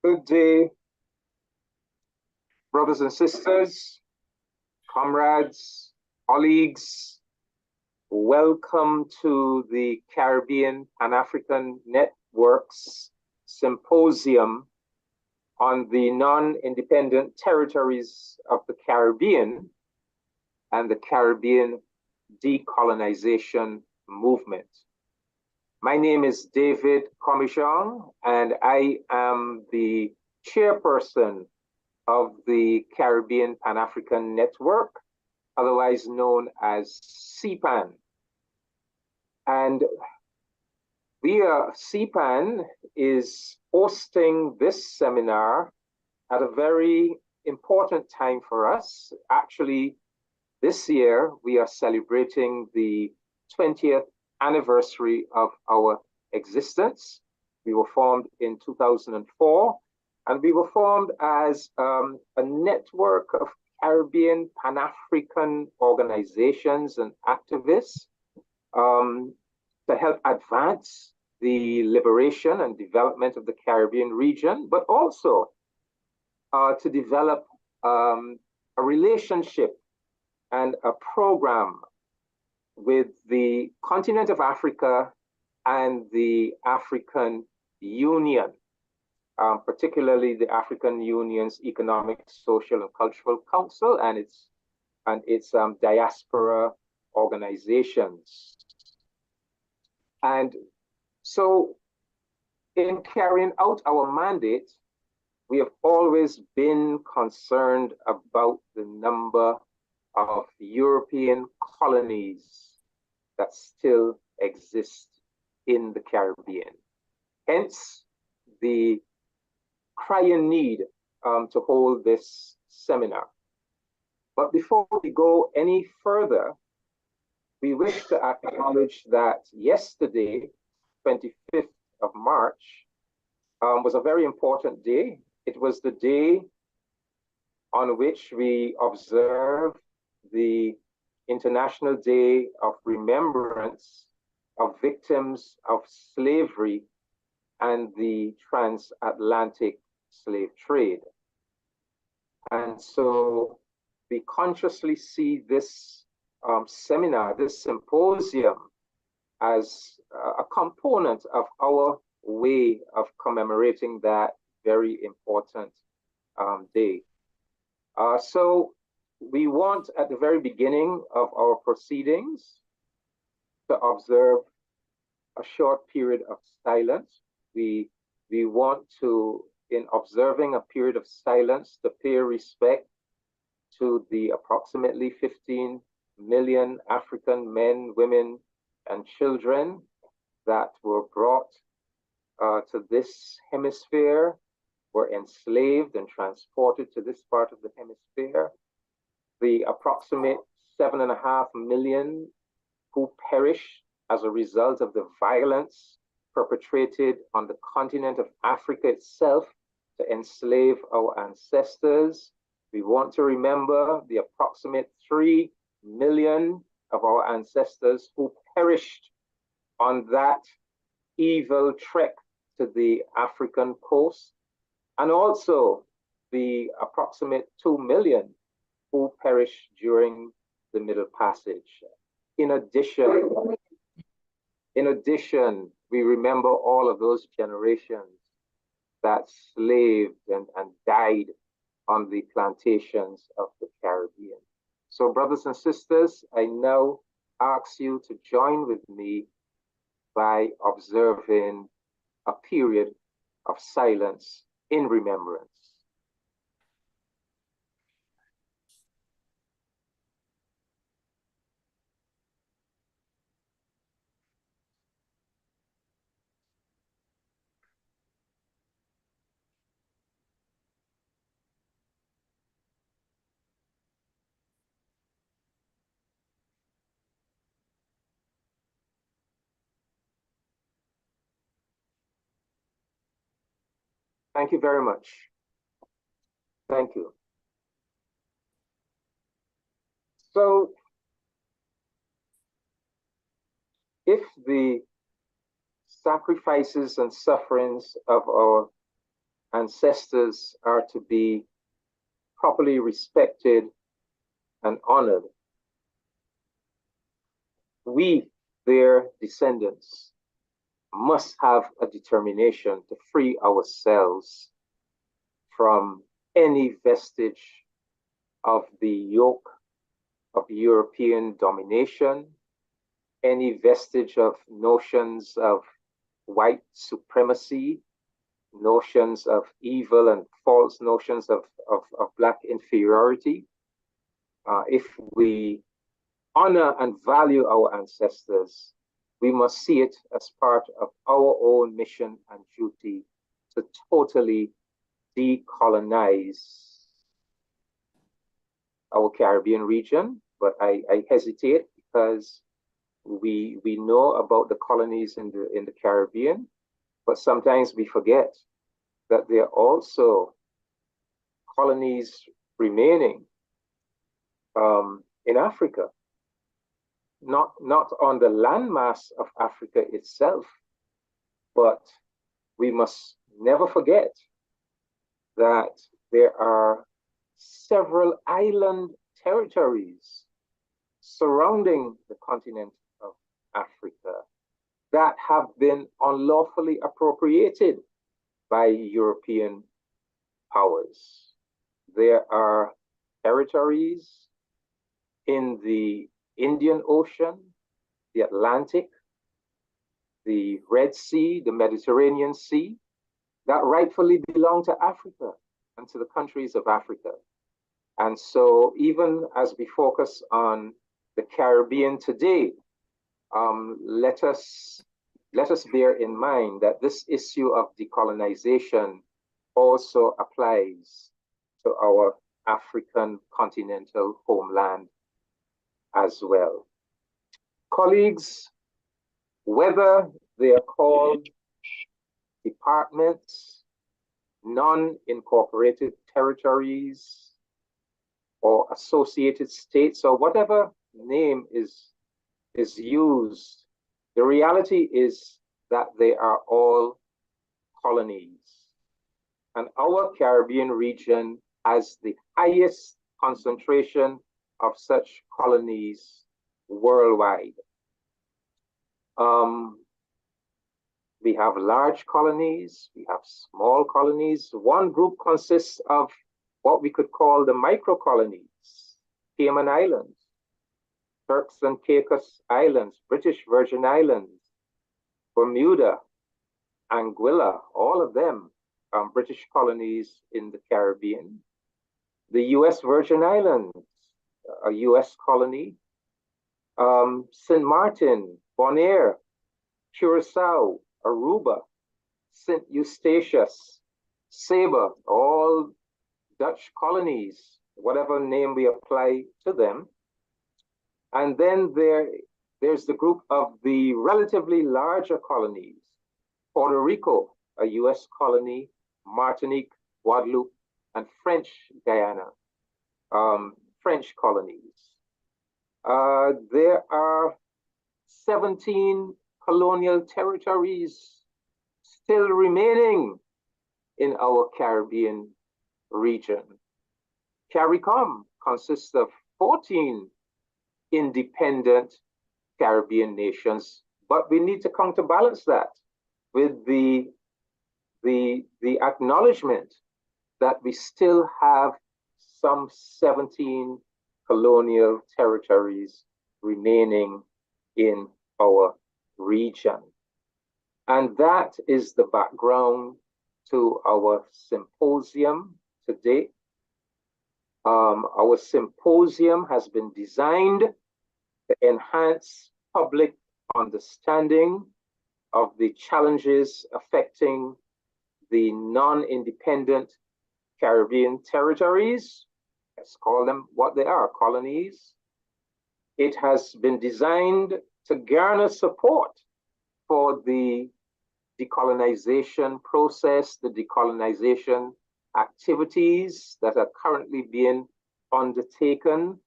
Good day, brothers and sisters, comrades, colleagues. Welcome to the Caribbean Pan-African Network's Symposium on the non-independent territories of the Caribbean and the Caribbean decolonization movement. My name is David Commichon, and I am the chairperson of the Caribbean Pan-African Network, otherwise known as CPAN. And CPAN is hosting this seminar at a very important time for us. Actually, this year we are celebrating the 20th anniversary of our existence. We were formed in 2004, and we were formed as a network of Caribbean Pan-African organizations and activists to help advance the liberation and development of the Caribbean region, but also to develop a relationship and a program with the continent of Africa and the African Union, particularly the African Union's Economic, Social, and Cultural Council and its diaspora organizations. And so in carrying out our mandate, we have always been concerned about the number of European colonies that still exist in the Caribbean. Hence, the crying need to hold this seminar. But before we go any further, we wish to acknowledge that yesterday, 25th of March, was a very important day. It was the day on which we observed the International Day of Remembrance of Victims of Slavery and the transatlantic slave trade. And so we consciously see this seminar, this symposium, as a component of our way of commemorating that very important day. So we want at the very beginning of our proceedings to observe a short period of silence. We want to, in observing a period of silence, to pay respect to the approximately 15 million African men, women, and children that were brought to this hemisphere, were enslaved and transported to this part of the hemisphere. The approximate 7.5 million who perished as a result of the violence perpetrated on the continent of Africa itself to enslave our ancestors. We want to remember the approximate 3 million of our ancestors who perished on that evil trek to the African coast, and also the approximate 2 million who perished during the Middle Passage. In addition, we remember all of those generations that slaved and died on the plantations of the Caribbean. So brothers and sisters, I now ask you to join with me by observing a period of silence in remembrance. Thank you very much. Thank you. So, if the sacrifices and sufferings of our ancestors are to be properly respected and honored. We, their descendants, must have a determination to free ourselves from any vestige of the yoke of European domination, any vestige of notions of white supremacy, notions of evil and false notions of Black inferiority. If we honor and value our ancestors, we must see it as part of our own mission and duty to totally decolonize our Caribbean region. But I hesitate because we know about the colonies in the Caribbean, but sometimes we forget that there are also colonies remaining in Africa, not on the landmass of Africa itself, but we must never forget that there are several island territories surrounding the continent of Africa that have been unlawfully appropriated by European powers. There are territories in the Indian Ocean, the Atlantic, the Red Sea, the Mediterranean Sea, that rightfully belong to Africa and to the countries of Africa. And so even as we focus on the Caribbean today, let us bear in mind that this issue of decolonization also applies to our African continental homeland as well. Colleagues, whether they are called departments, non-incorporated territories, or associated states, or whatever name is used, the reality is that they are all colonies. And our Caribbean region has the highest concentration of such colonies worldwide. We have large colonies, we have small colonies. One group consists of what we could call the micro-colonies, Cayman Islands, Turks and Caicos Islands, British Virgin Islands, Bermuda, Anguilla, all of them British colonies in the Caribbean. The US Virgin Islands, a US colony, St. Martin, Bonaire, Curacao, Aruba, St. Eustatius, Saba, all Dutch colonies, whatever name we apply to them. And then there's the group of the relatively larger colonies, Puerto Rico, a US colony, Martinique, Guadeloupe, and French Guyana, French colonies. There are 17 colonial territories still remaining in our Caribbean region. CARICOM consists of 14 independent Caribbean nations, but we need to counterbalance that with the acknowledgement that we still have some 17 colonial territories remaining in our region. And that is the background to our symposium today. Our symposium has been designed to enhance public understanding of the challenges affecting the non-independent Caribbean territories. Let's call them what they are, colonies. It has been designed to garner support for the decolonization process, the decolonization activities that are currently being undertaken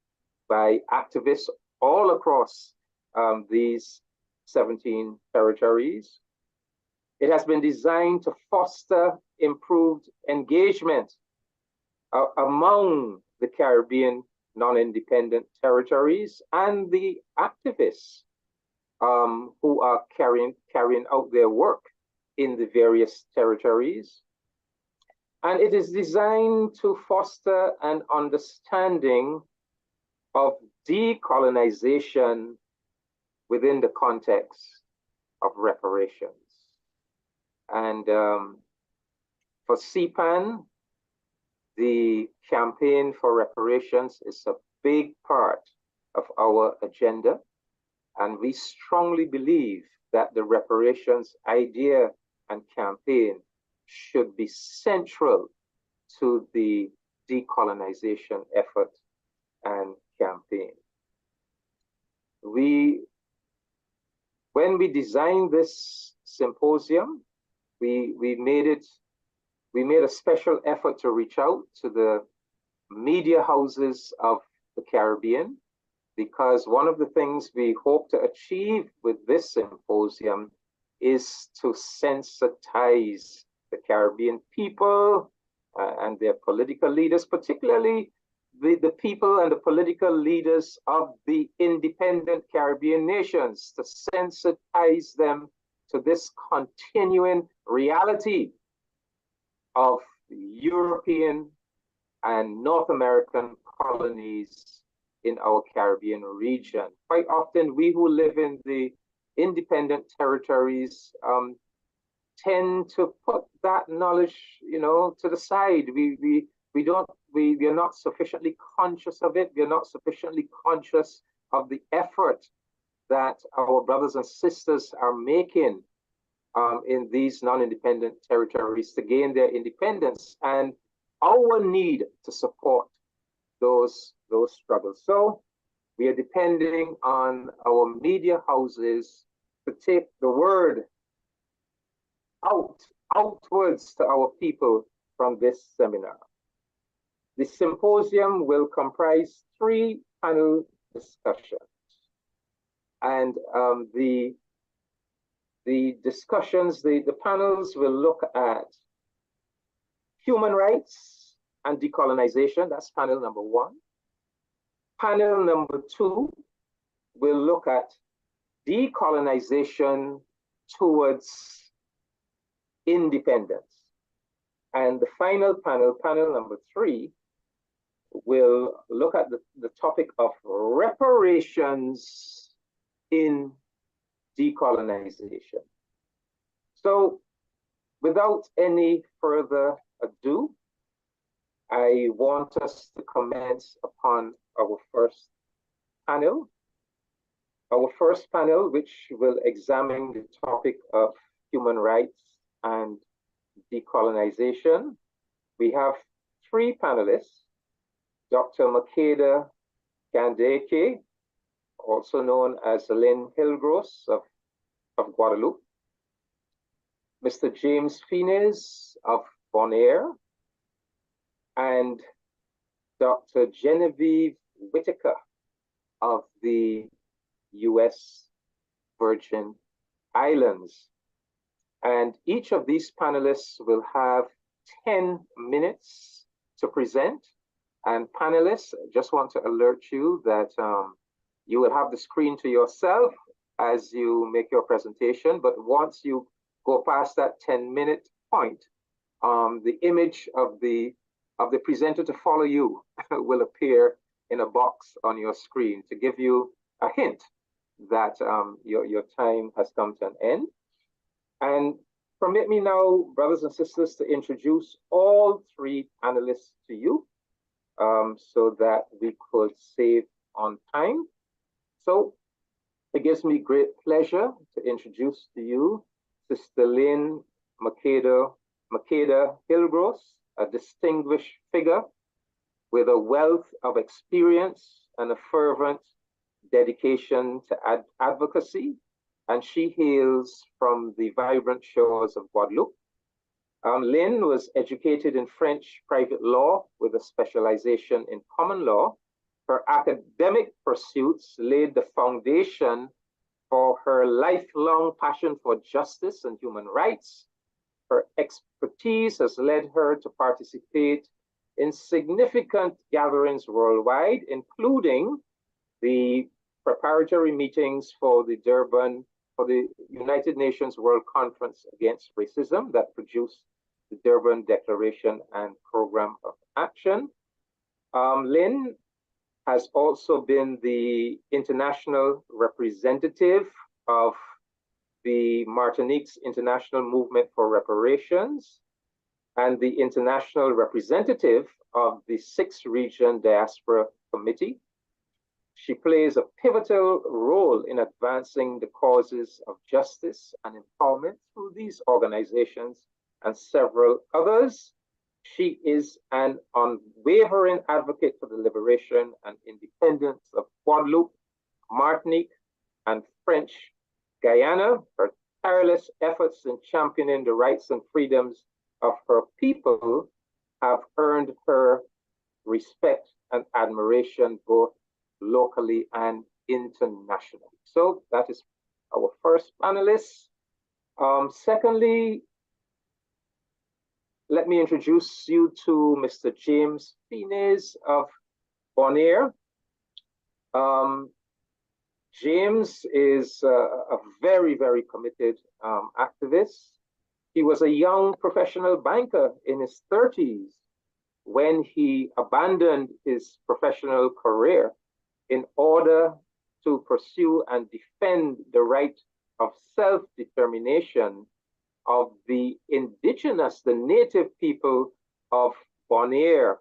by activists all across these 17 territories. It has been designed to foster improved engagement among the Caribbean non-independent territories and the activists who are carrying out their work in the various territories. And it is designed to foster an understanding of decolonization within the context of reparations. And for CPAN, the campaign for reparations is a big part of our agenda. And we strongly believe that the reparations idea and campaign should be central to the decolonization effort and campaign. When we designed this symposium, we made a special effort to reach out to the media houses of the Caribbean, because one of the things we hope to achieve with this symposium is to sensitize the Caribbean people and their political leaders, particularly the people and the political leaders of the independent Caribbean nations, to sensitize them to this continuing reality of European and North American colonies in our Caribbean region. Quite often, we who live in the independent territories tend to put that knowledge, to the side. We are not sufficiently conscious of it. We are not sufficiently conscious of the effort that our brothers and sisters are making in these non-independent territories to gain their independence, and our need to support those struggles. So we are depending on our media houses to take the word outwards to our people from this seminar. The symposium will comprise 3 panel discussions. And the discussions, the panels will look at human rights and decolonization. That's panel number 1. Panel number 2 will look at decolonization towards independence. And the final panel, panel number 3, will look at the topic of reparations in decolonization. So without any further ado, I want us to commence upon our first panel. Our first panel, which will examine the topic of human rights and decolonization. We have 3 panelists: Dr. Makeda Gandeke, also known as Lynn Hillross of Guadeloupe, Mr. James Finies of Bonaire, and Dr. Genevie Whitaker of the U.S. Virgin Islands. And each of these panelists will have 10 minutes to present. And panelists, just want to alert you that you will have the screen to yourself as you make your presentation. But once you go past that 10-minute point, the image of the presenter to follow you will appear in a box on your screen to give you a hint that your time has come to an end. And permit me now, brothers and sisters, to introduce all 3 panelists to you so that we could save on time. So it gives me great pleasure to introduce to you Sister Lynn Makeda Hillross, a distinguished figure with a wealth of experience and a fervent dedication to advocacy, and she hails from the vibrant shores of Guadeloupe. Lynn was educated in French private law with a specialization in common law. Her academic pursuits laid the foundation for her lifelong passion for justice and human rights, Her expertise has led her to participate in significant gatherings worldwide, including the preparatory meetings for the United Nations World Conference Against Racism that produced the Durban Declaration and Program of Action. Lynn has also been the international representative of the Martinique's International Movement for Reparations and the international representative of the 6th Region Diaspora Committee. She plays a pivotal role in advancing the causes of justice and empowerment through these organizations and several others. She is an unwavering advocate for the liberation and independence of Guadeloupe, Martinique, and French Guyana. Her tireless efforts in championing the rights and freedoms of her people have earned her respect and admiration both locally and internationally. So that is our first panelist. Secondly, let me introduce you to Mr. James Finies of Bonaire. James is a very, very committed activist. He was a young professional banker in his 30s when he abandoned his professional career in order to pursue and defend the right of self-determination of the indigenous, the native people of Bonaire,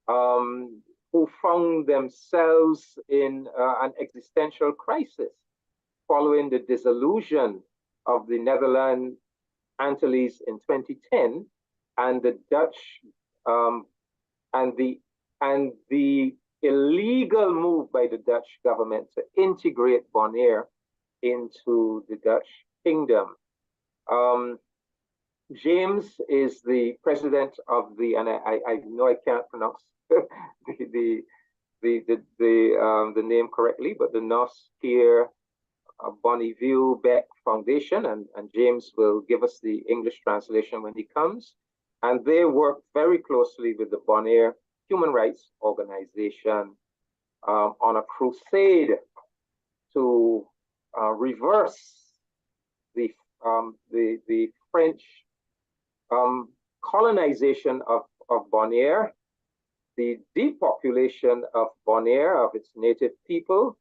who found themselves in an existential crisis following the dissolution of the Netherlands Antilles in 2010, and the Dutch and the illegal move by the Dutch government to integrate Bonaire into the Dutch kingdom. James is the president of the, and I know I can't pronounce the name correctly, but the Noskier Bonneville Beck Foundation, and James will give us the English translation when he comes. And they work very closely with the Bonaire Human Rights Organization on a crusade to reverse the French colonization of Bonaire, the depopulation of Bonaire, of its native people,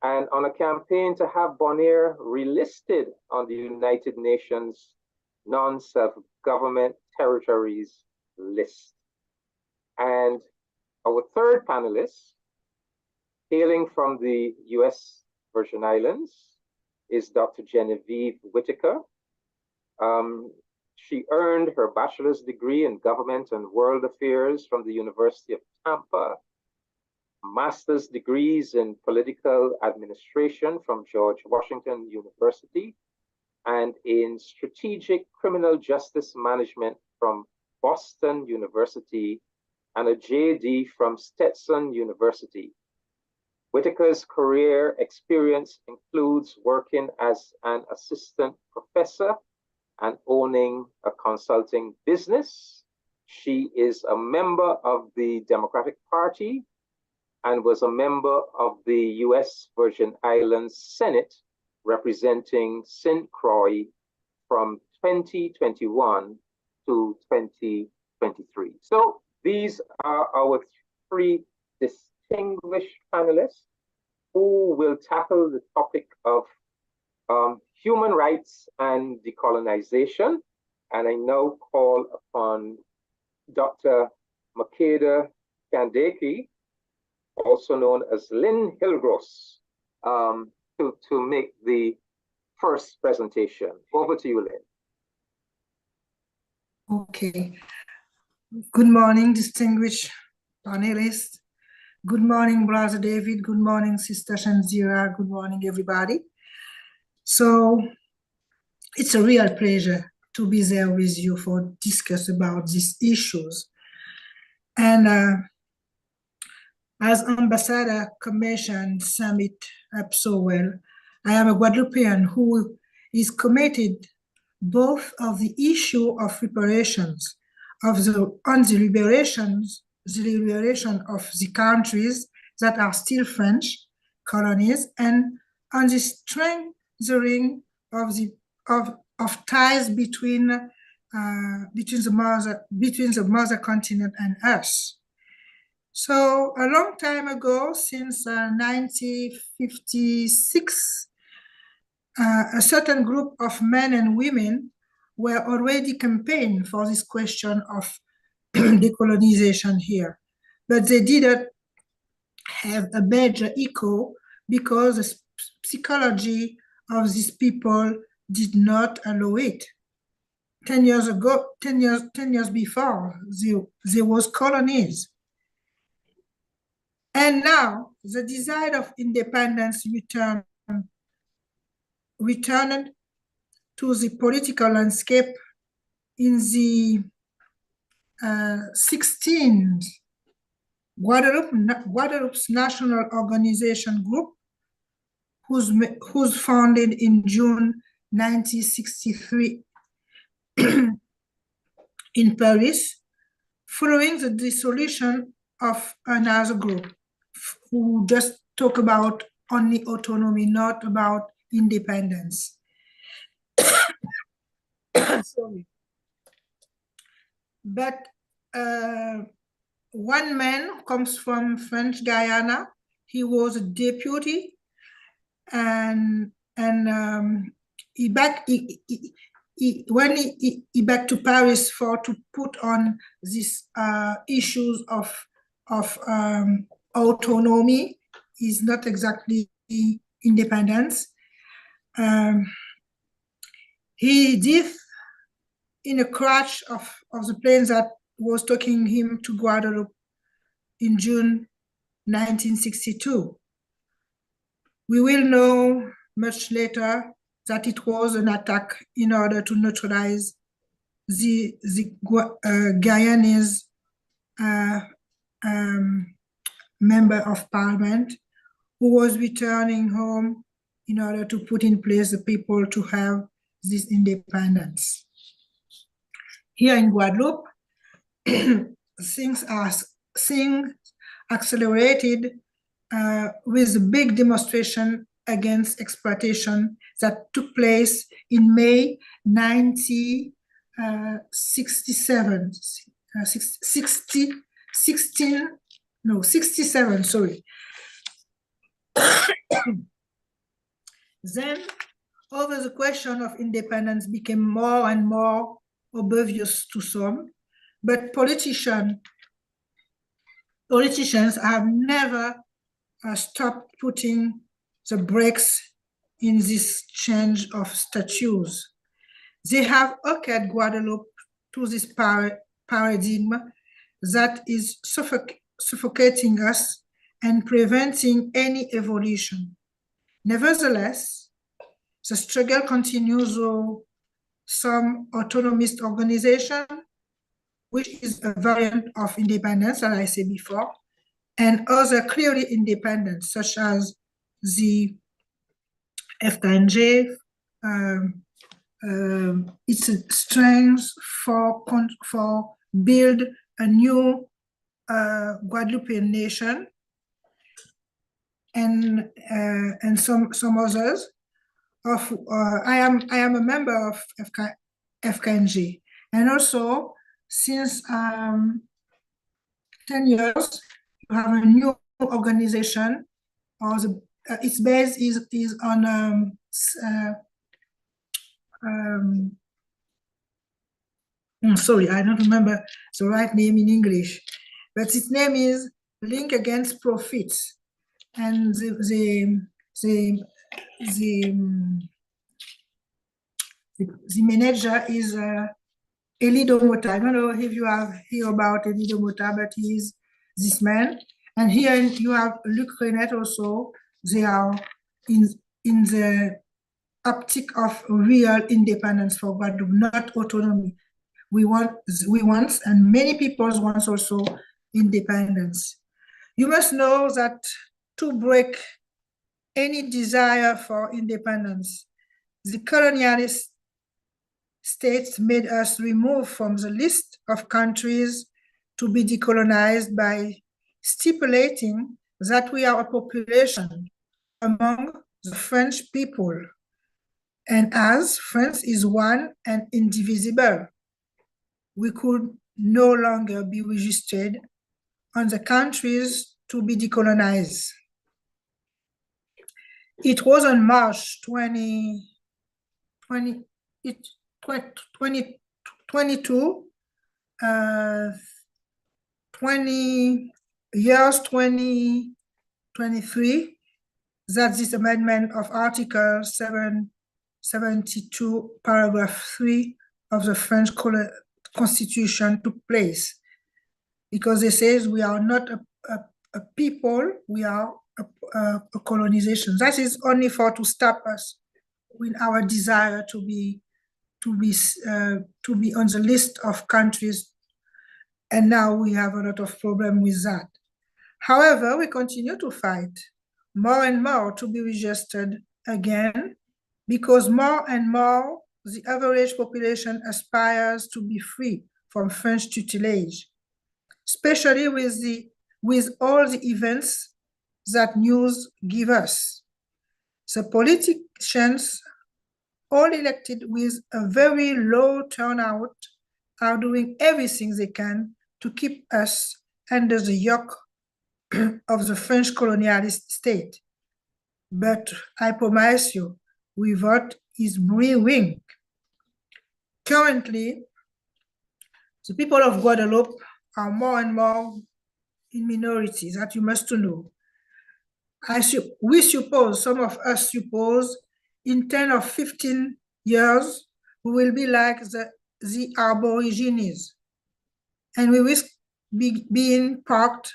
and on a campaign to have Bonaire relisted on the United Nations non-self-government territories list. And our third panelist, hailing from the US Virgin Islands, is Dr. Genevie Whitaker. She earned her bachelor's degree in government and world affairs from the University of Tampa, master's degrees in political administration from George Washington University, and in strategic criminal justice management from Boston University, and a JD from Stetson University. Whitaker's career experience includes working as an assistant professor and owning a consulting business. She is a member of the Democratic Party and was a member of the US Virgin Islands Senate representing St. Croix from 2021 to 2023. So these are our three distinguished panelists who will tackle the topic of human rights and decolonization. And I now call upon Dr. Makeda Kandeki, also known as Lynn Hillross, to make the first presentation. Over to you, Lynn. Okay. Good morning, distinguished panelists. Good morning, Brother David. Good morning, Sister Shanzira. Good morning, everybody. So it's a real pleasure to be there with you for discuss about these issues. And as Ambassador commissioned sum it up so well, I am a Guadeloupean who is committed both of the issue of reparations, on the liberation of the countries that are still French colonies, and on the strengthening of ties between the mother continent and us. So a long time ago, since 1956, a certain group of men and women were already campaigning for this question of decolonization here, but they didn't have a major echo because the psychology of these people did not allow it. 10 years ago, 10 years before, there was colonies. And now the desire of independence returned to the political landscape in the 16th Guadeloupe's national organization group, who's founded in June 1963 in Paris, following the dissolution of another group who just talk about only autonomy, not about independence. Sorry. But one man comes from French Guyana. He was a deputy, and when he back to Paris to put on these issues of autonomy, is not exactly independence. He died in a crash of the plane that was taking him to Guadeloupe in June 1962. We will know much later that it was an attack in order to neutralize the Guyanese member of parliament who was returning home in order to put in place the people to have this independence. Here in Guadeloupe, things accelerated with a big demonstration against exploitation that took place in May 1967. 67, sorry. Then, over the question of independence became more and more obvious to some, but politicians have never stopped putting the brakes in this change of status. They have hooked Guadeloupe to this paradigm that is suffocating us and preventing any evolution. Nevertheless, the struggle continues through some autonomist organization, which is a variant of independence, as I said before, and other clearly independent, such as the FKNJ, its strength for build a new Guadeloupean nation, and some others. I am a member of FKNJ, and also since 10 years, you have a new organization, or its base is on sorry, I don't remember the right name in English, but its name is Link Against Profits, and the manager is Elido Mota. I don't know if you have heard about Elido Mota, but he is this man. And here you have Luc Renet also. They are in the optic of real independence for Guadeloupe, not autonomy. We want, and many people want also independence. You must know that to break any desire for independence, the colonialists States made us remove from the list of countries to be decolonized by stipulating that we are a population among the French people, and as France is one and indivisible, we could no longer be registered on the countries to be decolonized. It was on March 2022, 2023, that this amendment of Article 772, paragraph 3 of the French Constitution took place, because it says we are not a people, we are a colonization. That is only to stop us in our desire to be on the list of countries, and now we have a lot of problem with that. However, we continue to fight more and more to be registered again, because more and more the average population aspires to be free from French tutelage, especially with all the events that news give us. The politicians, all elected with a very low turnout, are doing everything they can to keep us under the yoke of the French colonialist state. But I promise you, revolt is brewing. Currently, the people of Guadeloupe are more and more in minority, that you must know. We suppose, some of us suppose, in 10 or 15 years, we will be like the Aborigines, and we risk being parked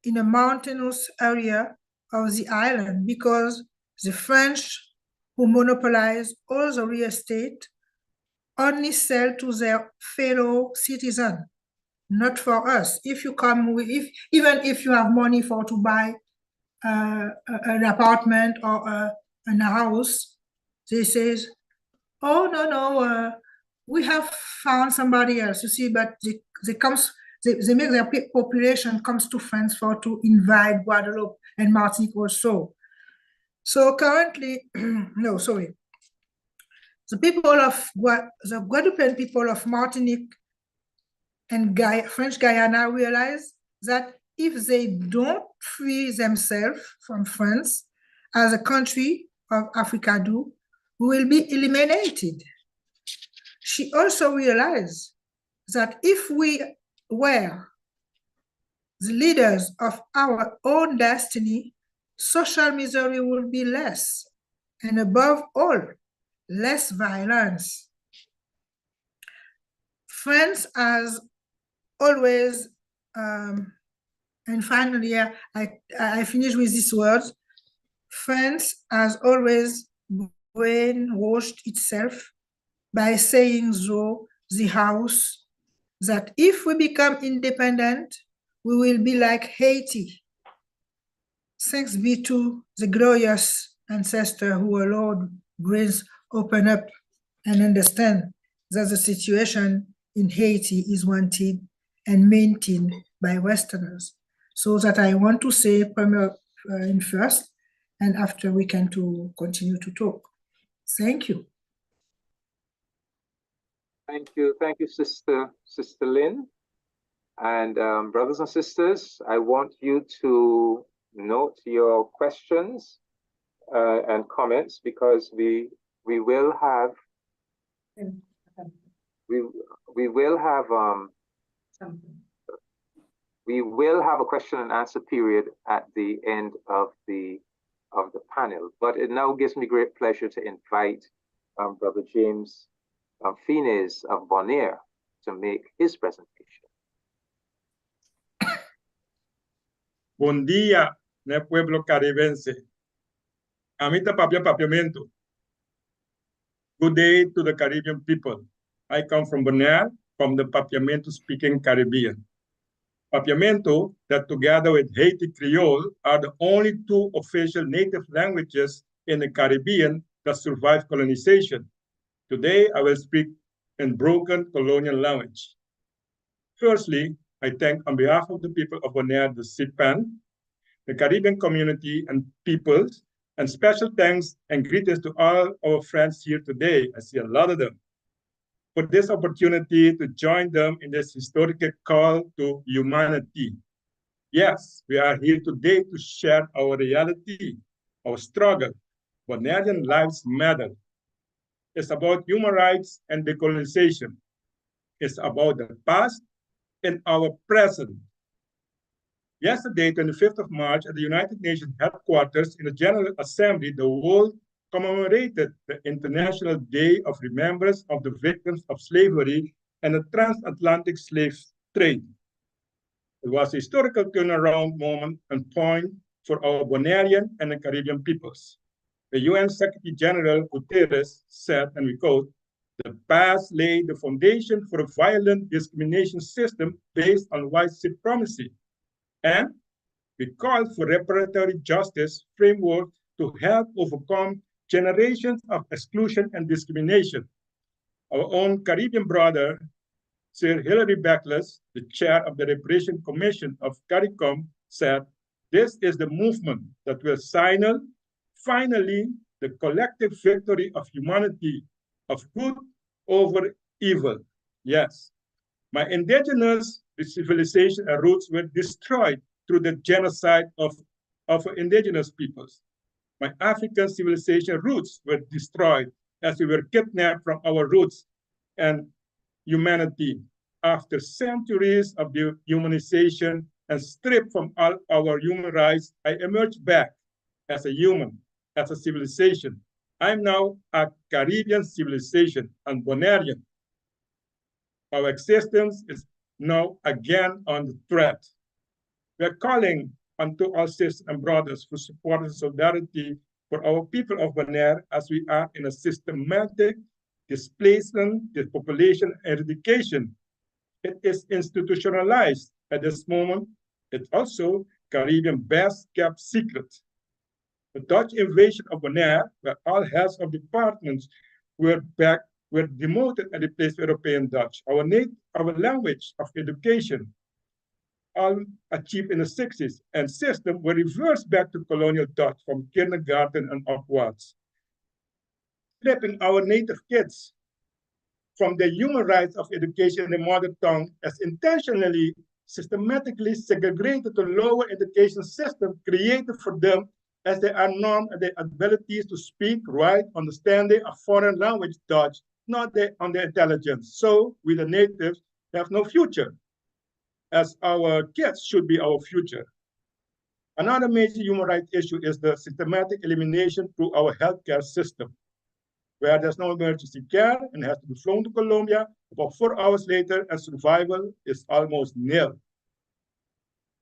in a mountainous area of the island, because the French, who monopolize all the real estate, only sell to their fellow citizens, not for us. If you come with, even if you have money to buy an apartment or a house, they say, oh, no, we have found somebody else, you see, but they make their population comes to France to invite Guadeloupe and Martinique also. So currently, no, sorry. The Guadeloupean people of Martinique and French Guyana realize that if they don't free themselves from France, as a country of Africa do, we will be eliminated. She also realized that if we were the leaders of our own destiny, social misery will be less, and above all, less violence. France has always, and finally, I finish with these words. France has always brainwashed itself by saying, though, the house, that if we become independent, we will be like Haiti. Thanks be to the glorious ancestor who allowed brains open up and understand that the situation in Haiti is wanted and maintained by Westerners. So that I want to say in first, and after we can continue to talk. Thank you. Thank you, Sister Lynn. And brothers and sisters, I want you to note your questions and comments, because we will have a question and answer period at the end of the panel. But it now gives me great pleasure to invite Brother James Finies of Bonaire to make his presentation. Buen día, ne pueblo caribense. Amita papiamento. Good day to the Caribbean people. I come from Bonaire, from the Papiamento-speaking Caribbean. Papiamento, that together with Haiti Creole, are the only two official native languages in the Caribbean that survived colonization. Today, I will speak and broken colonial language. Firstly, I thank on behalf of the people of Bonaire, the CPAN, the Caribbean community and peoples, and special thanks and greetings to all our friends here today. I see a lot of them, for this opportunity to join them in this historical call to humanity. Yes, we are here today to share our reality, our struggle. Bonairean lives matter. It's about human rights and decolonization. It's about the past and our present. Yesterday, 25th of March, at the United Nations headquarters in the General Assembly, the world commemorated the International Day of Remembrance of the Victims of Slavery and the Transatlantic Slave Trade. It was a historical turnaround moment and point for our Bonairean and the Caribbean peoples. The UN Secretary General Guterres said, and we quote, "The past laid the foundation for a violent discrimination system based on white supremacy." And we called for reparatory justice framework to help overcome generations of exclusion and discrimination. Our own Caribbean brother, Sir Hilary Beckless, the chair of the Reparations Commission of CARICOM, said, "This is the movement that will signal, finally, the collective victory of humanity, of good over evil." Yes, my indigenous civilization and roots were destroyed through the genocide of indigenous peoples. My African civilization roots were destroyed as we were kidnapped from our roots and humanity. After centuries of dehumanization and stripped from all our human rights, I emerged back as a human, as a civilization. I'm now a Caribbean civilization and Bonairean. Our existence is now again under threat. We are calling unto our sisters and brothers for support and solidarity for our people of Bonaire as we are in a systematic displacement, depopulation, eradication. It is institutionalized at this moment. It's also Caribbean best kept secret. The Dutch invasion of Bonaire, where all heads of departments were demoted and replaced with European Dutch. Our language of education, all achieved in the 60s, and system were reversed back to colonial Dutch from kindergarten and upwards, stripping our native kids from the human rights of education in the mother tongue as intentionally, systematically segregated to lower education system created for them as they are known and their abilities to speak, write, understanding a foreign language Dutch, not on their intelligence. So we the natives have no future, as our kids should be our future. Another major human rights issue is the systematic elimination through our healthcare system, where there's no emergency care and has to be flown to Colombia about 4 hours later, and survival is almost nil.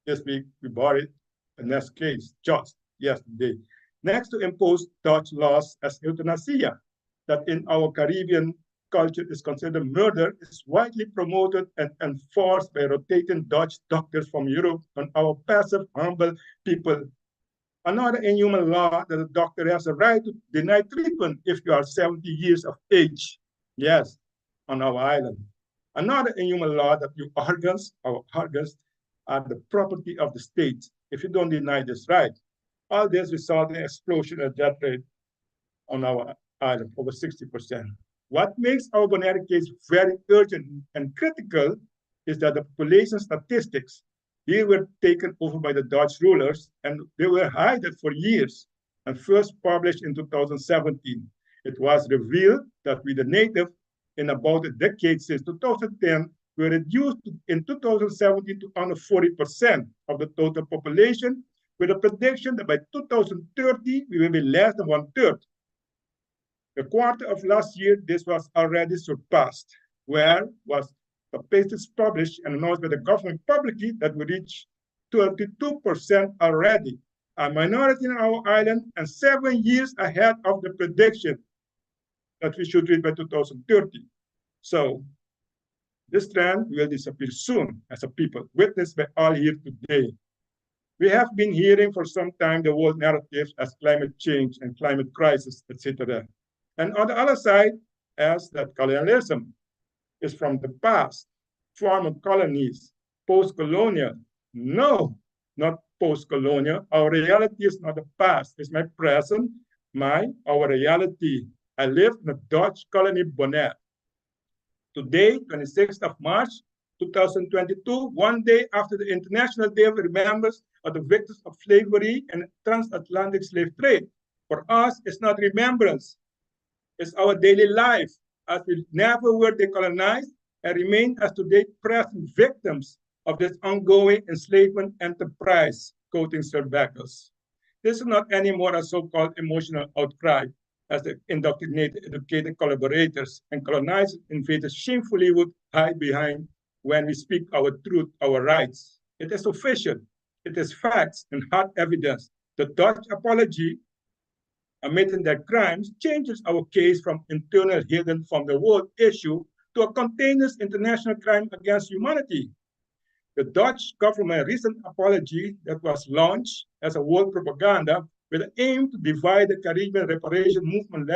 This week, we buried the next case just yesterday. Next to impose Dutch laws as euthanasia, that in our Caribbean culture is considered murder, is widely promoted and enforced by rotating Dutch doctors from Europe on our passive, humble people. Another inhuman law that a doctor has a right to deny treatment if you are 70 years of age. Yes, on our island. Another inhuman law that our organs, are the property of the state if you don't deny this right. All this results in explosion and death rate on our island, over 60%. What makes our Bonaire case very urgent and critical is that the population statistics, they were taken over by the Dutch rulers and they were hidden for years and first published in 2017. It was revealed that we the native, in about a decade since 2010, were reduced in 2017 to under 40% of the total population, with a prediction that by 2030, we will be less than 1/3. The quarter of last year, this was already surpassed, where was the papers published and announced by the government publicly that we reached 32% already, a minority in our island, and 7 years ahead of the prediction that we should reach by 2030. So this trend will disappear soon as a people, witnessed by all here today. We have been hearing for some time the world narratives as climate change and climate crisis, etc. And on the other side, as that colonialism. is from the past, former colonies, post-colonial. No, not post-colonial. Our reality is not the past. It's my present, our reality. I live in the Dutch colony Bonaire. Today, 26th of March, 2022, one day after the International Day of Remembrance of the victims of slavery and transatlantic slave trade. For us, it's not remembrance. It's our daily life, as we never were decolonized and remain as today present victims of this ongoing enslavement enterprise, quoting Sir Beckles. This is not anymore a so-called emotional outcry, as the indoctrinated, educated collaborators and colonized invaders shamefully would hide behind when we speak our truth, our rights. It is official. It is facts and hard evidence. The Dutch apology, admitting their crimes, changes our case from internal hidden from the world issue to a continuous international crime against humanity. The Dutch government recent apology that was launched as a world propaganda with the aim to divide the Caribbean reparation movement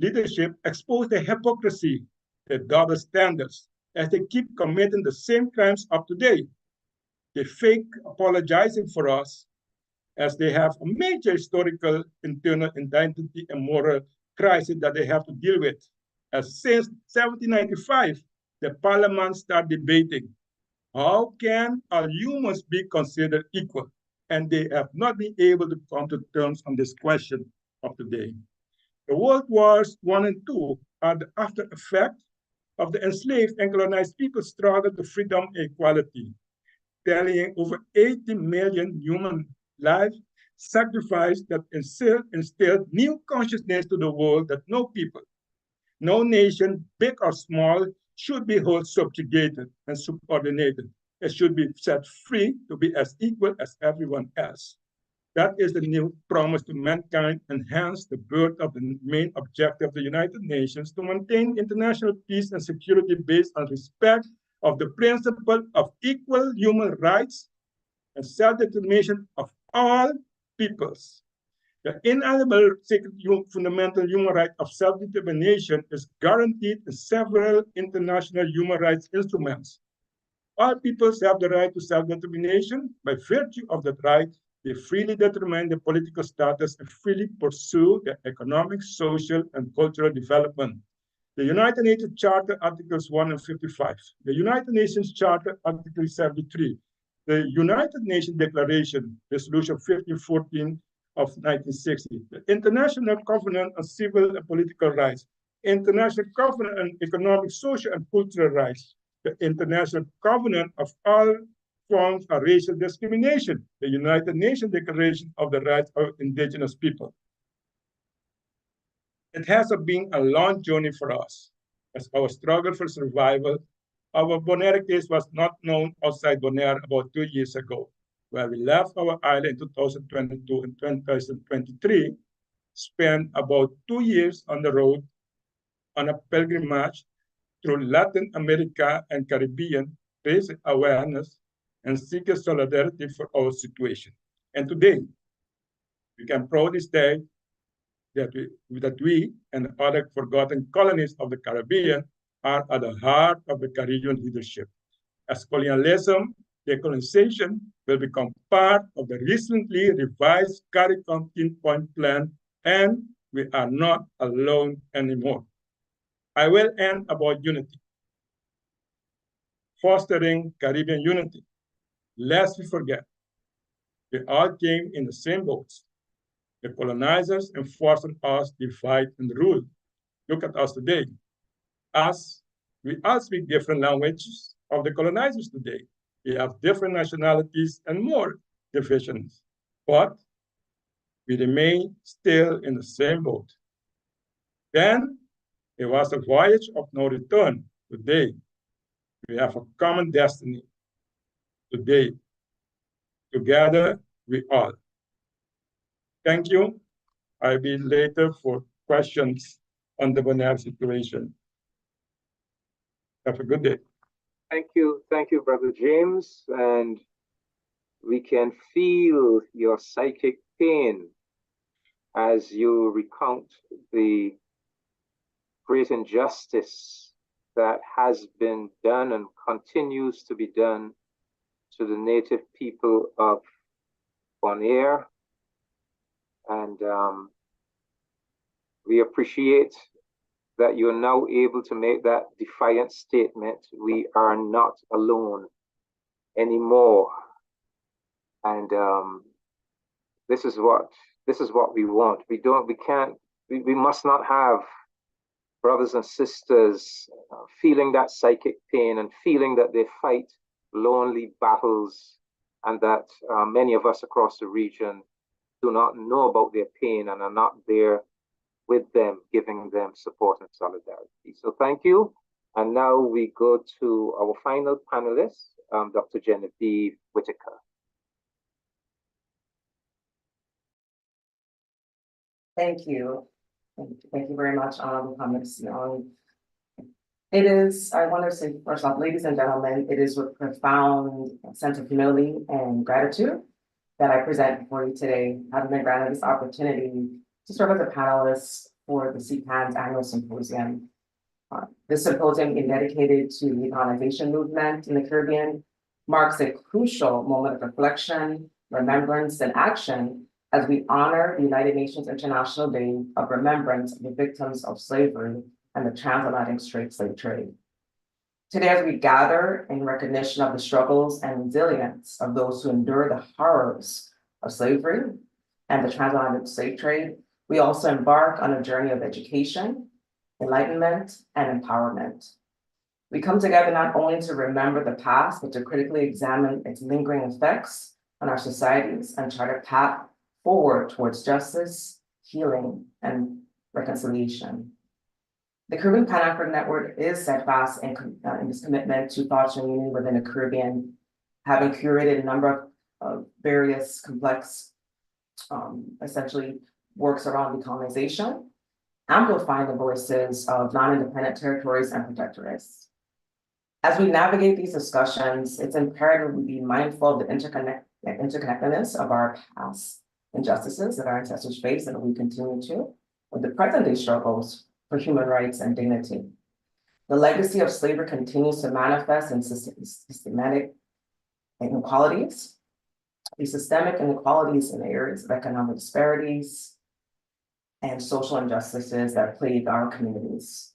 leadership exposed the hypocrisy, the double standards, as they keep committing the same crimes up to date. They fake apologizing for us as they have a major historical internal identity and moral crisis that they have to deal with. As since 1795, the parliament started debating, how can all humans be considered equal? And they have not been able to come to terms on this question of today. The World Wars I and II are the after effect of the enslaved and colonized people's struggle to freedom and equality, tallying over 80 million human lives sacrificed that instilled new consciousness to the world that no people, no nation, big or small, should be held subjugated and subordinated. It should be set free to be as equal as everyone else. That is the new promise to mankind, and hence the birth of the main objective of the United Nations to maintain international peace and security based on respect of the principle of equal human rights and self-determination of all peoples. The inalienable sacred fundamental human right of self-determination is guaranteed in several international human rights instruments. All peoples have the right to self-determination. By virtue of that right, they freely determine their political status and freely pursue their economic, social, and cultural development. The United Nations Charter, Articles 1 and 55. The United Nations Charter, Article 73. The United Nations Declaration, Resolution 1514 of 1960. The International Covenant on Civil and Political Rights. International Covenant on Economic, Social, and Cultural Rights. The International Covenant of all forms of racial discrimination. The United Nations Declaration of the Rights of Indigenous People. It has been a long journey for us, as our struggle for survival. Our Bonaire case was not known outside Bonaire about 2 years ago, where we left our island in 2022 and 2023, spent about 2 years on the road on a pilgrimage through Latin America and Caribbean, raising awareness and seeking solidarity for our situation. And today, we can proudly say that we and other forgotten colonies of the Caribbean are at the heart of the Caribbean leadership. As colonialism, decolonization will become part of the recently revised CARICOM 10-point plan, and we are not alone anymore. I will end about unity. Fostering Caribbean unity. Lest we forget, we all came in the same boats. The colonizers enforced on us divide and rule. Look at us today. We all speak different languages of the colonizers today. We have different nationalities and more divisions, but we remain still in the same boat. Then it was a voyage of no return. Today, we have a common destiny. Today, together, we all. Thank you. I'll be later for questions on the Bonaire situation. Have a good day. Thank you, Brother James. And we can feel your psychic pain as you recount the great injustice that has been done and continues to be done to the native people of Bonaire. And we appreciate that you're now able to make that defiant statement. We are not alone anymore. And this is what we want. We must not have brothers and sisters feeling that psychic pain and feeling that they fight lonely battles, and that many of us across the region do not know about their pain and are not there with them, giving them support and solidarity. So thank you. And now we go to our final panelist, Dr. Genevie Whitaker. Thank you. Thank you very much, comments. It is, I want to say first off, ladies and gentlemen, it is with profound sense of humility and gratitude that I present before you today, having been granted this opportunity to serve as a panelist for the CPAN's annual symposium. This symposium being dedicated to the decolonization movement in the Caribbean marks a crucial moment of reflection, remembrance, and action as we honor the United Nations International Day of Remembrance of the victims of slavery and the transatlantic straight slave trade. Today, as we gather in recognition of the struggles and resilience of those who endure the horrors of slavery and the transatlantic slave trade, we also embark on a journey of education, enlightenment, and empowerment. We come together not only to remember the past, but to critically examine its lingering effects on our societies and chart a path forward towards justice, healing, and reconciliation. The Caribbean Pan-African Network is steadfast in this commitment to fostering unity within the Caribbean, having curated a number of various complex, essentially, works around decolonization, amplifying the voices of non-independent territories and protectorates. As we navigate these discussions, it's imperative we be mindful of the interconnectedness of our past injustices that our ancestors faced and that we continue to, with the present-day struggles for human rights and dignity. The legacy of slavery continues to manifest in systematic inequalities, these systemic inequalities in the areas of economic disparities and social injustices that plague our communities.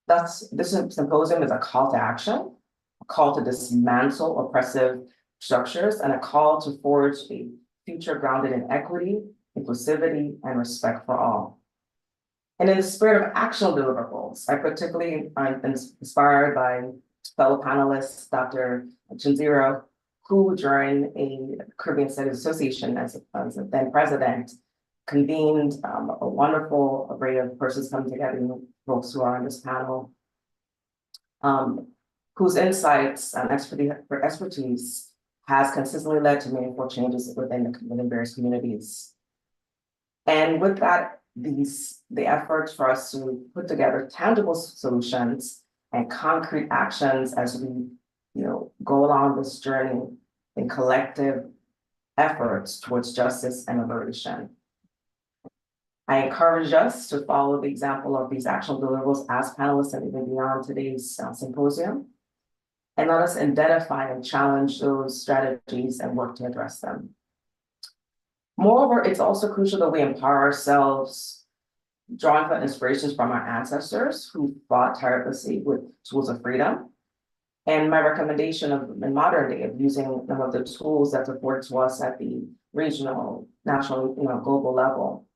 Thus, this symposium is a call to action, a call to dismantle oppressive structures, and a call to forge a future grounded in equity, inclusivity, and respect for all. And in the spirit of actionable deliverables, I particularly am inspired by fellow panelist, Dr. Chinziro, who during a Caribbean Studies Association as then president, convened a wonderful array of persons coming together, folks who are on this panel, whose insights and expertise has consistently led to meaningful changes within various communities. And with that, the efforts for us to put together tangible solutions and concrete actions as we go along this journey in collective efforts towards justice and liberation. I encourage us to follow the example of these actionable deliverables as panelists and even beyond today's symposium, and let us identify and challenge those strategies and work to address them. Moreover, it's also crucial that we empower ourselves, drawing from inspirations from our ancestors who fought tirelessly with tools of freedom. And my recommendation in modern day of using some of the tools that's afforded to us at the regional, national, global level.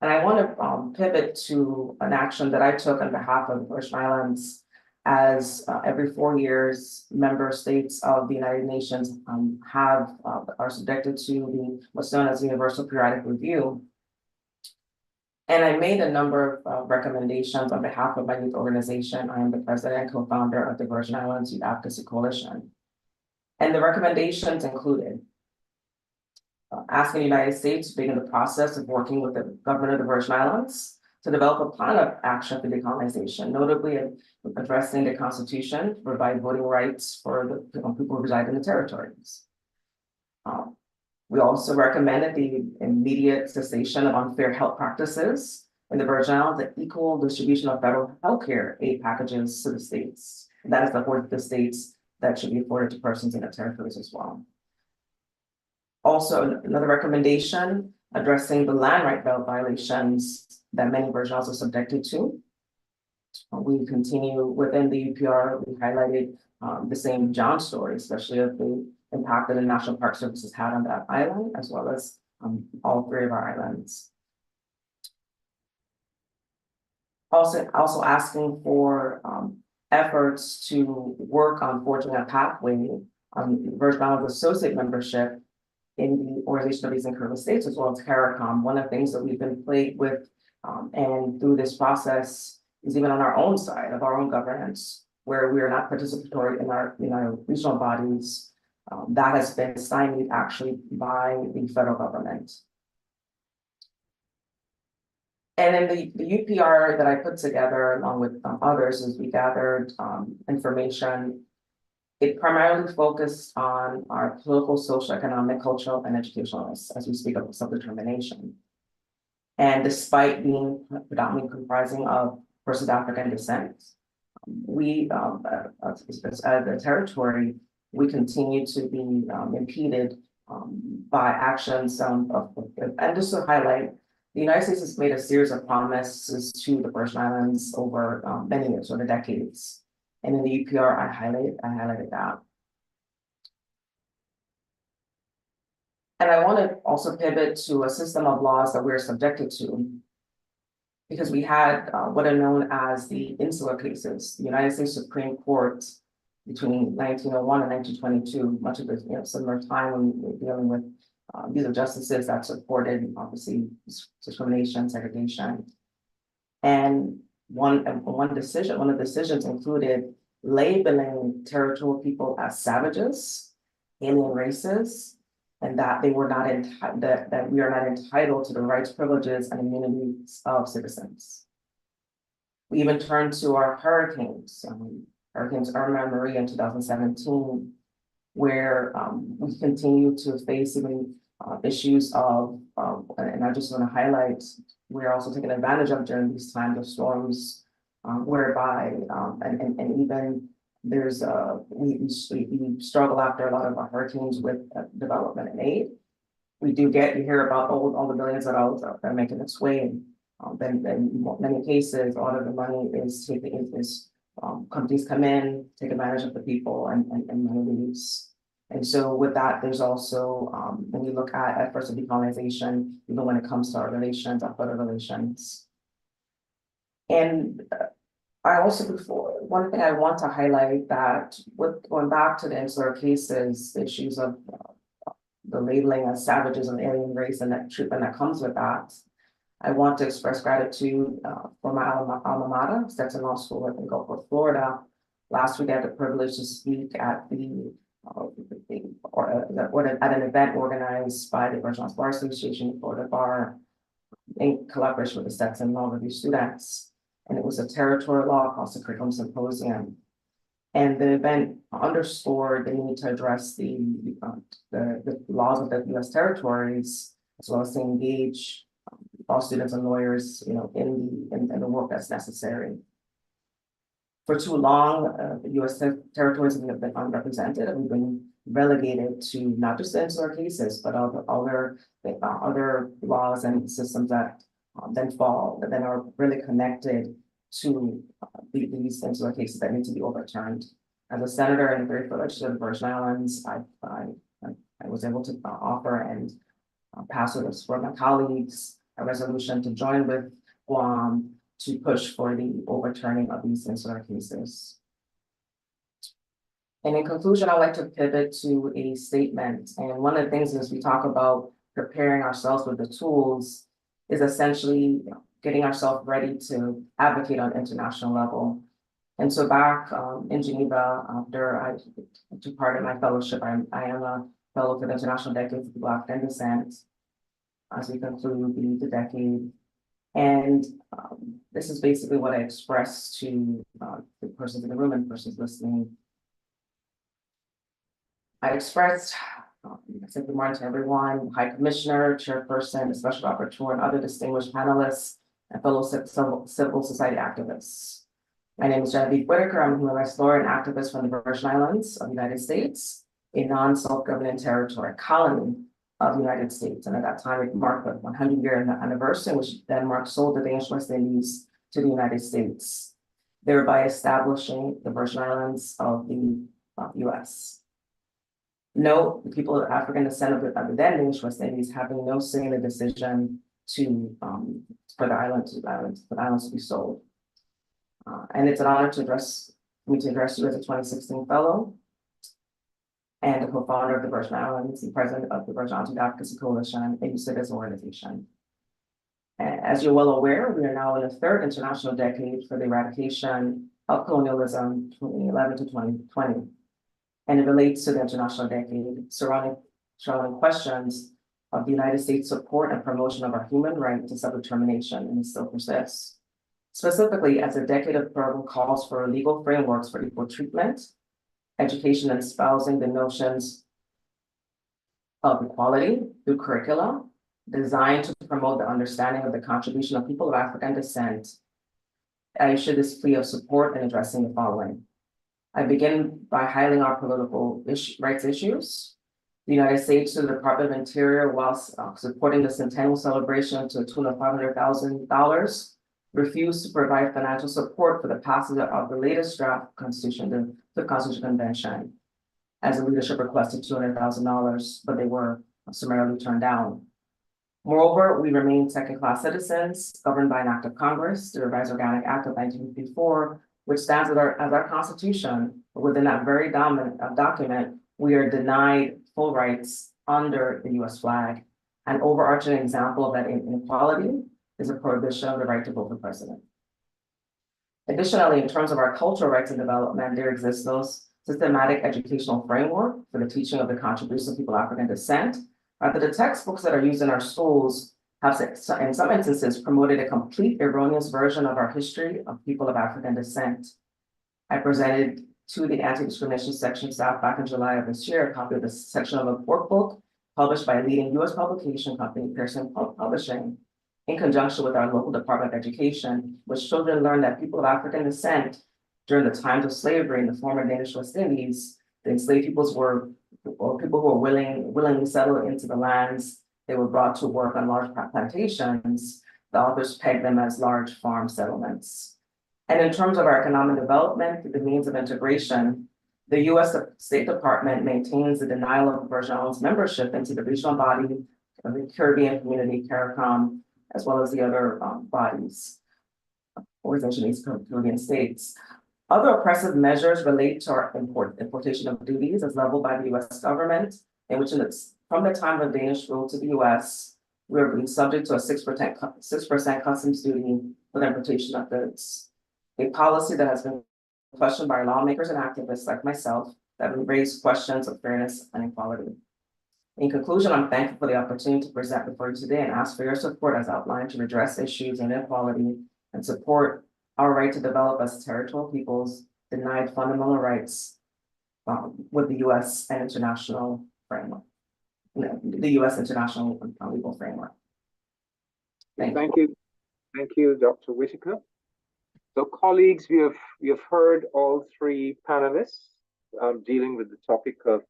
And I want to pivot to an action that I took on behalf of the Virgin Islands, as every 4 years, member states of the United Nations are subjected to what's known as the Universal Periodic Review. And I made a number of recommendations on behalf of my youth organization. I am the president and co-founder of the Virgin Islands Youth Advocacy Coalition. And the recommendations included asking the United States to begin the process of working with the government of the Virgin Islands to develop a plan of action for decolonization, notably addressing the Constitution to provide voting rights for the people who reside in the territories. We also recommended the immediate cessation of unfair health practices in the Virgin Islands, the equal distribution of federal healthcare aid packages to the states. And that is afforded to the states that should be afforded to persons in the territories as well. Also, another recommendation addressing the land right violations that many Virgin Islands are subjected to. We continue within the UPR, we highlighted the St. John story, especially of the impact that the National Park Service has had on that island, as well as all three of our islands. Also asking for efforts to work on forging a pathway on Virgin Islands associate membership in the Organization of East and Caribbean States, as well as CARICOM. One of the things that we've been plagued with and through this process is even on our own side of our own governance, where we are not participatory in our regional bodies, that has been stymied actually by the federal government. And then the UPR that I put together along with others as we gathered information, it primarily focused on our political, social, economic, cultural, and educational risks as we speak of self-determination. And despite being predominantly comprising of persons of African descent, we, as a territory, we continue to be impeded by actions and just to highlight, the United States has made a series of promises to the Virgin Islands over many years, over decades. And in the UPR, I highlighted that. And I want to also pivot to a system of laws that we're subjected to, because we had what are known as the insular cases. The United States Supreme Court between 1901 and 1922, much of the similar time when we're dealing with these are justices that supported obviously discrimination, segregation, and one of the decisions included labeling territorial people as savages, alien races, and that they were not that we are not entitled to the rights, privileges, and immunities of citizens. We even turned to our hurricanes, Hurricanes Irma and Maria in 2017, where we continue to face even issues of, and I just want to highlight, we're also taking advantage of during these times of storms, whereby, and even there's we struggle after a lot of our hurricanes with development and aid. We do you hear about all the billions of dollars that are making its way, and then in many cases, a lot of the money is companies come in, take advantage of the people, and money leaves. And so with that, there's also, when we look at efforts of decolonization, even when it comes to our relations, our federal relations. And I also, one thing I want to highlight that with going back to the insular cases, the issues of the labeling as savages and alien race and that treatment that comes with that, I want to express gratitude for my alma mater, Stetson Law School in Gulfport, Florida. Last week, I had the privilege to speak at at an event organized by the Virgin Islands Bar Association, Florida Bar, in collaboration with the Stetson Law Review students. And it was a territorial law across the curriculum symposium. And the event underscored the need to address the laws of the U.S. territories, as well as to engage all students and lawyers, in the work that's necessary. For too long, the U.S. territories have been underrepresented, and we've been relegated to not just the insular cases, but other laws and systems that then are really connected to these insular cases that need to be overturned. As a senator and very privileged to the Virgin Islands, I was able to offer and pass with us for my colleagues a resolution to join with Guam to push for the overturning of these insular cases. And in conclusion, I'd like to pivot to a statement. And one of the things as we talk about preparing ourselves with the tools is essentially getting ourselves ready to advocate on international level. And so back in Geneva, after I took part in my fellowship, I am a fellow for the International Decade for Black and Descent as we conclude the decade. And this is basically what I expressed to the persons in the room and persons listening. I expressed, I said good morning to everyone, High Commissioner, Chairperson, the Special Rapporteur, and other distinguished panelists, and fellow civil society activists. My name is Genevie Whitaker. I'm a human rights lawyer and activist from the Virgin Islands of the United States, a non-self-governing territory colony of the United States. And at that time, it marked the 100-year anniversary, which Denmark sold the Danish West Indies to the United States, thereby establishing the Virgin Islands of the US. Note, the people of African descent of the then Danish West Indies having no say in the decision to for the islands to be sold. And it's an honor to address you as a 2016 fellow and a co-founder of the Virgin Islands and president of the Virgin Islands Advocacy Coalition, a citizen organization. As you're well aware, we are now in the third international decade for the eradication of colonialism, 2011 to 2020. And it relates to the international decade surrounding questions of the United States support and promotion of our human right to self-determination, and it still persists. Specifically, as a decade of fervent calls for legal frameworks for equal treatment, education and espousing the notions of equality through curricula designed to promote the understanding of the contribution of people of African descent, I issue this plea of support in addressing the following. I begin by highlighting our political rights issues. The United States, through the Department of Interior, whilst supporting the centennial celebration to a tune of $500,000, refused to provide financial support for the passage of the latest draft constitution, the Constitutional Convention, as the leadership requested $200,000, but they were summarily turned down. Moreover, we remain second-class citizens governed by an act of Congress, the Revised Organic Act of 1954, which stands as our Constitution. But within that very document, we are denied full rights under the US flag. An overarching example of that inequality is a prohibition of the right to vote for president. Additionally, in terms of our cultural rights and development, there exists no systematic educational framework for the teaching of the contributions of people of African descent. Rather, the textbooks that are used in our schools have, in some instances, promoted a complete erroneous version of our history of people of African descent. I presented to the anti-discrimination section staff back in July of this year a copy of this section of a workbook published by a leading US publication company, Pearson Publishing, in conjunction with our local Department of Education, which children learn that people of African descent during the times of slavery in the former Danish West Indies, the enslaved peoples were people who were willingly settled into the lands. They were brought to work on large plantations. The authors pegged them as large farm settlements. And in terms of our economic development through the means of integration, the US State Department maintains the denial of Virgin Islands membership into the regional body of the Caribbean Community, CARICOM, as well as the other bodies, Organization of East Caribbean States. Other oppressive measures relate to our importation of duties as leveled by the US government, in which from the time of Danish rule to the US, we are being subject to a 6% customs duty for the importation of goods. A policy that has been questioned by lawmakers and activists like myself that have raised questions of fairness and equality. In conclusion, I'm thankful for the opportunity to present before you today and ask for your support as outlined to address issues of inequality and support our right to develop as territorial peoples denied fundamental rights with the US and international framework, the US international legal framework. Thank you. Thank you, Dr. Whitaker. So colleagues, we have heard all three panelists dealing with the topic of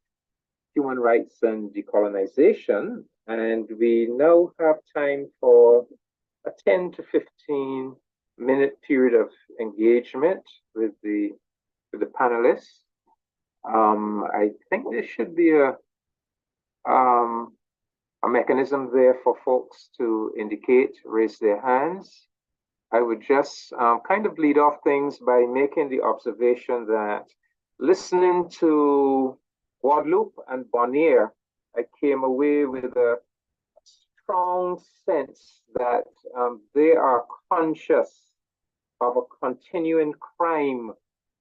human rights and decolonization, and we now have time for a 10 to 15 minute period of engagement with the panelists. I think there should be a mechanism there for folks to raise their hands. I would just kind of lead off things by making the observation that listening to Guadeloupe and Bonaire, I came away with a strong sense that they are conscious of a continuing crime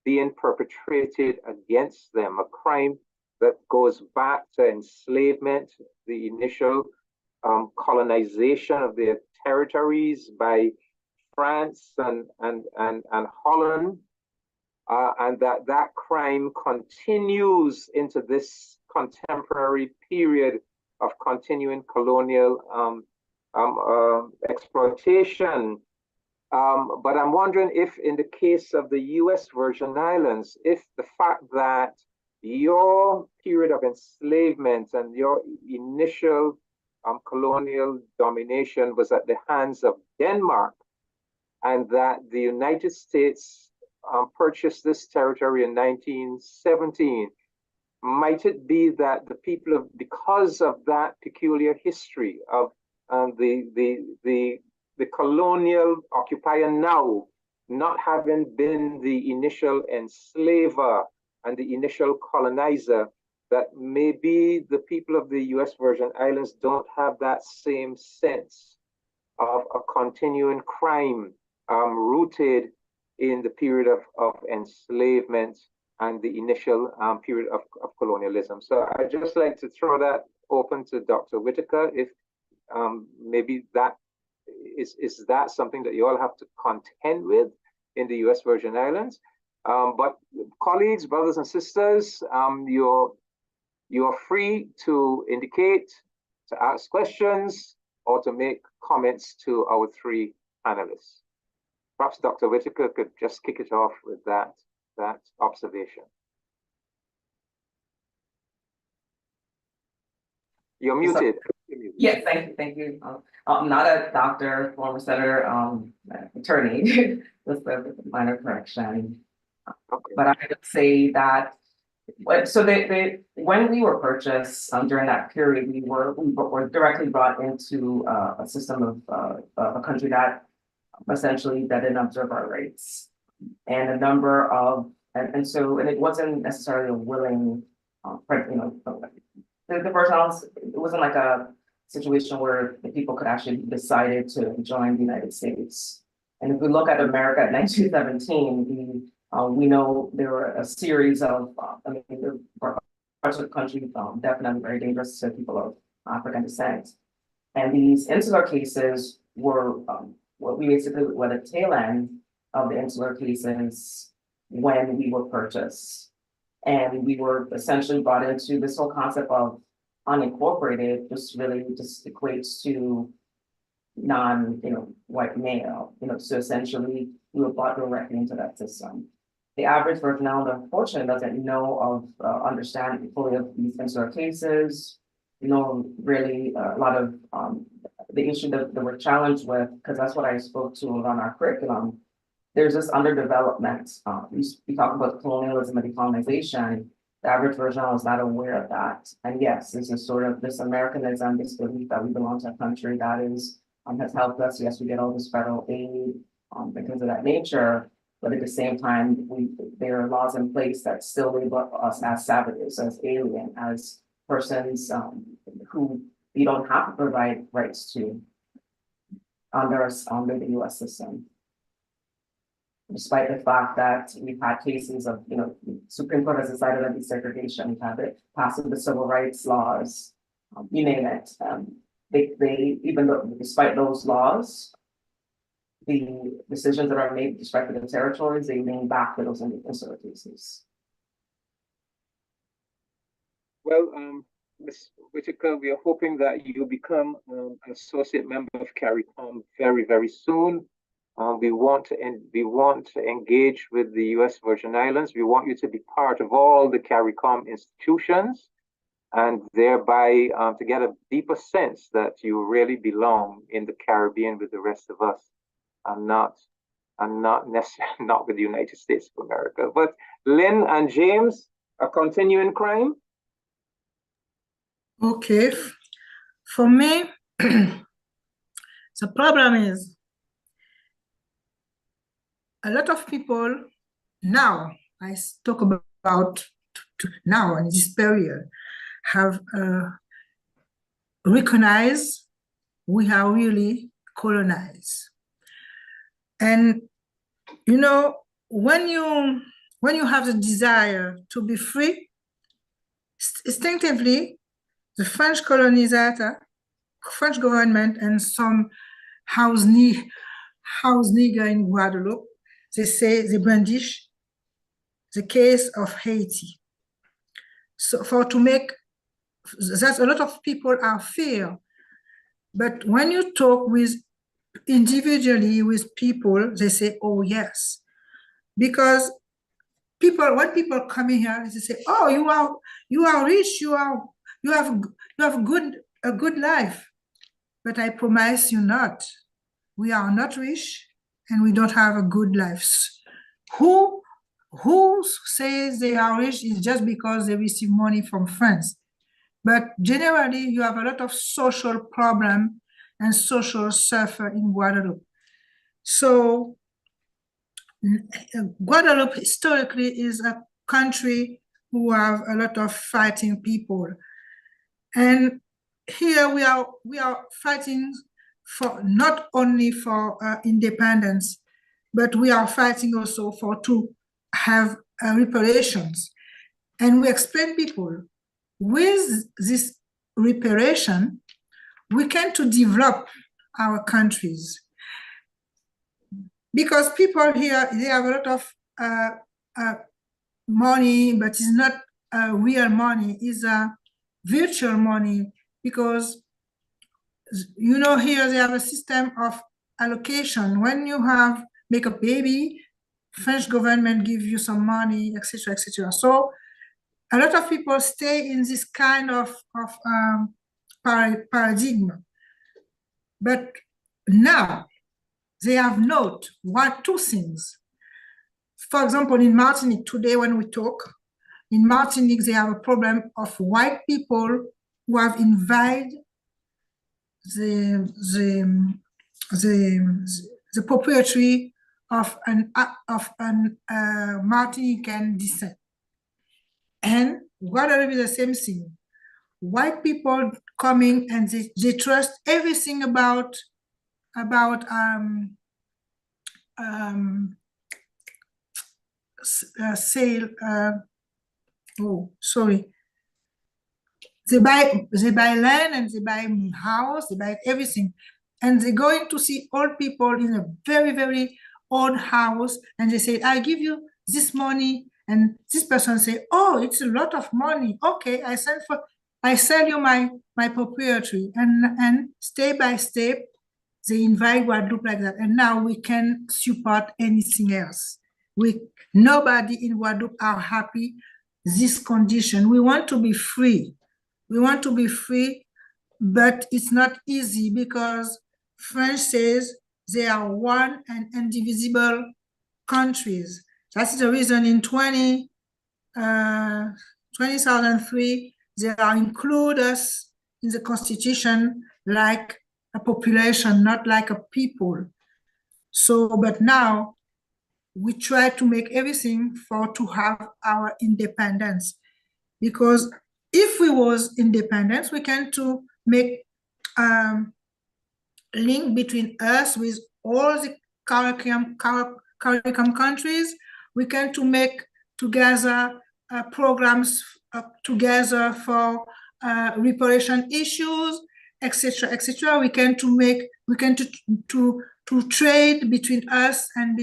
being perpetrated against them, a crime that goes back to enslavement, the initial colonization of their territories by France and Holland, and that crime continues into this contemporary period of continuing colonial exploitation But I'm wondering if in the case of the US Virgin Islands, if the fact that your period of enslavement and your initial colonial domination was at the hands of Denmark, and that the United States purchased this territory in 1917, might it be that the people of, because of that peculiar history of the colonial occupier now not having been the initial enslaver and the initial colonizer, that maybe the people of the US Virgin Islands don't have that same sense of a continuing crime rooted in the period of enslavement and the initial period of colonialism. So I'd just like to throw that open to Dr. Whitaker, if maybe that is that something that you all have to contend with in the US Virgin Islands. But colleagues, brothers and sisters, you're free to indicate, to ask questions, or to make comments to our three panelists. Perhaps Dr. Whitaker could just kick it off with that observation. You're muted. Yes, thank you. I'm not a doctor, former senator, attorney, with a minor correction. Okay. But I would say that, so when we were purchased during that period, we were directly brought into a system of a country that essentially didn't observe our rights, and a number of, and it wasn't necessarily a willing, the first house, it wasn't like a situation where the people could actually decided to join the United States. And if we look at America in 1917, we know there were a series of, there were parts of the country definitely very dangerous to people of African descent. And these insular cases were what we basically were the tail end of the insular cases when we were purchased. And we were essentially brought into this whole concept of unincorporated, just really just equates to white male, so essentially we were brought directly into that system. The average Virgin Islander, unfortunately, doesn't know of, understand fully of these insular cases, really a lot of the issue that we're challenged with, because that's what I spoke to around our curriculum. There's this underdevelopment. We talk about colonialism and decolonization. The average Virgin Islander is not aware of that. And yes, this is sort of this Americanism, this belief that we belong to a country that is has helped us. Yes, we get all this federal aid because of that nature, but at the same time, there are laws in place that still label us as savages, as alien, as persons who we don't have to provide rights to under the US system. Despite the fact that we've had cases of, Supreme Court has decided on desegregation, we've had it passed the civil rights laws, you name it. They even though, despite those laws, the decisions that are made with respect to the territories, they lean back to those insular cases. Well, Ms. Whitaker, we are hoping that you become an associate member of CARICOM very, very soon. We want to engage with the US Virgin Islands. We want you to be part of all the CARICOM institutions, and thereby to get a deeper sense that you really belong in the Caribbean with the rest of us, and not necessarily not with the United States of America. But Lynn and James, a continuing crime? Okay, for me, the problem is a lot of people now, I talk about now in this period, have recognized we are really colonized. And when you have the desire to be free, instinctively, the French colonizer, French government, and some house nigger in Guadeloupe, they brandish the case of Haiti. So that's a lot of people are fear. But when you talk with individually with people, they say, oh yes. Because when people come in here, they say, oh, you are rich, you have a good life. But I promise you not. We are not rich and we don't have a good life. Who says they are rich is just because they receive money from friends. But generally, you have a lot of social problem and social suffer in Guadeloupe. So Guadeloupe historically is a country who have a lot of fighting people. And here we are fighting for not only for independence, but we are fighting also to have reparations. And we explain people, with this reparation, we can to develop our countries. Because people here, they have a lot of money, but it's not real money, it's a virtual money, because here they have a system of allocation. When you make a baby, French government give you some money, etc., etc. So a lot of people stay in this kind of paradigm. But now they have two things. For example, in Martinique today, when we talk, in Martinique, they have a problem of white people who have invaded the proprietary of an Martinican descent. And Guadeloupe is the same thing. White people coming and they trust everything about sale. They buy land and they buy house, they buy everything. And they're going to see old people in a very, very old house, and they say, I give you this money. And this person say, oh, it's a lot of money. Okay, I sell you my proprietary. And step by step, they invite Guadeloupe like that. And now we can support anything else. Nobody in Guadeloupe are happy this condition. We want to be free. We want to be free, but it's not easy because France says they are one and indivisible countries. That's the reason in 2003, they are include us in the constitution like a population, not like a people. So, but now we try to make everything to have our independence, because if we was independent, we can to make link between us with all the CARICOM countries. We can to make together programs together for reparation issues, etc., etc. We can to trade between us and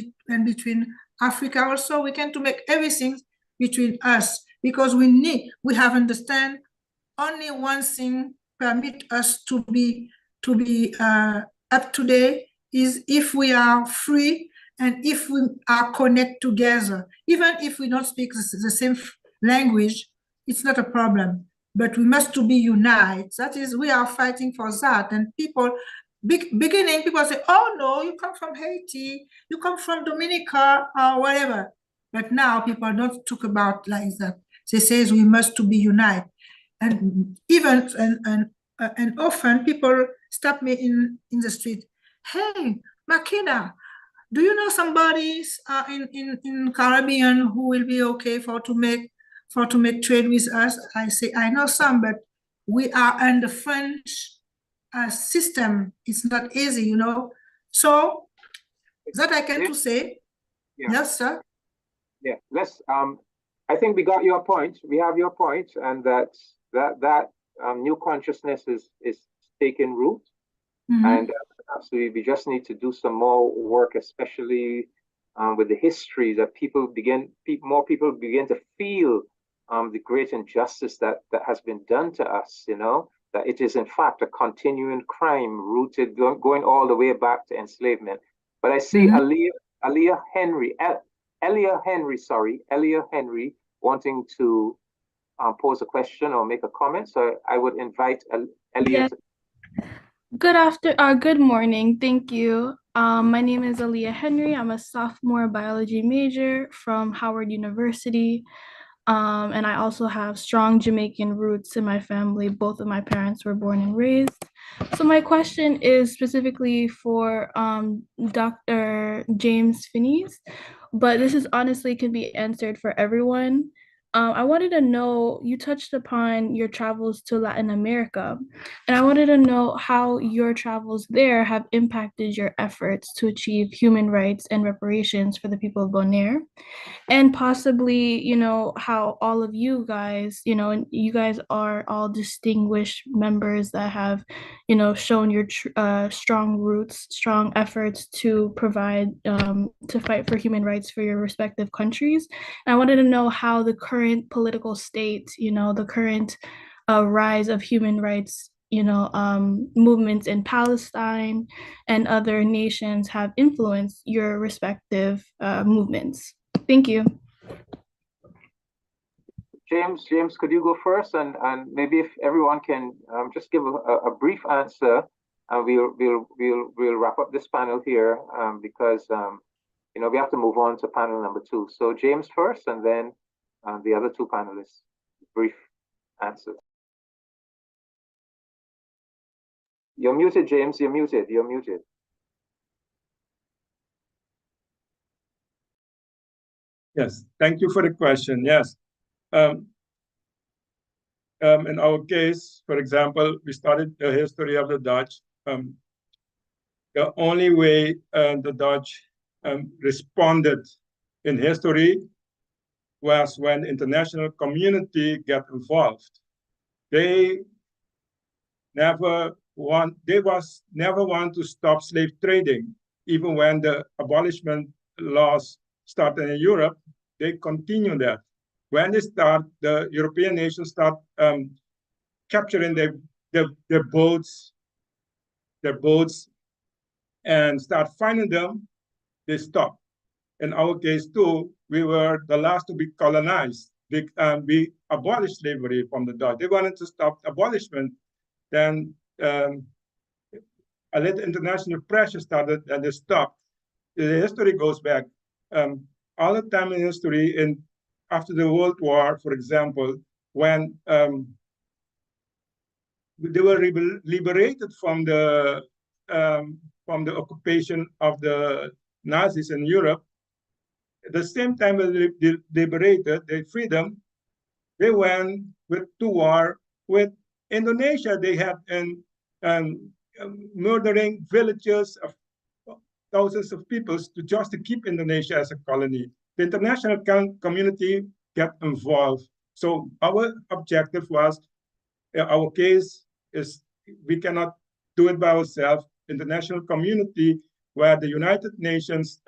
between Africa also. We can to make everything between us, because we have understand only one thing permit us to be up to date is if we are free and if we are connected together. Even if we don't speak the same language, it's not a problem, but we must to be united. That is, we are fighting for that. And people, beginning, people say, oh no, you come from Haiti, you come from Dominica or whatever. But now people don't talk about like that. They say we must to be united. And even, and often people stop me in the street. Hey, Makina, do you know somebody in Caribbean who will be okay to make trade with us? I say, I know some, but we are in the French system. It's not easy, So that I can to say. Yeah. Yes, sir. Yeah, I think we got your point. We have your point, and that new consciousness is taking root. Mm-hmm. And absolutely, we just need to do some more work, especially with the history, that more people begin to feel the great injustice that has been done to us, that it is in fact a continuing crime rooted, going all the way back to enslavement. But I see Elia Henry wanting to pose a question or make a comment. So I would invite Elia. Good morning. Thank you. My name is Aaliyah Henry. I'm a sophomore biology major from Howard University. And I also have strong Jamaican roots in my family. Both of my parents were born and raised. So my question is specifically for Dr. James Finies, but this is honestly can be answered for everyone. I wanted to know, you touched upon your travels to Latin America, and I wanted to know how your travels there have impacted your efforts to achieve human rights and reparations for the people of Bonaire. And possibly, how all of you guys, and you guys are all distinguished members that have, shown your strong roots, strong efforts to provide, to fight for human rights for your respective countries. And I wanted to know how the current political state, the current rise of human rights, movements in Palestine and other nations have influenced your respective movements. Thank you. James, could you go first, and maybe if everyone can just give a brief answer, and we'll wrap up this panel here because we have to move on to panel number 2. So James first, and then the other 2 panelists. Brief answers. You're muted, James. You're muted. You're muted. Yes, thank you for the question. Yes. In our case, for example, we studied the history of the Dutch. The only way the Dutch responded in history was when the international community got involved. They never want to stop slave trading, even when the abolishment laws started in Europe. They continue that. When they start, the European nations start capturing their boats, and start finding them, they stop. In our case too, we were the last to be colonized. We abolished slavery from the Dutch. They wanted to stop abolishment. Then a little international pressure started, and they stopped. The history goes back. All the time in history, after the World War, for example, when they were liberated from the occupation of the Nazis in Europe, at the same time they liberated their freedom, they went to war with Indonesia. They had murdering villages of thousands of people just to keep Indonesia as a colony. The international community got involved. So our objective was, our case is, we cannot do it by ourselves. International community, where the United Nations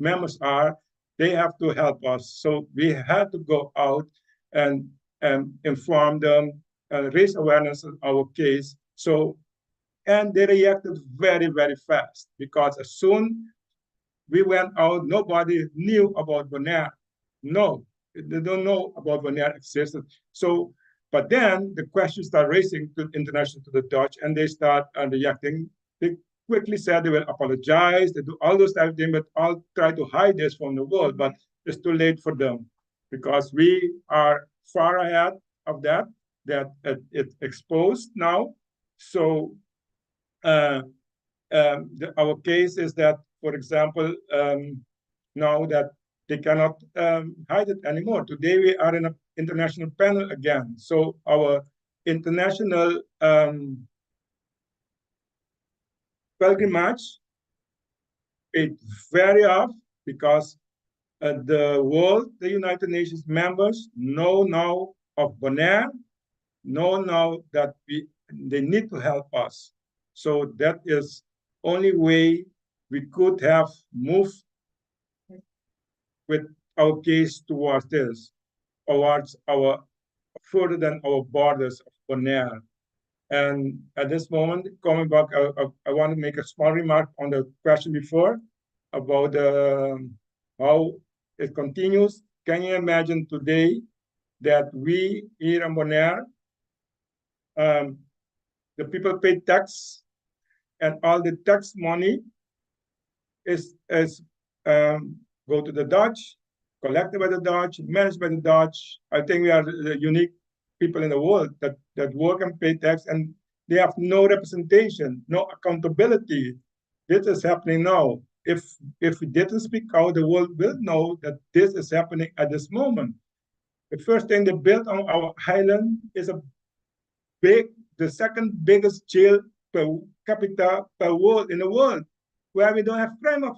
members are, they have to help us. So we had to go out and inform them, raise awareness of our case. And they reacted very, very fast, because as soon we went out, nobody knew about Bonaire. No, they don't know about Bonaire existed. So, but then the questions start raising to the Dutch, and they start reacting. They quickly said they will apologize, they do all those type of things, but all try to hide this from the world, but it's too late for them, because we are far ahead of that it's exposed now. So our case is that, for example, now that they cannot hide it anymore. Today we are in an international panel again. So our international pilgrimage paid very off, because the world, the United Nations members know now of Bonaire, know now that they need to help us. So that is only way we could have moved with our case towards this, towards our, further than our borders of Bonaire. And at this moment, coming back, I want to make a small remark on the question before about how it continues. Can you imagine today that we here in Bonaire, the people pay tax, and all the tax money is go to the Dutch, collected by the Dutch, managed by the Dutch. I think we are the unique people in the world that work and pay tax, and they have no representation, no accountability. This is happening now. If we didn't speak out, the world will know that this is happening at this moment. The first thing they built on our island is the second biggest jail per capita per world in the world, where we don't have crime of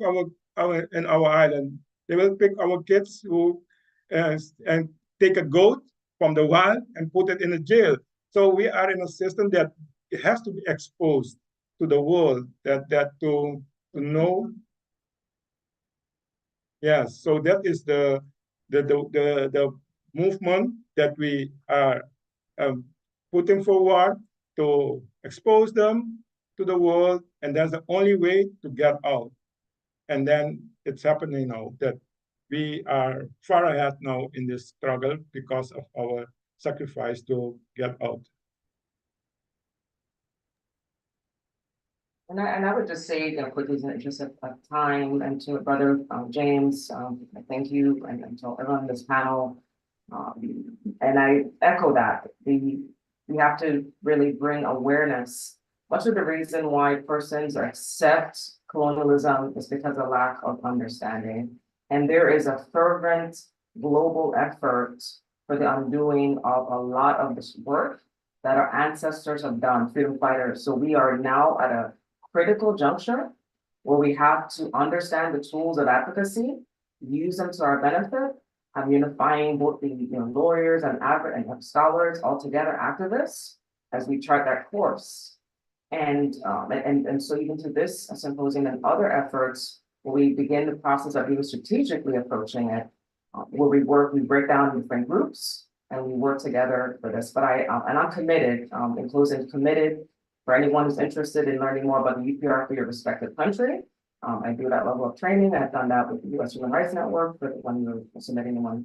in our island. They will pick our kids who and take a goat from the wild and put it in a jail. So we are in a system that it has to be exposed to the world that to know. Yes, so that is the movement that we are putting forward to expose them to the world, and that's the only way to get out. And then it's happening now that we are far ahead now in this struggle because of our sacrifice to get out. And I would just say, quickly, in the interest of time, and to my brother James, I thank you, and to everyone on this panel. And I echo that. We have to really bring awareness. Much of the reason why persons accept colonialism is because of lack of understanding. And there is a fervent global effort for the undoing of a lot of this work that our ancestors have done, freedom fighters. So we are now at a critical juncture where we have to understand the tools of advocacy, use them to our benefit. I'm unifying both the lawyers and scholars, all together, activists, as we chart that course. And so even to this symposium and other efforts, where we begin the process of even strategically approaching it, where we break down in different groups and we work together for this. But I'm committed, in closing, committed for anyone who's interested in learning more about the UPR for your respective country. I do that level of training. I've done that with the U.S. Human Rights Network for when you're submitting one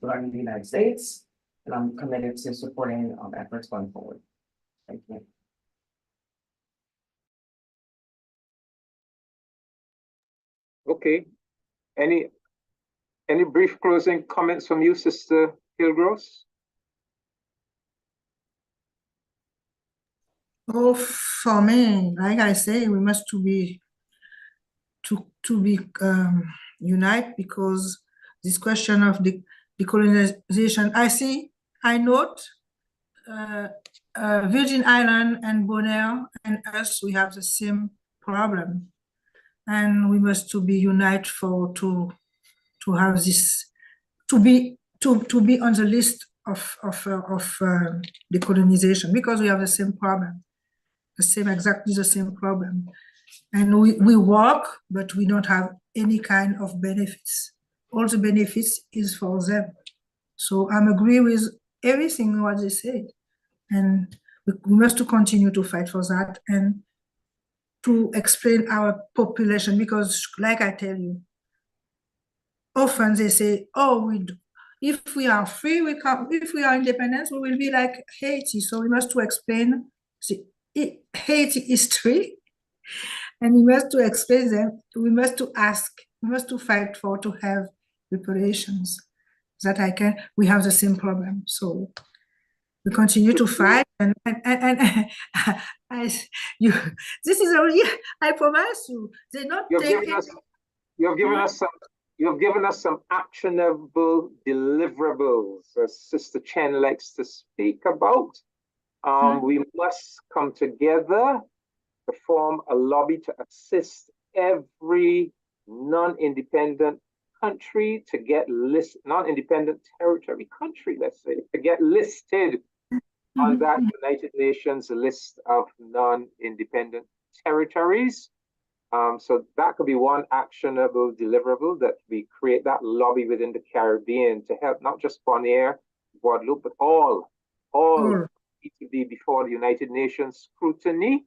regarding the United States. And I'm committed to supporting efforts going forward. Thank you. Okay. Any brief closing comments from you, Sister Hillross? Oh, for me, like I say, we must to be unite, because this question of the decolonization, I note Virgin Island and Bonaire and us, we have the same problem, and we must to be unite to have this, to be on the list of decolonization, because we have the same problem, exactly the same problem. And we work, but we don't have any kind of benefits. All the benefits is for them. So I'm agree with everything what they said. And we must to continue to fight for that and to explain our population, because like I tell you, often they say, oh, if we are free, if we are independent, we will be like Haiti. So we must to explain Haiti history. And we must to explain them, we must to ask, we must to fight to have reparations. We have the same problem. So we continue to fight, and this is only, I promise you, they not you've given us some actionable deliverables, as Sister Chen likes to speak about. We must come together to form a lobby to assist every non-independent country to get non-independent territory country, let's say, to get listed on that United Nations list of non-independent territories. So that could be one actionable deliverable, that we create that lobby within the Caribbean to help not just Bonaire, Guadeloupe, but all need to be before the United Nations scrutiny.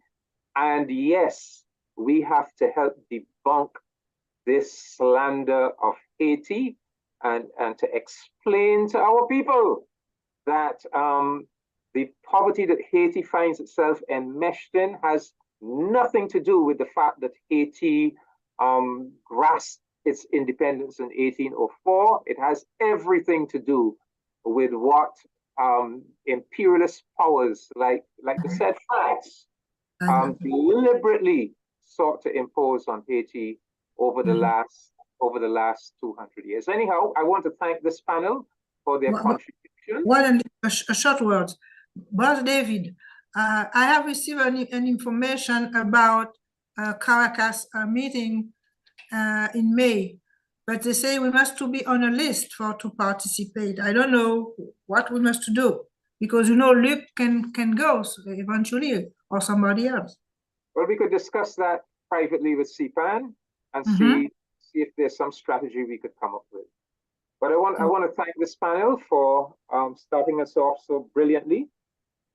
And yes, we have to help debunk this slander of Haiti and to explain to our people that the poverty that Haiti finds itself enmeshed in has nothing to do with the fact that Haiti grasped its independence in 1804. It has everything to do with what imperialist powers like the said France deliberately sought to impose on Haiti over the last 200 years. Anyhow, I want to thank this panel for their contribution. One a short word, Brother David. I have received an information about Caracas meeting in May, but they say we must to be on a list to participate. I don't know what we must do, because you know Luke can go eventually, or somebody else. Well, we could discuss that privately with CPAN and see if there's some strategy we could come up with. But I want to thank this panel for starting us off so brilliantly,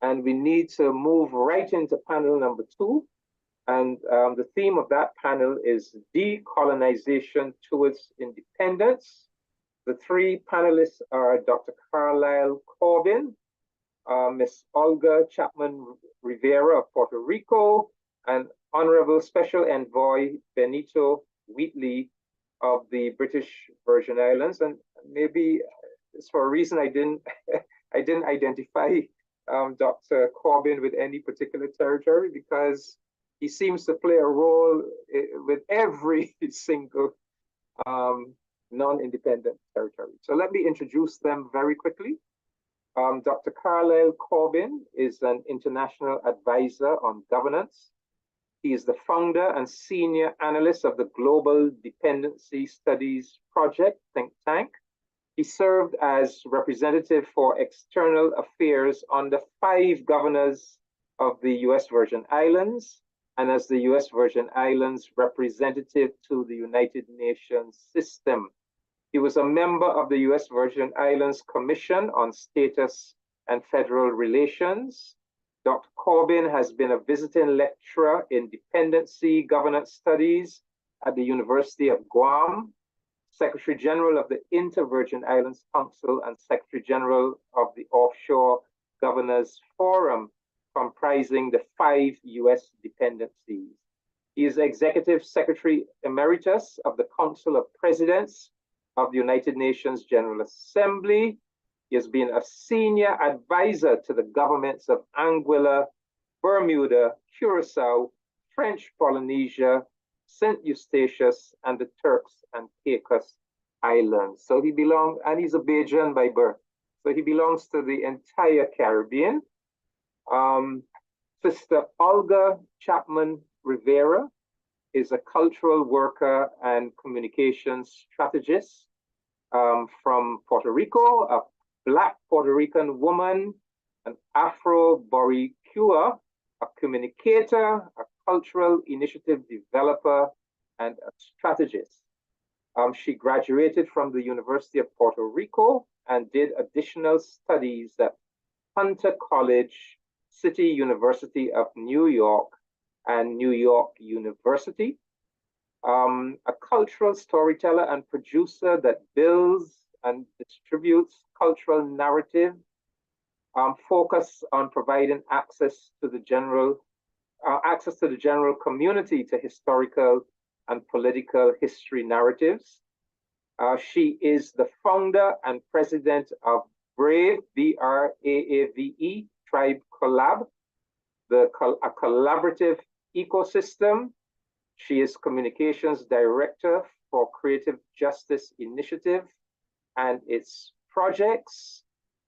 and we need to move right into panel number 2. And the theme of that panel is Decolonization Towards Independence. The 3 panelists are Dr. Carlisle Corbin, Miss Olga Chapman Rivera of Puerto Rico, and Honorable Special Envoy Benito Wheatley of the British Virgin Islands. And maybe it's for a reason I didn't identify Dr. Corbin with any particular territory, because he seems to play a role with every single non-independent territory. So let me introduce them very quickly. Dr. Carlisle Corbin is an international advisor on governance. He is the founder and senior analyst of the Global Dependency Studies Project think tank. He served as representative for external affairs under 5 governors of the U.S. Virgin Islands, and as the U.S. Virgin Islands representative to the United Nations system. He was a member of the U.S. Virgin Islands Commission on Status and Federal Relations. Dr. Corbin has been a visiting lecturer in dependency governance studies at the University of Guam, Secretary General of the Inter-Virgin Islands Council, and Secretary General of the Offshore Governors Forum, comprising the 5 U.S. dependencies. He is Executive Secretary Emeritus of the Council of Presidents of the United Nations General Assembly. He has been a senior advisor to the governments of Anguilla, Bermuda, Curacao, French Polynesia, St. Eustatius, and the Turks and Caicos Islands. So he belongs, and he's a Bajan by birth, so he belongs to the entire Caribbean. Sister Olga Chapman Rivera is a cultural worker and communications strategist from Puerto Rico, a Black Puerto Rican woman, an Afro-Boricua, a communicator, a cultural initiative developer, and a strategist. She graduated from the University of Puerto Rico and did additional studies at Hunter College, City University of New York, and New York University. A cultural storyteller and producer that builds and distributes cultural narrative, focus on providing access to the general community to historical and political history narratives. She is the founder and president of BRAVE, B-R-A-A-V-E, Tribe Collab, a collaborative ecosystem. She is communications director for Creative Justice Initiative and its projects.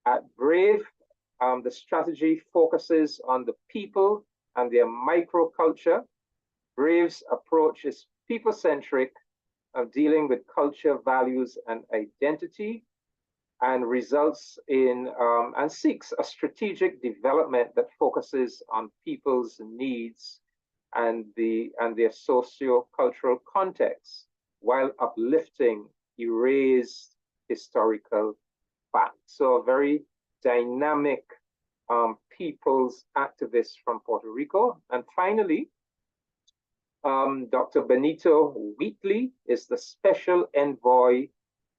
At BRAVE, the strategy focuses on the people and their microculture. BRAVE's approach is people-centric, dealing with culture, values, and identity, and results in and seeks a strategic development that focuses on people's needs and their socio-cultural context, while uplifting erased historical facts. So a very dynamic people's activist from Puerto Rico. And finally, Dr. Benito Wheatley is the special envoy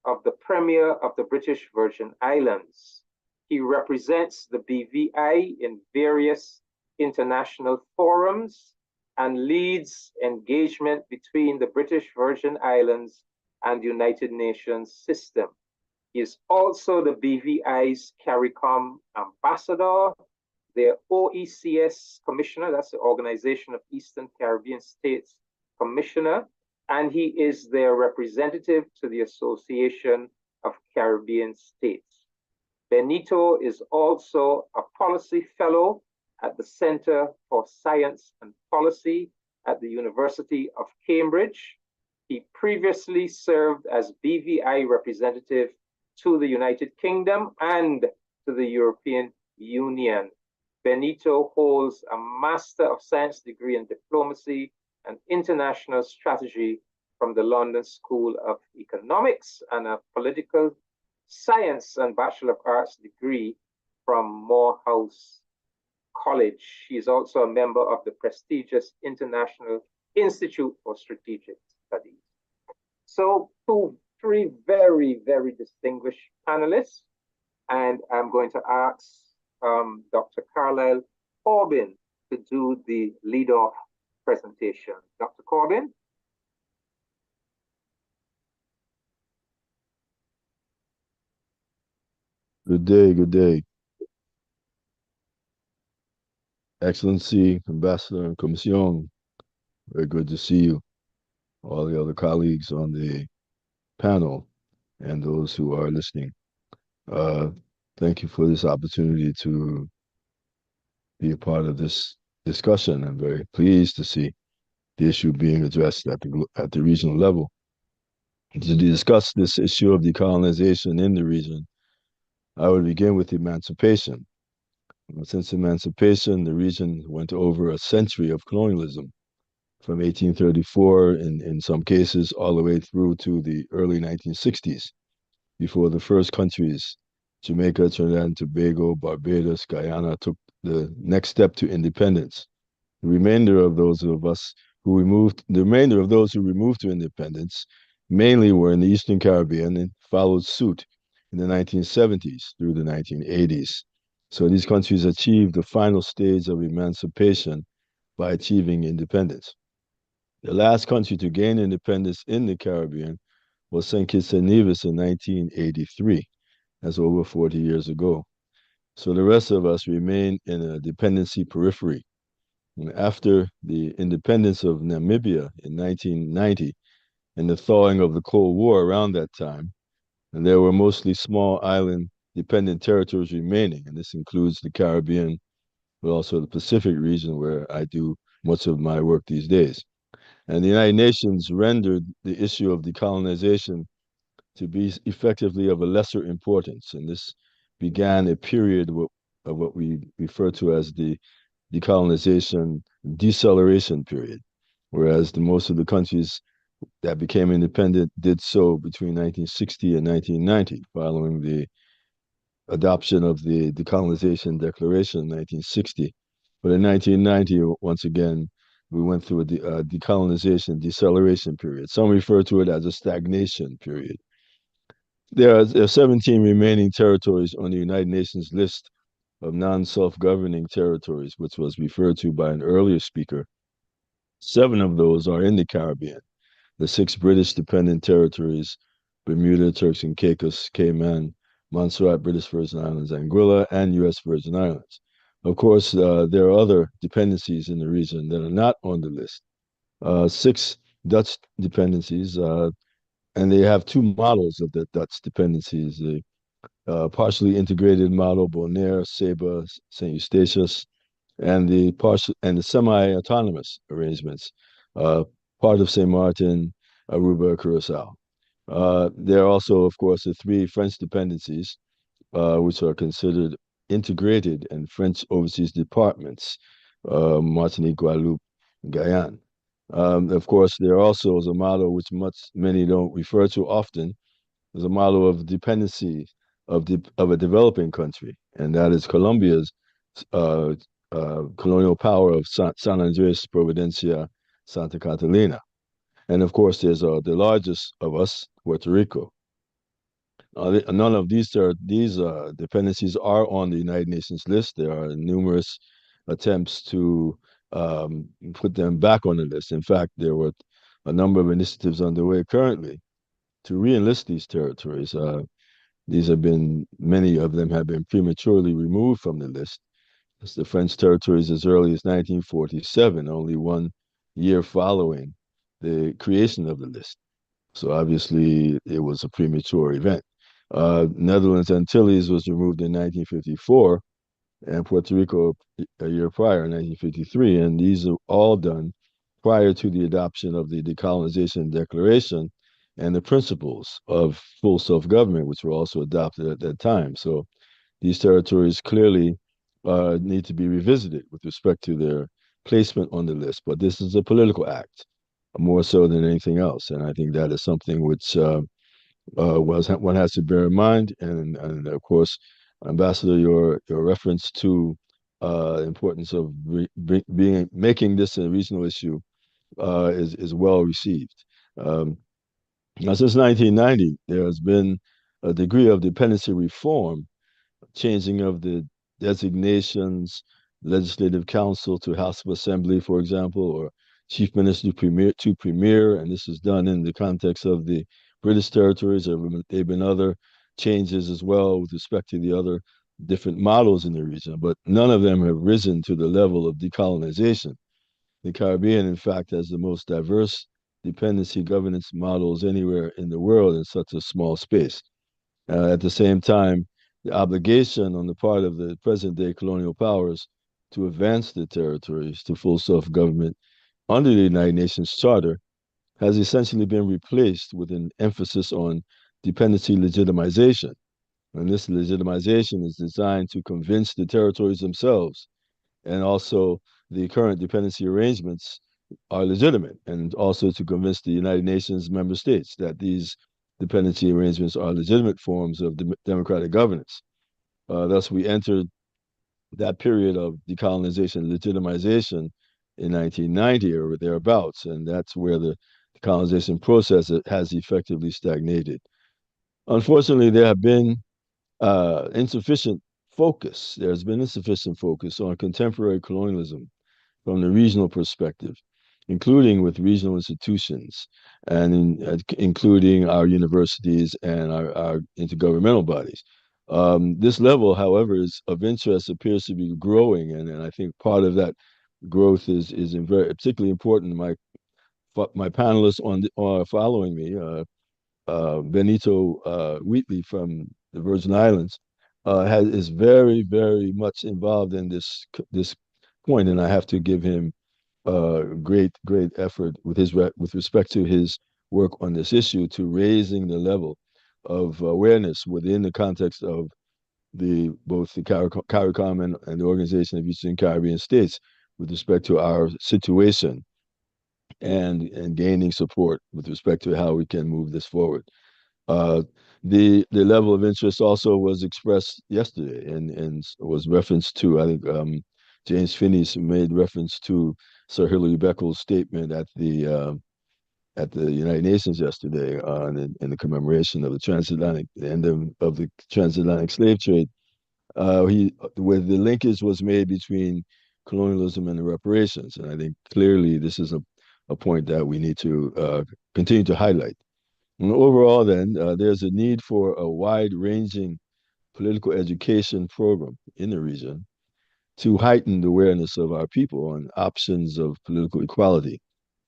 of the Premier of the British Virgin Islands. He represents the BVI in various international forums and leads engagement between the British Virgin Islands and the United Nations system. He is also the BVI's CARICOM ambassador, their OECS commissioner, that's the Organization of Eastern Caribbean States commissioner, and he is their representative to the Association of Caribbean States. Benito is also a policy fellow at the Center for Science and Policy at the University of Cambridge. He previously served as BVI representative to the United Kingdom and to the European Union. Benito holds a Master of Science degree in Diplomacy and International Strategy from the London School of Economics and a Political Science and Bachelor of Arts degree from Morehouse College. He is also a member of the prestigious International Institute for Strategic Studies. So three very, very distinguished panelists, and I'm going to ask Dr. Carlisle Corbin to do the lead-off presentation. Dr. Corbin? Good day, good day. Excellency, Ambassador and Commission, very good to see you. All the other colleagues on the panel and those who are listening. Thank you for this opportunity to be a part of this discussion. I'm very pleased to see the issue being addressed at the regional level. To discuss this issue of decolonization in the region, I would begin with emancipation. Since emancipation, the region went over a century of colonialism, from 1834 in some cases all the way through to the early 1960s, before the first countries, Jamaica, Trinidad and Tobago, Barbados, Guyana, took the next step to independence. The remainder of those who removed to independence mainly were in the Eastern Caribbean and followed suit in the 1970s through the 1980s. So these countries achieved the final stage of emancipation by achieving independence. The last country to gain independence in the Caribbean was St. Kitts and Nevis in 1983. That's over 40 years ago. So the rest of us remain in a dependency periphery. And after the independence of Namibia in 1990 and the thawing of the Cold War around that time, and there were mostly small island dependent territories remaining, and this includes the Caribbean, but also the Pacific region where I do much of my work these days. And the United Nations rendered the issue of decolonization to be effectively of a lesser importance, and this began a period of what we refer to as the decolonization deceleration period, whereas most of the countries that became independent did so between 1960 and 1990, following the adoption of the Decolonization Declaration in 1960. But in 1990, once again, we went through a decolonization deceleration period. Some refer to it as a stagnation period. There are 17 remaining territories on the United Nations list of non-self-governing territories, which was referred to by an earlier speaker. 7 of those are in the Caribbean. The 6 British dependent territories, Bermuda, Turks and Caicos, Cayman, Montserrat, British Virgin Islands, Anguilla, and U.S. Virgin Islands. Of course, there are other dependencies in the region that are not on the list. 6 Dutch dependencies, and they have 2 models of the Dutch dependencies. The partially integrated model, Bonaire, Saba, St. Eustatius, and the semi-autonomous arrangements, part of St. Martin, Aruba, Curacao. There are also, of course, the 3 French dependencies, which are considered integrated and French overseas departments, Martinique, Guadeloupe, and Guyane. Of course, there also is a model which many don't refer to often. There's a model of dependency of a developing country, and that is Colombia's colonial power of San Andres, Providencia, Santa Catalina. And of course, there's the largest of us, Puerto Rico. None of these dependencies are on the United Nations list. There are numerous attempts to put them back on the list. In fact, there were a number of initiatives underway currently to re-enlist these territories. Many of them have been prematurely removed from the list. It's the French territories as early as 1947, only 1 year following the creation of the list. So obviously, it was a premature event. Netherlands Antilles was removed in 1954, and Puerto Rico a year prior, in 1953, and these are all done prior to the adoption of the Decolonization Declaration and the principles of full self-government, which were also adopted at that time. So these territories clearly need to be revisited with respect to their placement on the list. But this is a political act, more so than anything else, and I think that is something which one has to bear in mind. And of course, Ambassador, your reference to importance of making this a regional issue is well received. Now, since 1990, there has been a degree of dependency reform, changing of the designations, legislative council to House of Assembly, for example, or chief minister to premier, and this is done in the context of the British territories. There have been other changes as well with respect to the other different models in the region, but none of them have risen to the level of decolonization. The Caribbean, in fact, has the most diverse dependency governance models anywhere in the world in such a small space. At the same time, the obligation on the part of the present-day colonial powers to advance the territories to full self-government under the United Nations Charter has essentially been replaced with an emphasis on dependency legitimization. And this legitimization is designed to convince the territories themselves, and also the current dependency arrangements are legitimate, and also to convince the United Nations member states that these dependency arrangements are legitimate forms of democratic governance. Thus, we entered that period of decolonization, legitimization in 1990 or thereabouts, and that's where the decolonization process has effectively stagnated. Unfortunately, there have been insufficient focus. There's been insufficient focus on contemporary colonialism from the regional perspective, including with regional institutions and including our universities and our intergovernmental bodies. This level, however, of interest appears to be growing, and I think part of that growth is very particularly important. My panelists following me, Benito Wheatley from the Virgin Islands, is very, very much involved in this point, and I have to give him great effort with respect to his work on this issue, to raising the level of awareness within the context of both the CARICOM and the Organization of Eastern Caribbean States with respect to our situation, and gaining support with respect to how we can move this forward. The level of interest also was expressed yesterday and was referenced to, I think, James Finies made reference to Sir Hilary Beckel's statement at the United Nations yesterday in the commemoration of the end of the transatlantic slave trade. Where the linkage was made between colonialism and the reparations, and I think clearly this is a point that we need to continue to highlight. And overall, then, there's a need for a wide-ranging political education program in the region to heighten the awareness of our people on options of political equality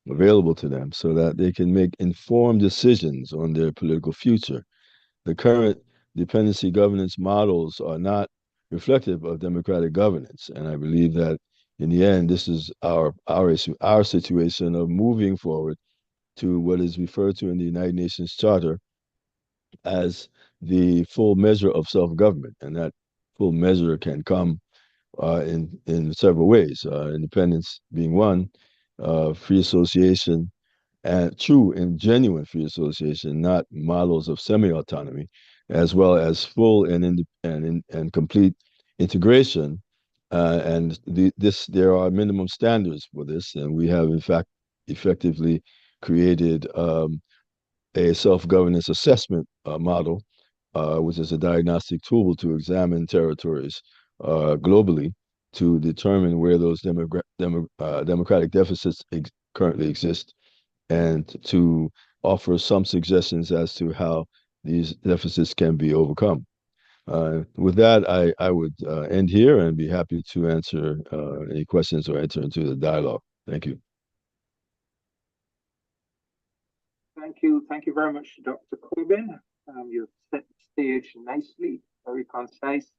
available to them so that they can make informed decisions on their political future. The current dependency governance models are not reflective of democratic governance, and I believe that in the end, this is our situation of moving forward to what is referred to in the United Nations Charter as the full measure of self-government, and that full measure can come in several ways. Independence being one, free association, and true and genuine free association, not models of semi-autonomy, as well as full and complete integration And there are minimum standards for this, and we have in fact effectively created a self-governance assessment model, which is a diagnostic tool to examine territories globally to determine where those democratic deficits currently exist, and to offer some suggestions as to how these deficits can be overcome. With that, I would end here and be happy to answer any questions or enter into the dialogue. Thank you. Thank you very much, Dr. Corbin. You've set the stage nicely, very concise,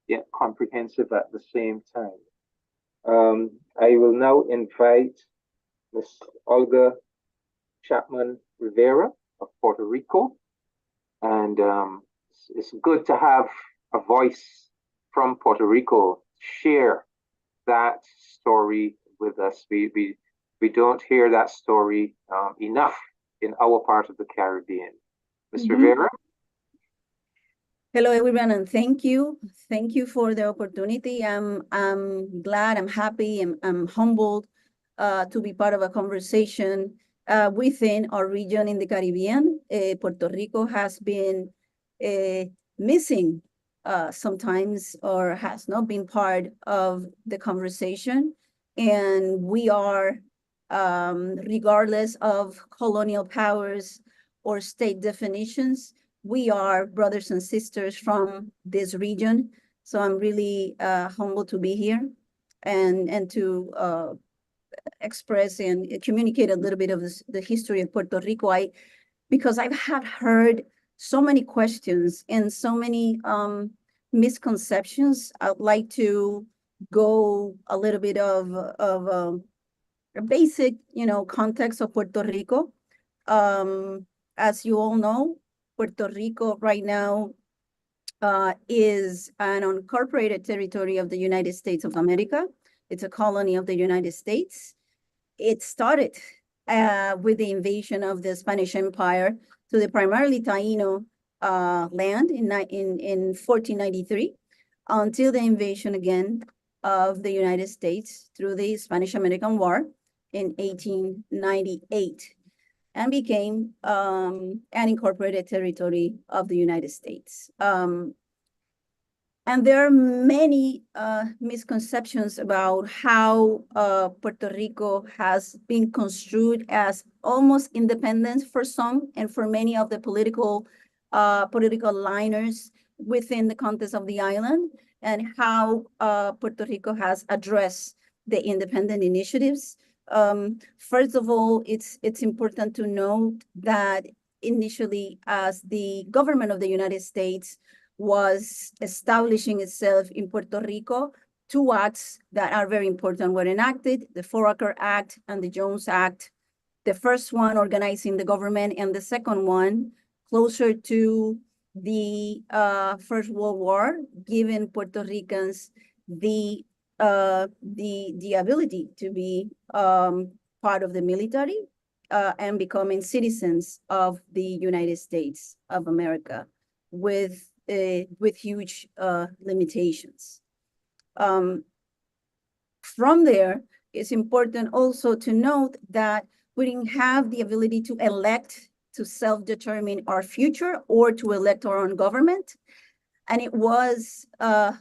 yet comprehensive at the same time. I will now invite Ms. Olga Chapman Rivera of Puerto Rico. And it's good to have a voice from Puerto Rico share that story with us. We don't hear that story enough in our part of the Caribbean. Ms. Rivera? Hello, everyone, and thank you. Thank you for the opportunity. I'm glad, I'm happy, I'm humbled to be part of a conversation within our region in the Caribbean. Puerto Rico has been missing sometimes, or has not been part of the conversation. And we are, regardless of colonial powers or state definitions, we are brothers and sisters from this region. So I'm really humbled to be here and to express and communicate a little bit of the history of Puerto Rico. Because I've heard so many questions and so many misconceptions. I'd like to go a little bit of a basic, context of Puerto Rico. As you all know, Puerto Rico right now is an unincorporated territory of the United States of America. It's a colony of the United States. It started with the invasion of the Spanish Empire to the primarily Taino land in 1493, until the invasion again of the United States through the Spanish-American War in 1898. And became an incorporated territory of the United States. And there are many misconceptions about how Puerto Rico has been construed as almost independent for some, and for many of the political liners within the context of the island, and how Puerto Rico has addressed the independent initiatives. First of all, it's important to note that initially, as the government of the United States was establishing itself in Puerto Rico, two acts that are very important were enacted: the Foraker Act and the Jones Act. The first one organizing the government, and the second one closer to the First World War, giving Puerto Ricans the ability to be part of the military and becoming citizens of the United States of America with huge limitations. From there, it's important also to note that we didn't have the ability to elect, to self-determine our future, or to elect our own government. And it was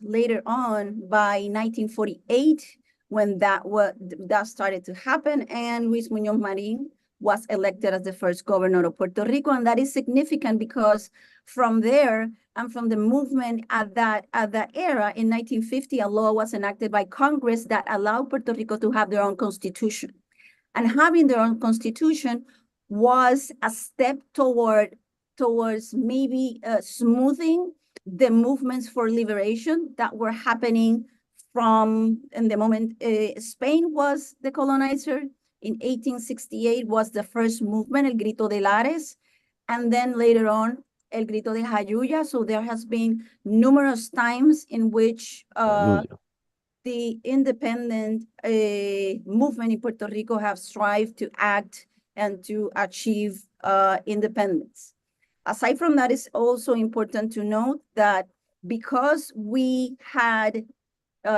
later on, by 1948, when that started to happen, and Luis Muñoz Marín was elected as the first governor of Puerto Rico. And that is significant because from there, and from the movement at that era, in 1950, a law was enacted by Congress that allowed Puerto Rico to have their own constitution. And having their own constitution was a step towards maybe smoothing the movements for liberation that were happening from in the moment Spain was the colonizer. In 1868 was the first movement, El Grito de Lares, and then later on, El Grito de Jayuya. So there has been numerous times in which the independent movement in Puerto Rico have strived to act and to achieve independence. Aside from that, it's also important to note that because we had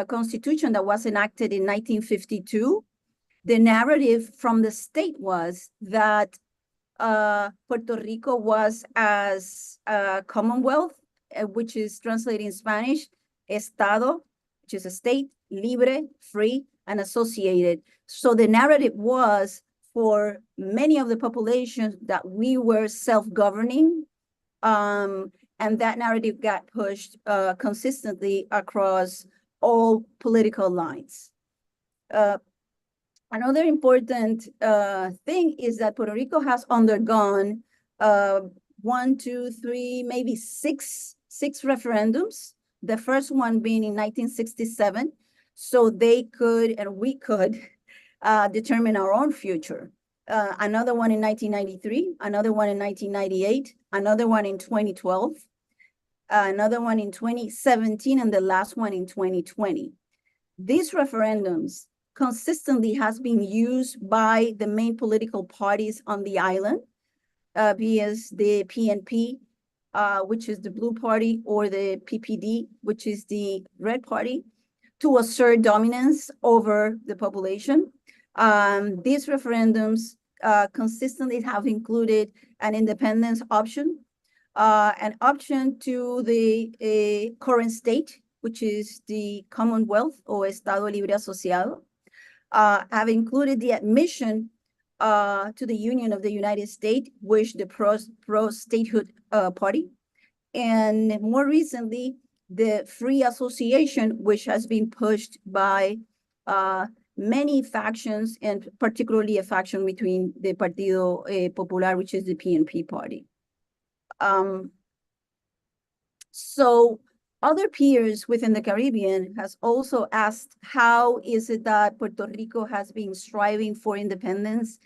constitution that was enacted in 1952, the narrative from the state was that Puerto Rico was as a Commonwealth, which is translated in Spanish, Estado, which is a state, libre, free, and associated. So the narrative was for many of the population that we were self-governing, and that narrative got pushed consistently across all political lines. Another important thing is that Puerto Rico has undergone 1, 2, 3, maybe six referendums. The first one being in 1967, so they could and we could determine our own future. Another one in 1993, another one in 1998, another one in 2012, another one in 2017, and the last one in 2020. These referendums consistently has been used by the main political parties on the island, be as the PNP, which is the blue party, or the PPD, which is the red party, to assert dominance over the population. These referendums consistently have included an independence option, an option to the current state, which is the Commonwealth or Estado Libre Asociado, have included the admission to the Union of the United States, which the pro-statehood party, and more recently, the free association, which has been pushed by many factions, and particularly a faction between the Partido Popular, which is the PNP party. So other peers within the Caribbean has also asked, how is it that Puerto Rico has been striving for independence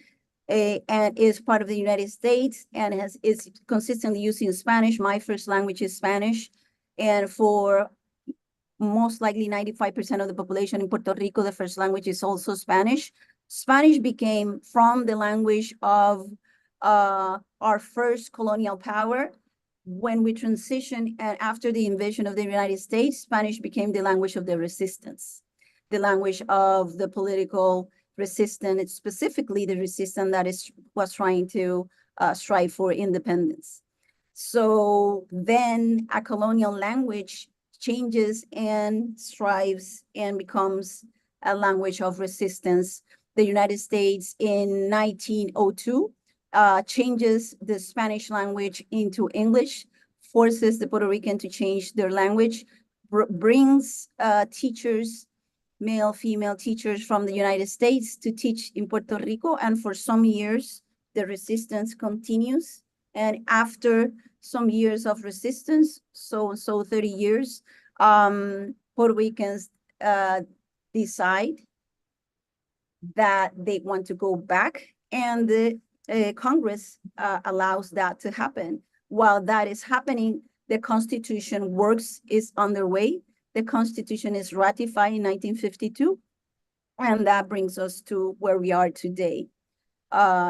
and is part of the United States and is consistently using Spanish? My first language is Spanish. And for most likely 95% of the population in Puerto Rico, the first language is also Spanish. Spanish became from the language of our first colonial power. When we transitioned and after the invasion of the United States, Spanish became the language of the resistance, the language of the political resistance, specifically the resistance that was trying to strive for independence. So then a colonial language changes and strives and becomes a language of resistance. The United States in 1902 changes the Spanish language into English, forces the Puerto Rican to change their language, brings teachers, male, female teachers from the United States to teach in Puerto Rico. And for some years, the resistance continues. And after some years of resistance, so 30 years, Puerto Ricans decide that they want to go back, and the Congress allows that to happen. While that is happening, the Constitution is underway. The Constitution is ratified in 1952, and that brings us to where we are today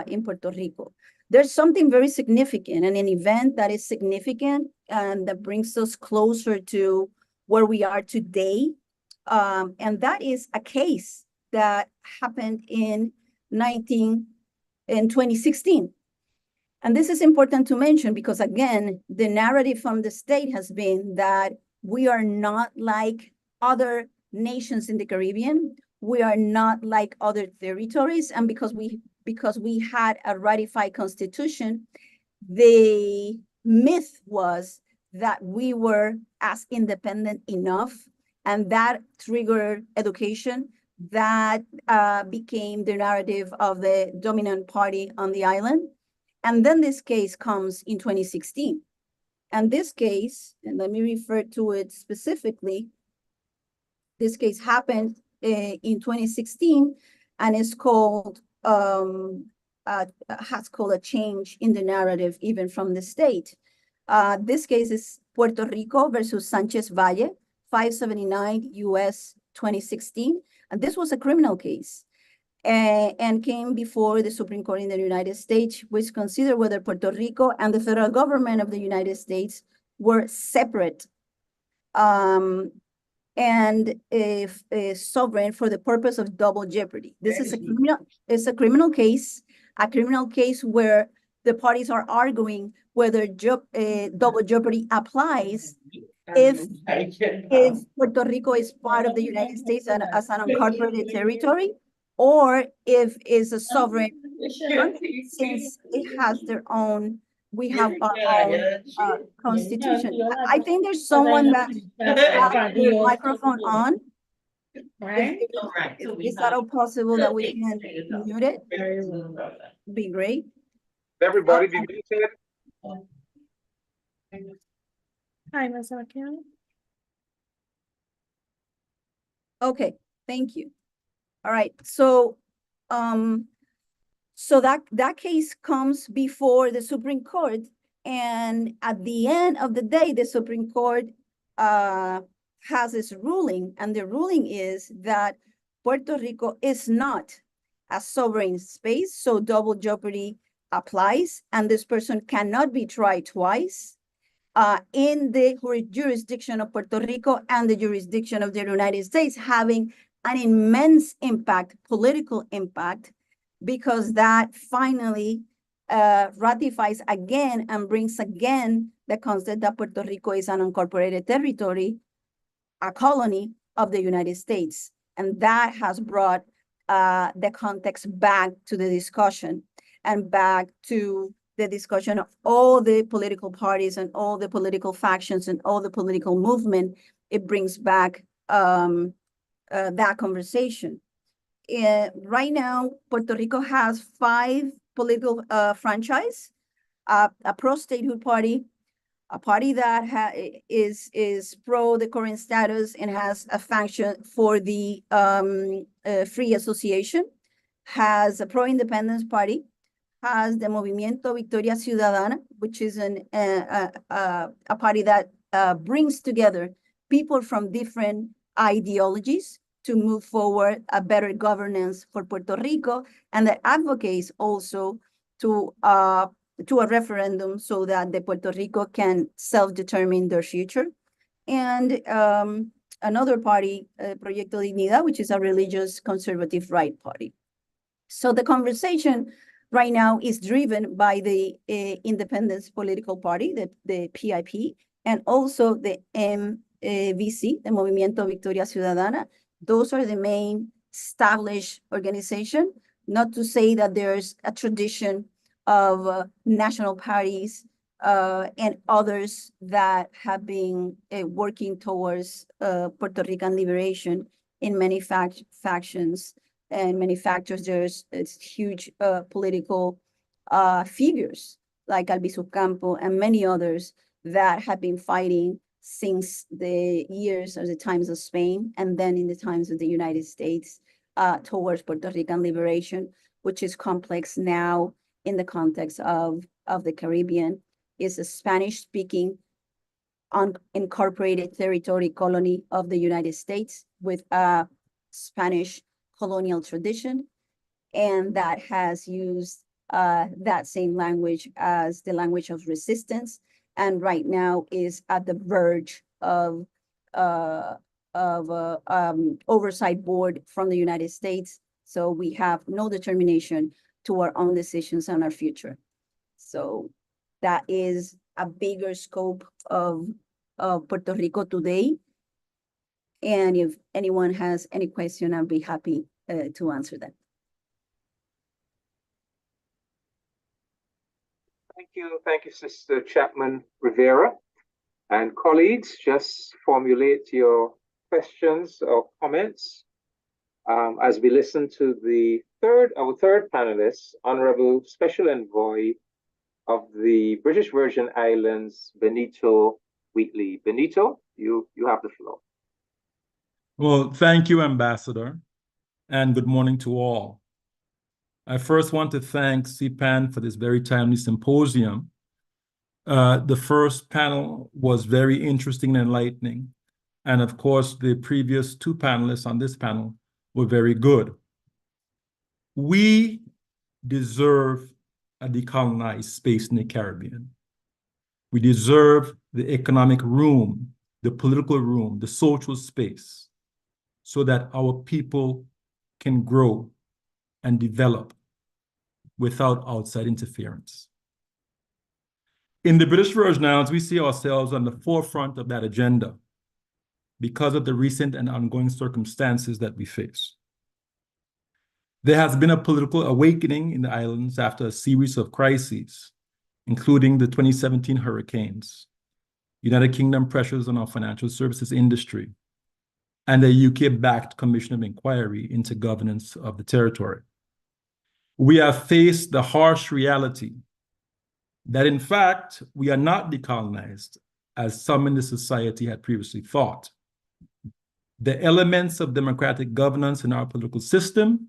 in Puerto Rico. There's something very significant, and an event that is significant and that brings us closer to where we are today, and that is a case that happened in 2016. And this is important to mention because, again, the narrative from the state has been that we are not like other nations in the Caribbean. We are not like other territories. And because we had a ratified constitution, the myth was that we were as independent enough, and that triggered education. That became the narrative of the dominant party on the island. And then this case comes in 2016. And this case, and let me refer to it specifically, this case happened in 2016, and it's called, has called a change in the narrative even from the state. This case is Puerto Rico versus Sanchez Valle, 579 US 2016. And this was a criminal case and came before the Supreme Court in the United States, which considered whether Puerto Rico and the federal government of the United States were separate. And and if a sovereign for the purpose of double jeopardy. This is a criminal case where the parties are arguing whether double jeopardy applies if Puerto Rico is part of the United States and as an unincorporated territory, or if it's a sovereign country, since it has their own, we have our own constitution. I think there's someone that has their microphone on. Is that all possible that we can mute it? Be great. Everybody be muted. Hi, Ms. McCann. Okay, thank you. All right, so that case comes before the Supreme Court, and at the end of the day, the Supreme Court has its ruling, and the ruling is that Puerto Rico is not a sovereign space, so double jeopardy applies, and this person cannot be tried twice in the jurisdiction of Puerto Rico and the jurisdiction of the United States, having an immense impact, political impact, because that finally ratifies again and brings again the concept that Puerto Rico is an unincorporated territory, a colony of the United States. And that has brought the context back to the discussion and back to the discussion of all the political parties and all the political factions and all the political movement. It brings back that conversation. Right now, Puerto Rico has 5 political franchise, a pro-statehood party, a party that is pro the current status and has a function for the free association, has a pro-independence party, has the Movimiento Victoria Ciudadana, which is a party that brings together people from different ideologies to move forward a better governance for Puerto Rico, and that advocates also to a referendum so that the Puerto Rico can self-determine their future. And another party, Proyecto Dignidad, which is a religious conservative right party. So the conversation right now is driven by the Independence Political Party, the PIP, and also the MVC, the Movimiento Victoria Ciudadana. Those are the main established organization, not to say that there's a tradition of national parties and others that have been working towards Puerto Rican liberation in many factions and many factors. There's huge political figures like Albizu Campo and many others that have been fighting since the years or the times of Spain, and then in the times of the United States towards Puerto Rican liberation, which is complex now in the context of the Caribbean. Is a Spanish-speaking unincorporated territory colony of the United States with a Spanish colonial tradition, and that has used that same language as the language of resistance, and right now is at the verge of oversight board from the United States. So we have no determination to our own decisions on our future. So that is a bigger scope of Puerto Rico today. And if anyone has any question, I'll be happy to answer them. Thank you, Sister Chapman Rivera. And colleagues, just formulate your questions or comments as we listen to our third panelist, Honorable Special Envoy of the British Virgin Islands, Benito Wheatley. Benito, you have the floor. Well, thank you, Ambassador, and good morning to all. I first want to thank CPAN for this very timely symposium. The first panel was very interesting and enlightening. And of course, the previous 2 panelists on this panel were very good. We deserve a decolonized space in the Caribbean. We deserve the economic room the political room, the social space, so that our people can grow and develop without outside interference. In the British Virgin Islands, we see ourselves on the forefront of that agenda because of the recent and ongoing circumstances that we face. There has been a political awakening in the islands after a series of crises, including the 2017 hurricanes, United Kingdom pressures on our financial services industry, and a UK-backed Commission of Inquiry into governance of the territory. We have faced the harsh reality that, in fact, we are not decolonized, as some in the society had previously thought. The elements of democratic governance in our political system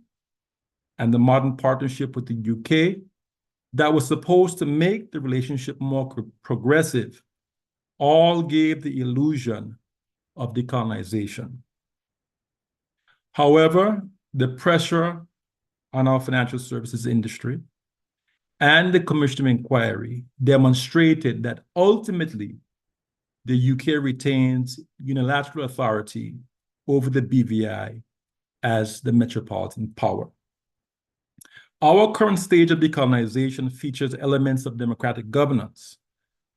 and the modern partnership with the UK that was supposed to make the relationship more progressive all gave the illusion of decolonization. However, the pressure on our financial services industry and the Commission of Inquiry demonstrated that ultimately the UK retains unilateral authority over the BVI as the metropolitan power. Our current stage of decolonization features elements of democratic governance,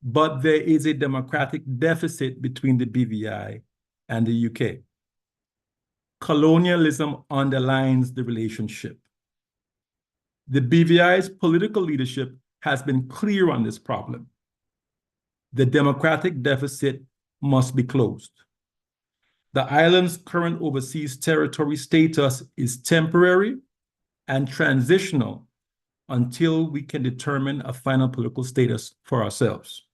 but there is a democratic deficit between the BVI and the UK. Colonialism underlines the relationship. The BVI's political leadership has been clear on this problem. The democratic deficit must be closed. The island's current overseas territory status is temporary and transitional until we can determine a final political status for ourselves.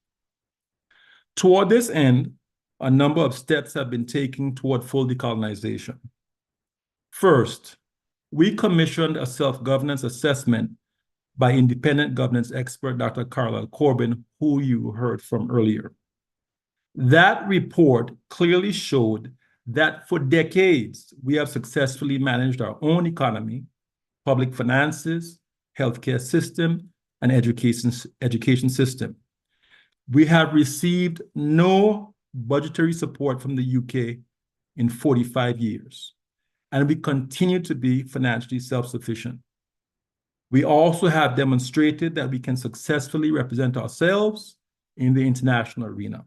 Toward this end, a number of steps have been taken toward full decolonization. First, we commissioned a self-governance assessment by independent governance expert Dr. Carlisle Corbin, who you heard from earlier. That report clearly showed that for decades, we have successfully managed our own economy, public finances, healthcare system, and education system. We have received no budgetary support from the UK in 45 years, and we continue to be financially self-sufficient. We also have demonstrated that we can successfully represent ourselves in the international arena.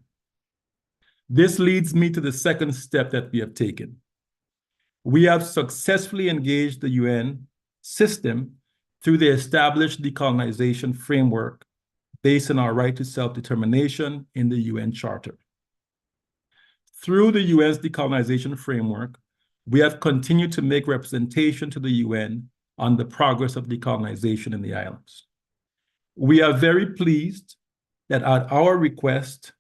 This leads me to the second step that we have taken. We have successfully engaged the UN system through the established decolonization framework based on our right to self-determination in the UN Charter. Through the UN's decolonization framework, we have continued to make representation to the UN on the progress of decolonization in the islands. We are very pleased that at our request,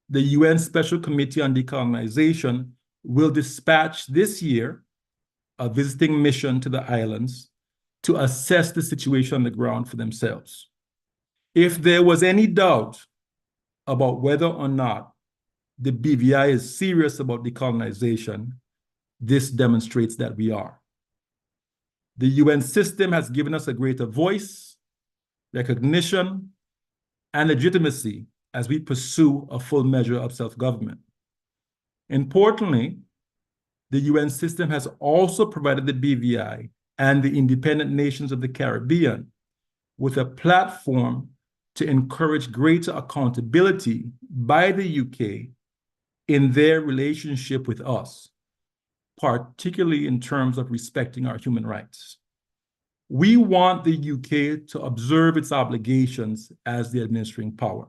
the UN Special Committee on Decolonization will dispatch this year a visiting mission to the islands to assess the situation on the ground for themselves. If there was any doubt about whether or not the BVI is serious about decolonization, this demonstrates that we are. The UN system has given us a greater voice, recognition, and legitimacy as we pursue a full measure of self-government. Importantly, the UN system has also provided the BVI and the independent nations of the Caribbean with a platform to encourage greater accountability by the UK in their relationship with us, particularly in terms of respecting our human rights. We want the UK to observe its obligations as the administering power.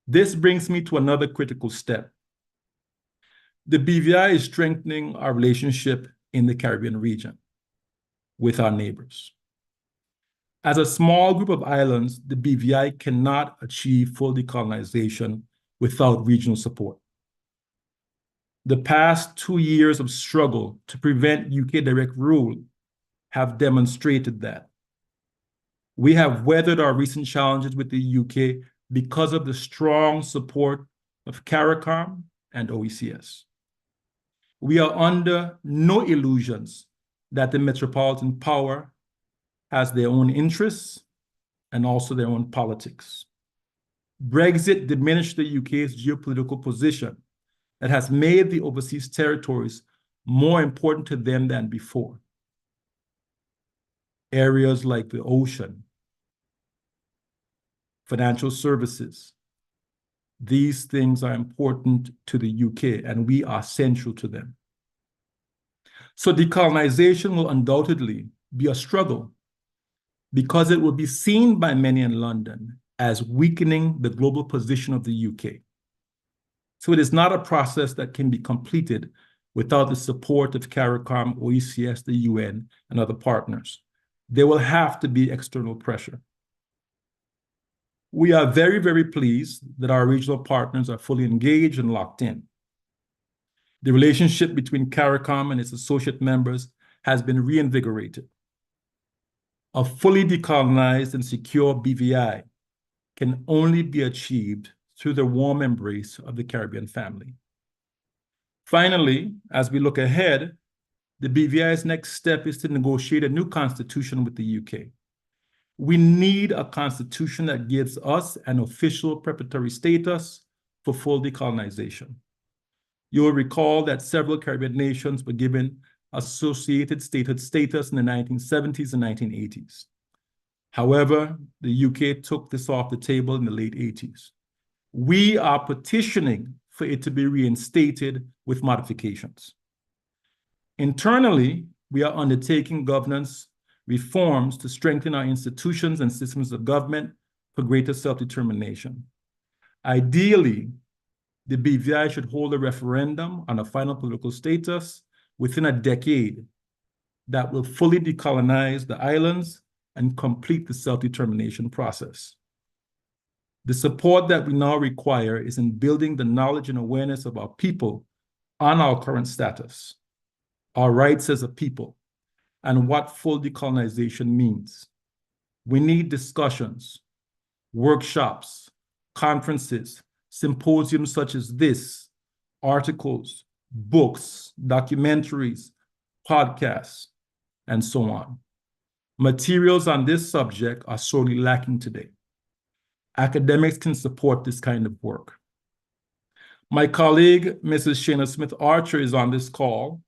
This brings me to another critical step. The BVI is strengthening our relationship in the Caribbean region with our neighbors. As a small group of islands, the BVI cannot achieve full decolonization without regional support. The past 2 years of struggle to prevent UK direct rule have demonstrated that. We have weathered our recent challenges with the UK because of the strong support of CARICOM and OECS. We are under no illusions that the metropolitan power has their own interests and also their own politics. Brexit diminished the UK's geopolitical position, that has made the overseas territories more important to them than before. Areas like the ocean, financial services, these things are important to the UK, and we are central to them. So decolonization will undoubtedly be a struggle because it will be seen by many in London as weakening the global position of the UK. So it is not a process that can be completed without the support of CARICOM, OECS, the UN, and other partners. There will have to be external pressure. We are very, very pleased that our regional partners are fully engaged and locked in. The relationship between CARICOM and its associate members has been reinvigorated. A fully decolonized and secure BVI can only be achieved through the warm embrace of the Caribbean family. Finally, as we look ahead, the BVI's next step is to negotiate a new constitution with the UK. We need a constitution that gives us an official preparatory status for full decolonization. You will recall that several Caribbean nations were given associated statehood status in the 1970s and 1980s. However, the UK took this off the table in the late 80s. We are petitioning for it to be reinstated with modifications. Internally, we are undertaking governance reforms to strengthen our institutions and systems of government for greater self-determination. Ideally, the BVI should hold a referendum on a final political status within a decade that will fully decolonize the islands and complete the self-determination process. The support that we now require is in building the knowledge and awareness of our people on our current status, our rights as a people, and what full decolonization means. We need discussions, workshops, conferences, symposiums such as this, articles, books, documentaries, podcasts, and so on. Materials on this subject are sorely lacking today. Academics can support this kind of work. My colleague, Mrs. Shana Smith Archer, is on this call,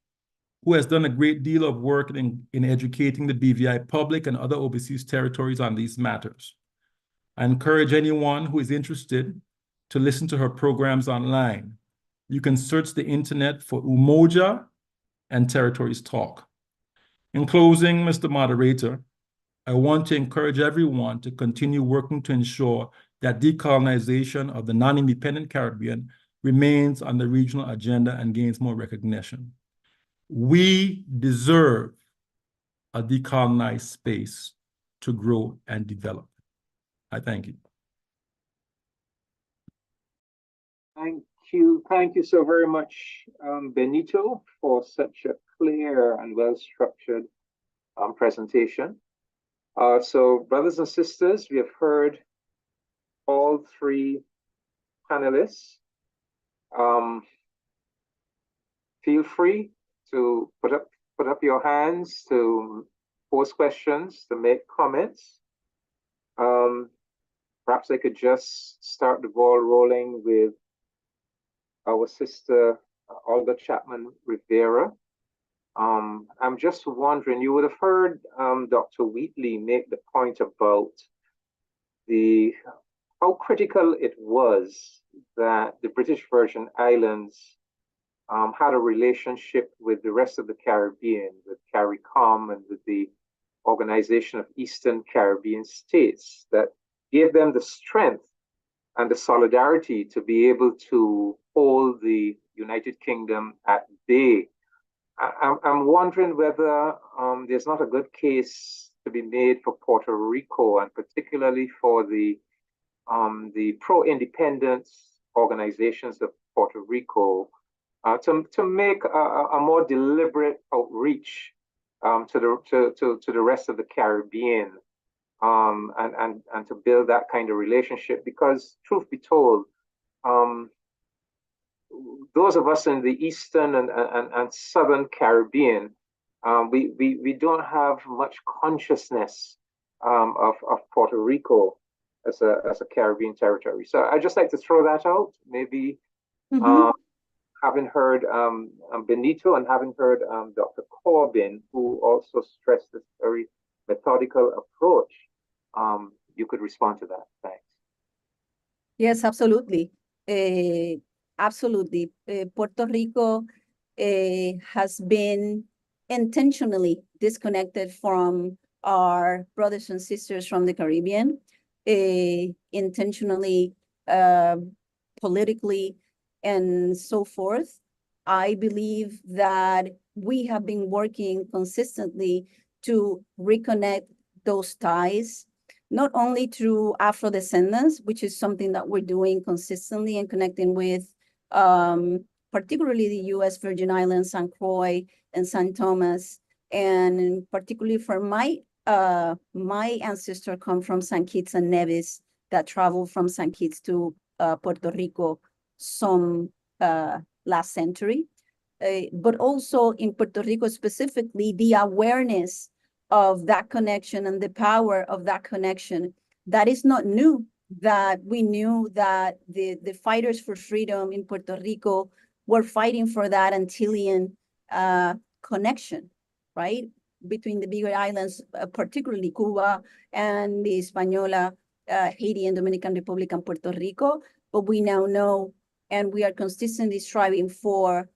who has done a great deal of work in educating the BVI public and other overseas territories on these matters. I encourage anyone who is interested to listen to her programs online. You can search the internet for Umoja and Territories Talk. In closing, Mr. Moderator, I want to encourage everyone to continue working to ensure that decolonization of the non-independent Caribbean remains on the regional agenda and gains more recognition. We deserve a decolonized space to grow and develop. I thank you. Thank you so very much, Benito, for such a clear and well-structured presentation. So, brothers and sisters, we have heard all three panelists. Feel free to put up your hands, to pose questions, to make comments. Perhaps I could just start the ball rolling with our sister Olga Chapman Rivera. I'm just wondering, you would have heard Dr. Wheatley make the point about how critical it was that the British Virgin Islands had a relationship with the rest of the Caribbean, with CARICOM and with the Organization of Eastern Caribbean States, that gave them the strength and the solidarity to be able to hold the United Kingdom at bay. I'm wondering whether there's not a good case to be made for Puerto Rico, and particularly for the pro-independence organizations of Puerto Rico, to make a more deliberate outreach to the rest of the Caribbean, and to build that kind of relationship. Because truth be told, those of us in the Eastern and Southern Caribbean, we don't have much consciousness of Puerto Rico as a Caribbean territory. So I just like to throw that out. Maybe having heard Benito and having heard Dr. Corbin, who also stressed this very methodical approach, you could respond to that. Thanks. Yes, absolutely. Absolutely. Puerto Rico has been intentionally disconnected from our brothers and sisters from the Caribbean, intentionally, politically, and so forth. I believe that we have been working consistently to reconnect those ties, not only through Afro descendants, which is something that we're doing consistently and connecting with particularly the U.S. Virgin Islands, St. Croix and St. Thomas, and particularly for my ancestor come from St. Kitts and Nevis that traveled from St. Kitts to Puerto Rico some last century. But also in Puerto Rico specifically, the awareness of that connection and the power of that connection. That is not new, that we knew that the fighters for freedom in Puerto Rico were fighting for that Antillean connection, right? Between the bigger islands, particularly Cuba and the Hispaniola, Haiti and Dominican Republic and Puerto Rico. But we now know, and we are consistently striving for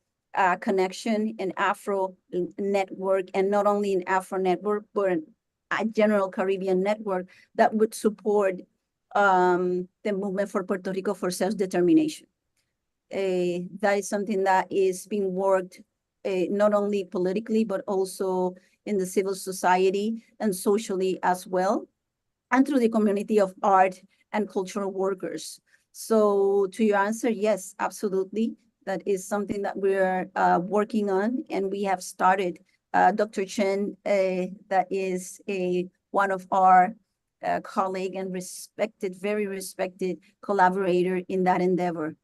connection in Afro network, and not only in Afro network, but a general Caribbean network that would support the movement for Puerto Rico for self-determination. That is something that is being worked not only politically, but also in the civil society and socially as well, and through the community of art and cultural workers. So to your answer, yes, absolutely. That is something that we're working on, and we have started. Dr. Chen, that is one of our colleague and respected, very respected collaborator in that endeavor.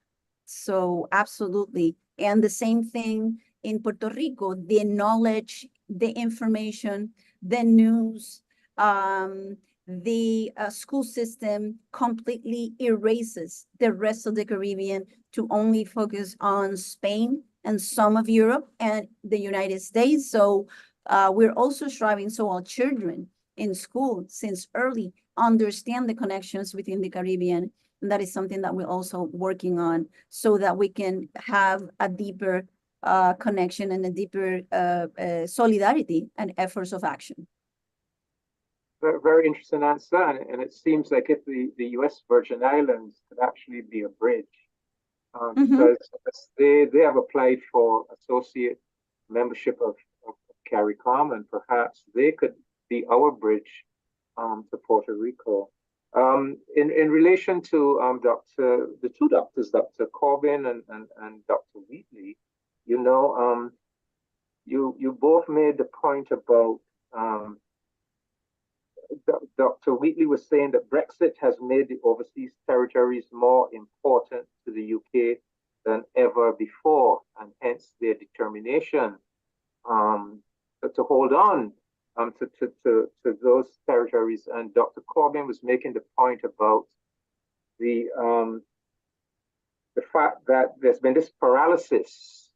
So absolutely. And the same thing in Puerto Rico, the knowledge, the information, the news, the school system completely erases the rest of the Caribbean to only focus on Spain and some of Europe and the United States. So we're also striving so our children in school since early understand the connections within the Caribbean. And that is something that we're also working on so that we can have a deeper connection and a deeper solidarity and efforts of action. Very interesting answer, and it seems like if the U.S. Virgin Islands could actually be a bridge, because they have applied for associate membership of CARICOM, and perhaps they could be our bridge to Puerto Rico. In relation to the two doctors, Dr. Corbin and Dr. Wheatley, you know, you both made the point about Dr. Wheatley was saying that Brexit has made the overseas territories more important to the UK than ever before, and hence their determination to hold on to those territories. And Dr. Corbin was making the point about the fact that there's been this paralysis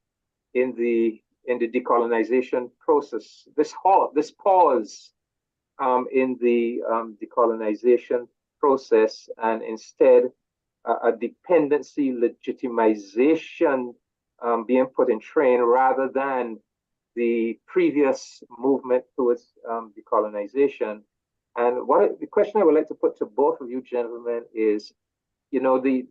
in the decolonization process, this pause in the decolonization process, and instead a dependency legitimization being put in train rather than the previous movement towards decolonization. And the question I would like to put to both of you gentlemen is, you know, the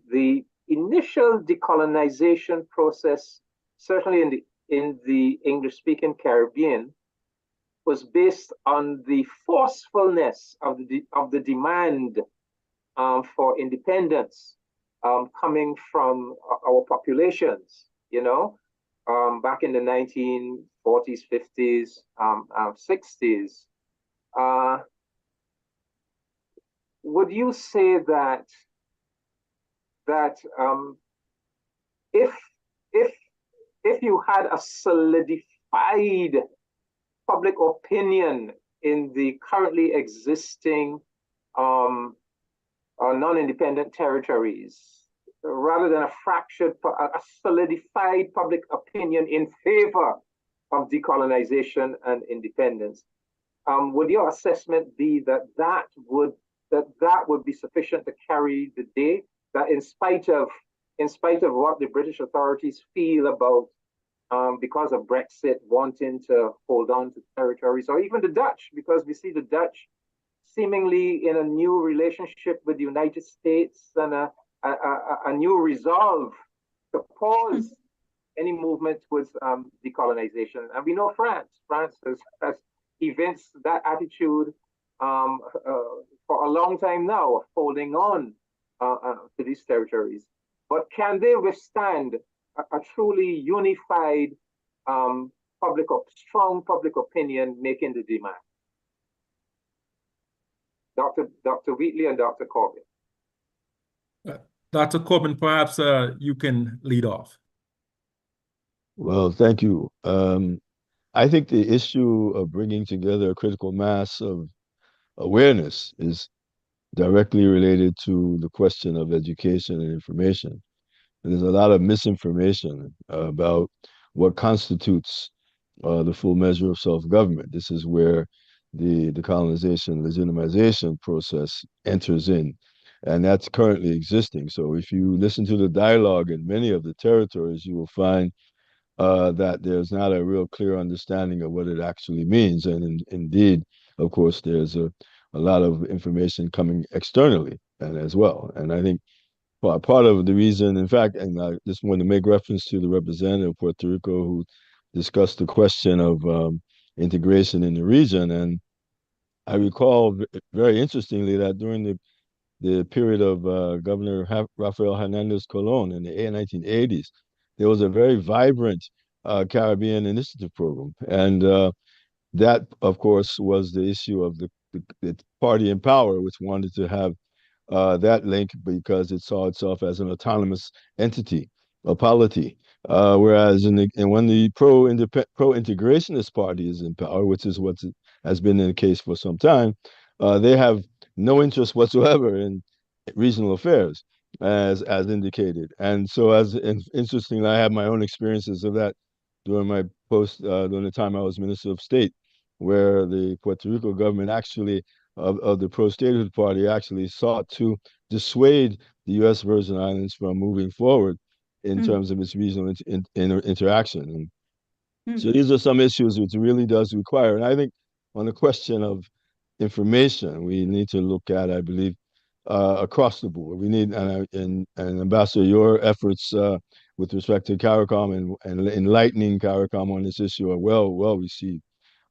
initial decolonization process, certainly in the English-speaking Caribbean, was based on the forcefulness of the demand for independence coming from our populations, you know, back in the 1940s, 50s, 60s. Would you say that if you had a solidified public opinion in the currently existing non-independent territories, rather than a fractured, a solidified public opinion in favor of decolonization and independence. Would your assessment be that that would be sufficient to carry the day? That in spite of what the British authorities feel about because of Brexit wanting to hold on to territories, or even the Dutch, because we see the Dutch seemingly in a new relationship with the United States and a new resolve to pause any movement towards decolonization. And we know France has evinced that attitude for a long time now, of holding on to these territories. But can they withstand a truly unified strong public opinion making the demand? Dr. Wheatley and Dr. Corbin. Dr. Corbin, perhaps you can lead off. Well, thank you. I think the issue of bringing together a critical mass of awareness is directly related to the question of education and information. And there's a lot of misinformation about what constitutes the full measure of self-government. This is where the decolonization, legitimization process enters in. And that's currently existing. So if you listen to the dialogue in many of the territories, you will find that there's not a real clear understanding of what it actually means. And indeed, of course, there's a lot of information coming externally and as well. And I think part of the reason, in fact, and I just want to make reference to the representative of Puerto Rico who discussed the question of integration in the region. And I recall very interestingly that during the period of Governor Rafael Hernandez Colon in the 1980s, there was a very vibrant Caribbean initiative program. And that, of course, was the issue of the party in power, which wanted to have that link because it saw itself as an autonomous entity, a polity. Whereas when the pro-integrationist party is in power, which is what has been the case for some time, they have no interest whatsoever in regional affairs, as indicated. And so, interestingly, I have my own experiences of that during my during the time I was Minister of State, where the Puerto Rico government actually of the pro-statehood party actually sought to dissuade the U.S. Virgin Islands from moving forward in terms of its regional interaction. And so these are some issues which really does require, and I think on the question of information, we need to look at, I believe, across the board. We need, and Ambassador, your efforts with respect to CARICOM and enlightening CARICOM on this issue are well received.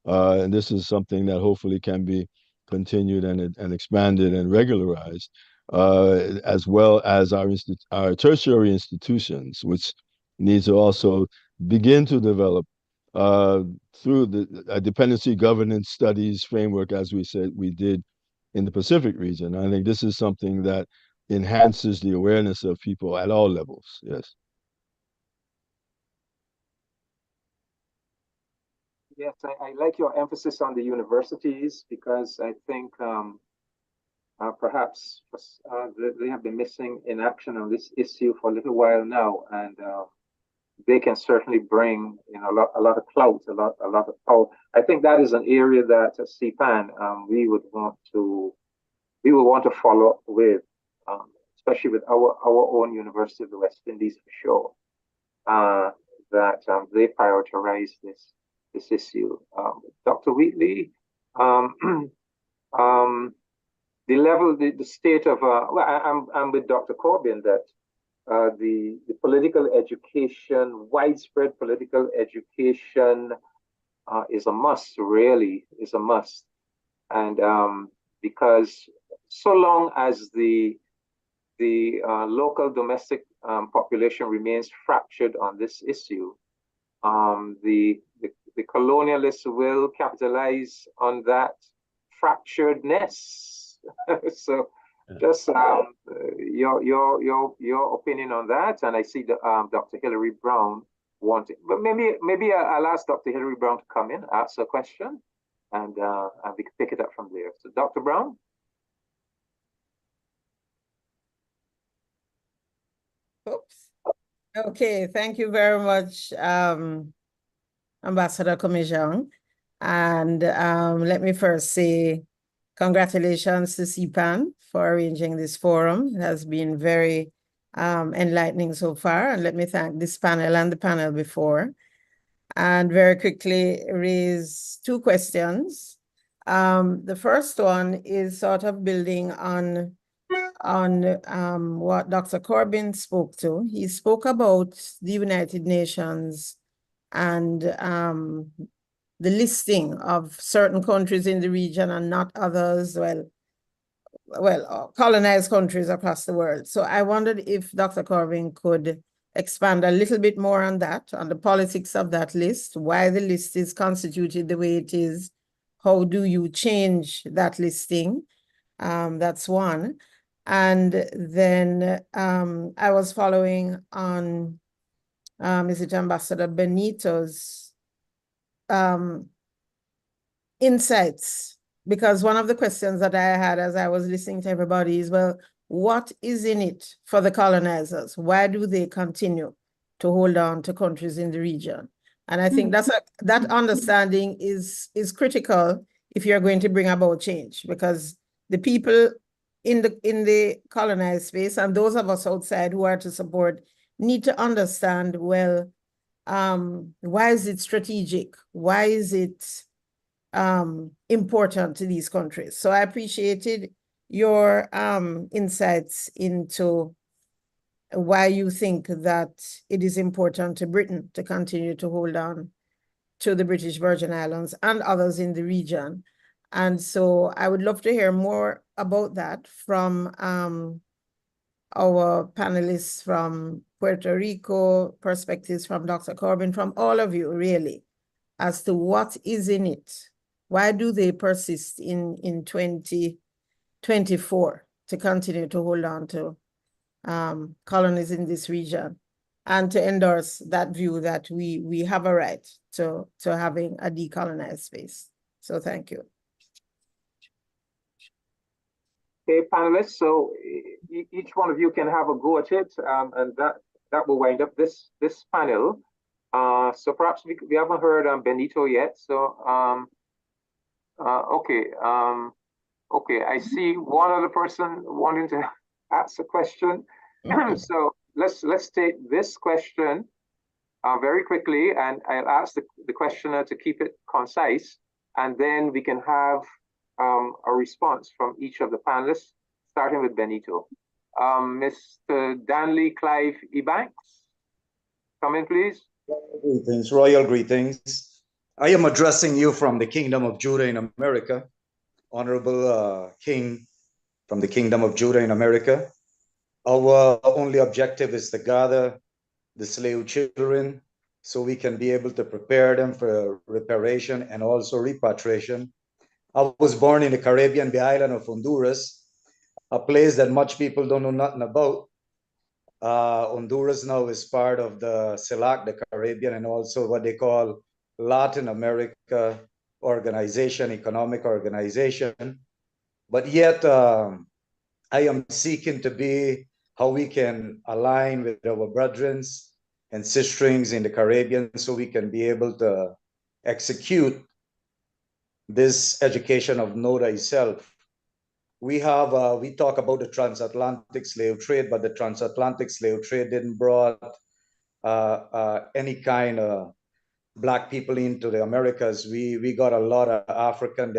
And this is something that hopefully can be continued and expanded and regularized, as well as our tertiary institutions, which need to also begin to develop through the dependency governance studies framework, as we said we did in the Pacific region. I think this is something that enhances the awareness of people at all levels. Yes. Yes, I like your emphasis on the universities, because I think perhaps they have been missing in action on this issue for a little while now, and they can certainly bring a lot of clout, a lot of power. I think that is an area that at CPAN we would want to follow up with, especially with our own University of the West Indies for sure, that they prioritize this issue. Dr. Wheatley, the state of I'm with Dr. Corbin that the political education, widespread political education, is a must. Really, is a must, and because so long as the local domestic population remains fractured on this issue, the colonialists will capitalize on that fracturedness. So, just your opinion on that, and I see Dr. Hillary Brown wanting, but maybe I'll ask Dr. Hillary Brown to come in, ask a question, and we can pick it up from there. So, Dr. Brown. Oops. Okay, thank you very much, Ambassador Commission. And let me first say congratulations to CPAN for arranging this forum. It has been very enlightening so far. And let me thank this panel and the panel before. And very quickly raise two questions. The first one is sort of building on what Dr. Corbin spoke to. He spoke about the United Nations and the listing of certain countries in the region and not others, colonized countries across the world. So I wondered if Dr. Corbin could expand a little bit more on that, on the politics of that list, why the list is constituted the way it is, how do you change that listing? That's one. And then I was following on is it Ambassador Benito's insights, because one of the questions that I had as I was listening to everybody is, well, what is in it for the colonizers? Why do they continue to hold on to countries in the region? And I think that understanding is critical if you're going to bring about change, because the people in the colonized space and those of us outside who are to support need to understand, well, why is it strategic? Why is it important to these countries? So I appreciated your insights into why you think that it is important to Britain to continue to hold on to the British Virgin Islands and others in the region. And so I would love to hear more about that from our panelists from Puerto Rico, perspectives from Dr. Corbin, from all of you really, as to what is in it. Why do they persist in 2024 to continue to hold on to colonies in this region and to endorse that view that we have a right to having a decolonized space? So thank you. Okay, panelists, so each one of you can have a go at it, and that will wind up this panel. So perhaps we haven't heard Benito yet. So okay, I see one other person wanting to ask a question. So let's take this question very quickly, and I'll ask the questioner to keep it concise, and then we can have a response from each of the panelists, starting with Benito. Mr. Danley Clive Ebanks, come in, please. Greetings, royal greetings. I am addressing you from the Kingdom of Judah in America, Honorable King from the Kingdom of Judah in America. Our only objective is to gather the slave children so we can be able to prepare them for reparation and also repatriation. I was born in the Caribbean, the island of Honduras, a place that much people don't know nothing about. Honduras now is part of the CELAC, the Caribbean, and also what they call Latin America Organization, Economic Organization. But yet, I am seeking to be how we can align with our brethren and sisterings in the Caribbean so we can be able to execute this education of know thyself. We talk about the transatlantic slave trade, but the transatlantic slave trade didn't brought any kind of Black people into the Americas. We got a lot of African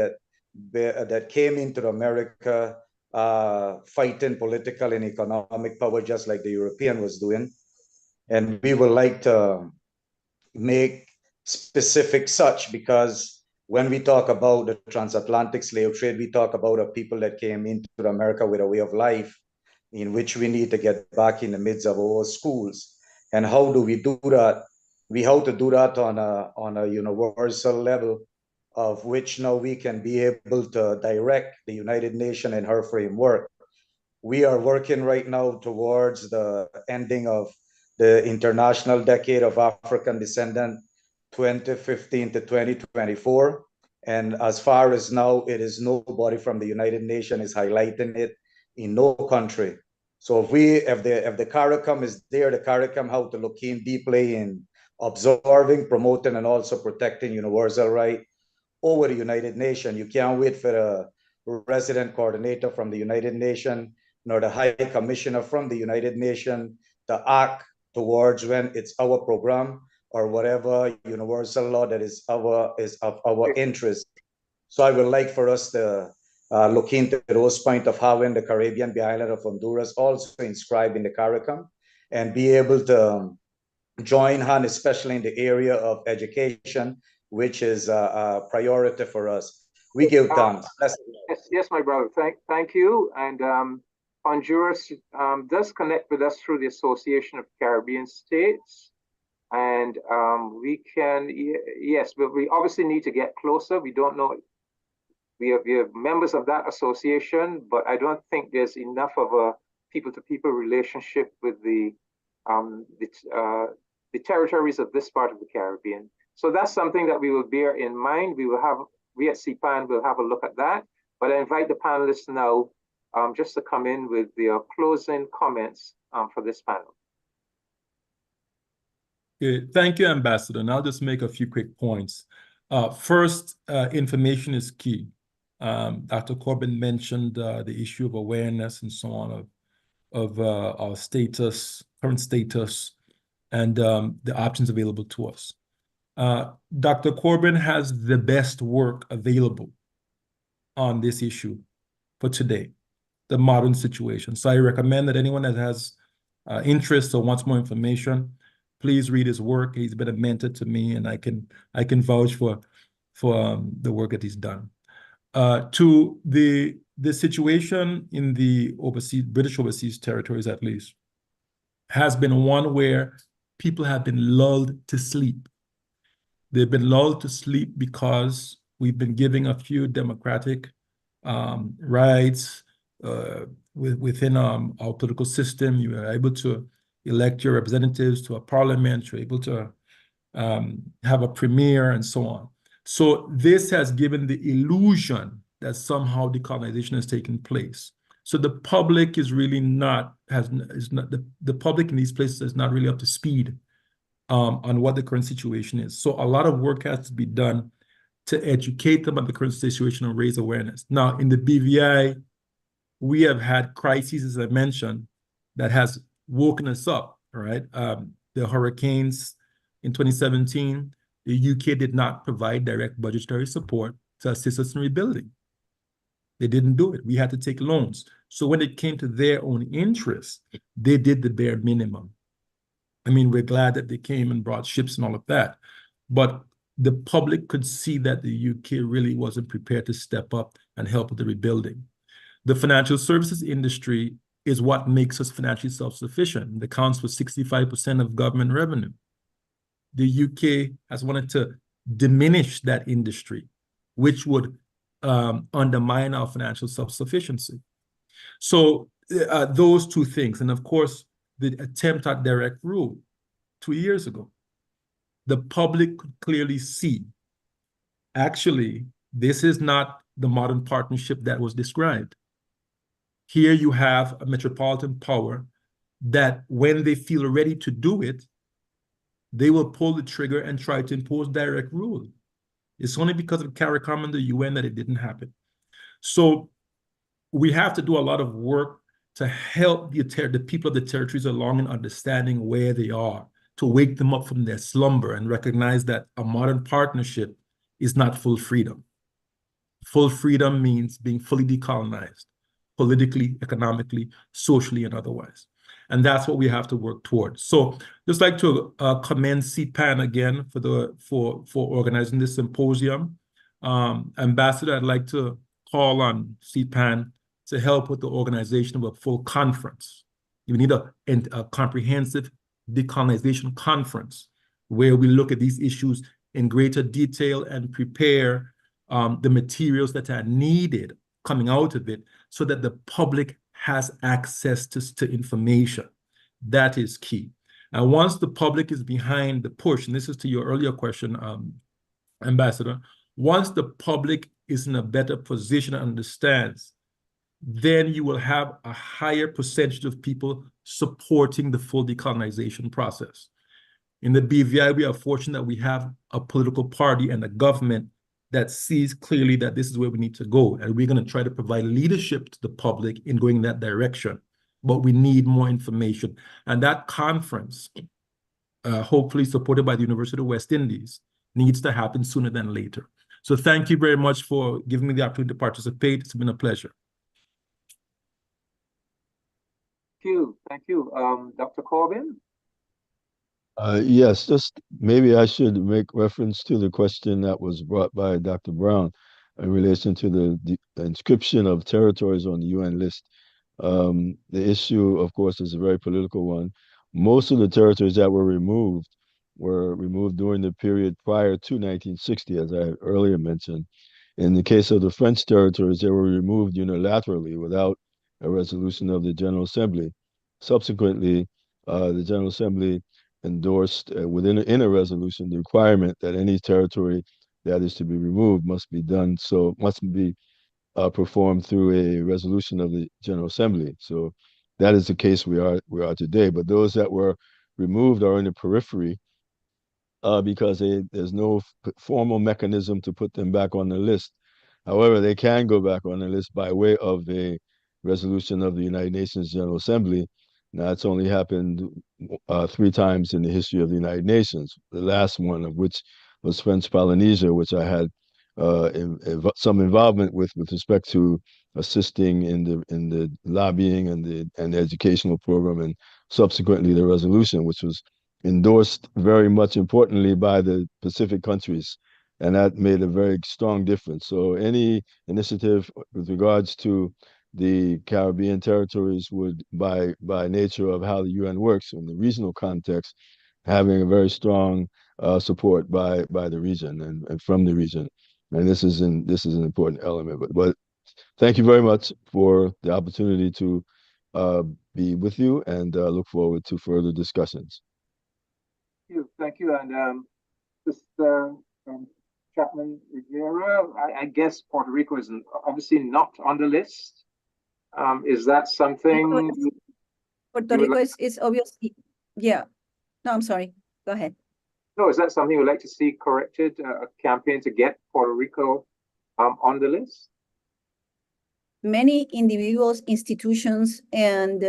that came into America fighting political and economic power, just like the European was doing. And we would like to make specific such, because when we talk about the transatlantic slave trade, we talk about a people that came into America with a way of life in which we need to get back in the midst of our schools. And how do we do that? We have to do that on a universal level, of which now we can be able to direct the United Nations and her framework. We are working right now towards the ending of the International Decade of African Descendant 2015 to 2024. And as far as now, it is nobody from the United Nations is highlighting it in no country. So if the CARICOM is there, the CARICOM have to look in deeply in observing, promoting, and also protecting universal right over the United Nations. You can't wait for a resident coordinator from the United Nations, nor the High Commissioner from the United Nations to act towards when it's our program or whatever universal law that is of our interest. So I would like for us to look into those point of having the Caribbean island of Honduras also inscribed in the CARICOM and be able to join hand, especially in the area of education, which is a priority for us. We give thanks. Yes, my brother. Thank you. And Honduras does connect with us through the Association of Caribbean States. And we can, yes, but we obviously need to get closer. We don't know. We are members of that association, but I don't think there's enough of a people-to-people relationship with the territories of this part of the Caribbean. So that's something that we will bear in mind. We at CPAN will have a look at that. But I invite the panelists now just to come in with their closing comments for this panel. Okay, thank you, Ambassador. And I'll just make a few quick points. First, information is key. Dr. Corbin mentioned the issue of awareness and so on of our status, current status, and the options available to us. Dr. Corbin has the best work available on this issue for today, the modern situation. So I recommend that anyone that has interest or wants more information, please read his work. He's been a mentor to me, and I can vouch for the work that he's done. To the situation in the British overseas territories, at least, has been one where people have been lulled to sleep. They've been lulled to sleep because we've been giving a few democratic rights within our political system. You are able to elect your representatives to a parliament. You're able to have a premier and so on. So this has given the illusion that somehow decolonization has taken place. So the public is really the public in these places is not really up to speed on what the current situation is. So a lot of work has to be done to educate them on the current situation and raise awareness. Now, in the BVI, we have had crises, as I mentioned, that has woken us up, right? The hurricanes in 2017, the UK did not provide direct budgetary support to assist us in rebuilding. They didn't do it. We had to take loans. So when it came to their own interests, they did the bare minimum. I mean, we're glad that they came and brought ships and all of that. But the public could see that the UK really wasn't prepared to step up and help with the rebuilding. The financial services industry is what makes us financially self-sufficient. It accounts for 65% of government revenue. The UK has wanted to diminish that industry, which would undermine our financial self-sufficiency. So those two things, and of course, the attempt at direct rule 2 years ago, the public could clearly see, actually, this is not the modern partnership that was described. Here you have a metropolitan power that when they feel ready to do it, they will pull the trigger and try to impose direct rule. It's only because of CARICOM and the UN that it didn't happen. So we have to do a lot of work to help the people of the territories along in understanding where they are, to wake them up from their slumber and recognize that a modern partnership is not full freedom. Full freedom means being fully decolonized, politically, economically, socially, and otherwise. And that's what we have to work towards. So just like to commend CPAN again for organizing this symposium. Ambassador, I'd like to call on CPAN to help with the organization of a full conference. We need a comprehensive decolonization conference where we look at these issues in greater detail and prepare the materials that are needed coming out of it so that the public has access to information. That is key. And once the public is behind the push, and this is to your earlier question, Ambassador, once the public is in a better position and understands then you will have a higher percentage of people supporting the full decolonization process. In the BVI, we are fortunate that we have a political party and a government that sees clearly that this is where we need to go. And we're going to try to provide leadership to the public in going in that direction. But we need more information. And that conference, hopefully supported by the University of West Indies, needs to happen sooner than later. So thank you very much for giving me the opportunity to participate. It's been a pleasure. Thank you. Dr. Corbin? Yes, just maybe I should make reference to the question that was brought by Dr. Brown in relation to the inscription of territories on the UN list. The issue, of course, is a very political one. Most of the territories that were removed during the period prior to 1960, as I earlier mentioned. In the case of the French territories, they were removed unilaterally without a resolution of the General Assembly. Subsequently, the General Assembly endorsed in a resolution the requirement that any territory that is to be removed must be performed through a resolution of the General Assembly. So that is the case we are today. But those that were removed are in the periphery because there's no formal mechanism to put them back on the list. However, they can go back on the list by way of a resolution of the United Nations General Assembly. Now, it's only happened 3 times in the history of the United Nations, the last one of which was French Polynesia, which I had some involvement with respect to assisting in the lobbying and the educational program, and subsequently the resolution, which was endorsed very much importantly by the Pacific countries, and that made a very strong difference. So any initiative with regards to the Caribbean territories would, by nature of how the UN works in the regional context, having a very strong support by the region and from the region. And this is an important element. But thank you very much for the opportunity to be with you, and look forward to further discussions. Thank you. And Chapman Rivera, I guess Puerto Rico is obviously not on the list. Is that something? Puerto Rico is obviously, yeah. No, I'm sorry. Go ahead. No, is that something you'd like to see corrected, a campaign to get Puerto Rico on the list? Many individuals, institutions, and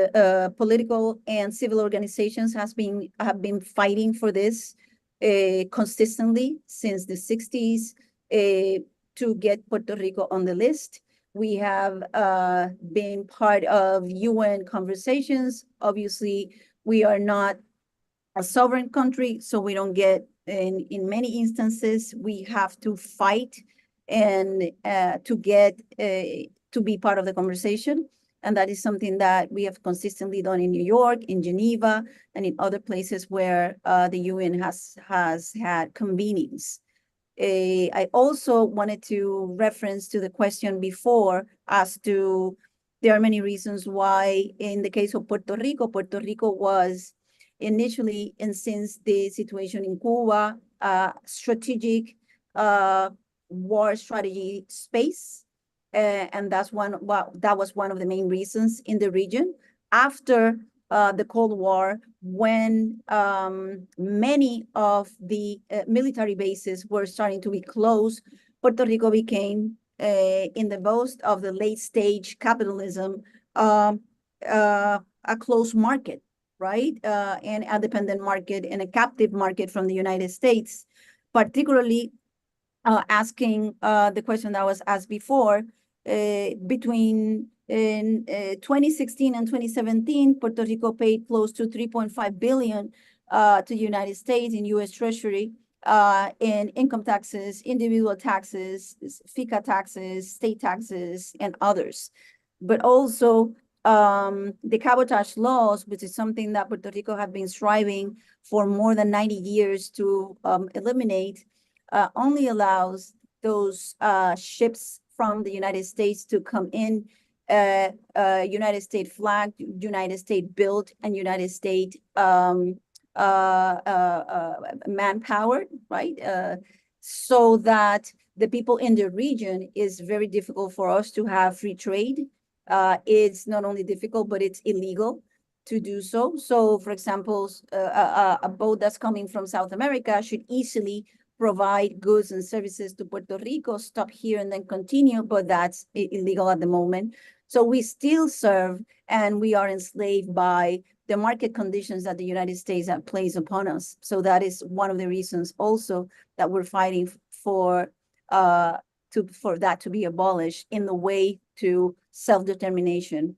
political and civil organizations have been fighting for this consistently since the 60s to get Puerto Rico on the list. We have been part of UN conversations. Obviously, we are not a sovereign country, so we don't get, in many instances, we have to fight and to get to be part of the conversation. And that is something that we have consistently done in New York, in Geneva, and in other places where the UN has had convenings. I also wanted to reference to the question before as to, there are many reasons why in the case of Puerto Rico was initially, and since the situation in Cuba, strategic war strategy space. And that was one of the main reasons in the region. After the Cold War, when many of the military bases were starting to be closed, Puerto Rico became, in the most of the late stage capitalism, a closed market, right? And a dependent market and a captive market from the United States, particularly asking the question that was asked before, between 2016 and 2017, Puerto Rico paid close to $3.5 billion to the United States in U.S. Treasury in income taxes, individual taxes, FICA taxes, state taxes, and others. But also the cabotage laws, which is something that Puerto Rico have been striving for more than 90 years to eliminate, only allows those ships from the United States to come in, United States flagged, United States built, and United States manpowered, right? So that the people in the region is very difficult for us to have free trade it's not only difficult, but it's illegal to do so. So, for example, a boat that's coming from South America should easily provide goods and services to Puerto Rico, stop here and then continue, but that's illegal at the moment. So we still serve and we are enslaved by the market conditions that the United States plays upon us. So that is one of the reasons also that we're fighting for that to be abolished in the way to self-determination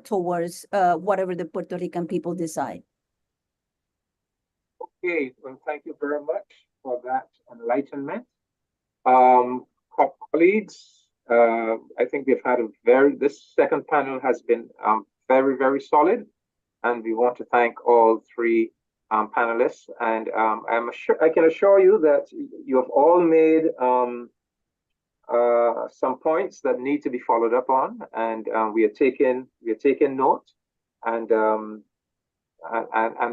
towards whatever the Puerto Rican people decide. Okay, well, thank you very much for that enlightenment. Colleagues, I think we've had this second panel has been very, very solid, and we want to thank all three panelists. And I can assure you that you have all made some points that need to be followed up on, and we are taking note, and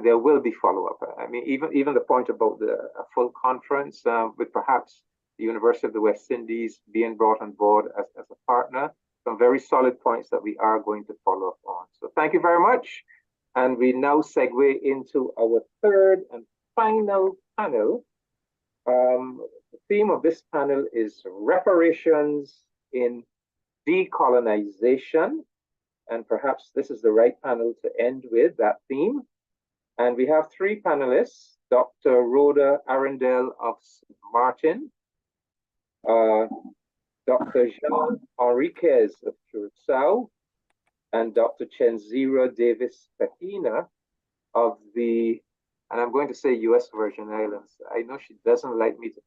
there will be follow-up. I mean, even the point about a full conference with perhaps the University of the West Indies being brought on board as a partner, some very solid points that we are going to follow up on. So thank you very much. And we now segue into our third and final panel. The theme of this panel is reparations in decolonization. And perhaps this is the right panel to end with that theme. And we have three panelists: Dr. Rhoda Arundel of St. Martin, Dr. Jean Enriquez of Curacao, and Dr. Chenzira Davis Pahina of the, and I'm going to say US Virgin Islands. I know she doesn't like me to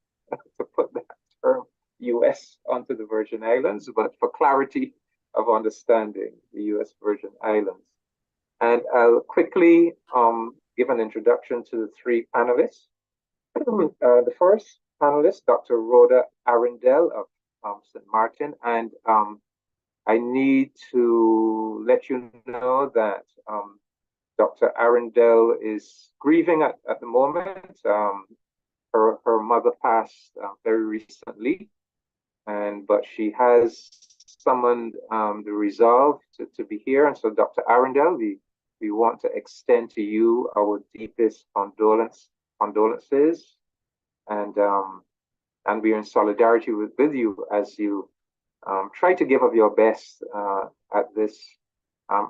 put that term US onto the Virgin Islands, but for clarity of understanding, the US Virgin Islands. And I'll quickly give an introduction to the three panelists. The first panelist, Dr. Rhoda Arundel of St. Martin, and I need to let you know that Dr. Arundel is grieving at the moment. Her mother passed very recently, but she has summoned the resolve to be here. And so, Dr. Arundel, we want to extend to you our deepest condolences, and we are in solidarity with you as you try to give of your best at this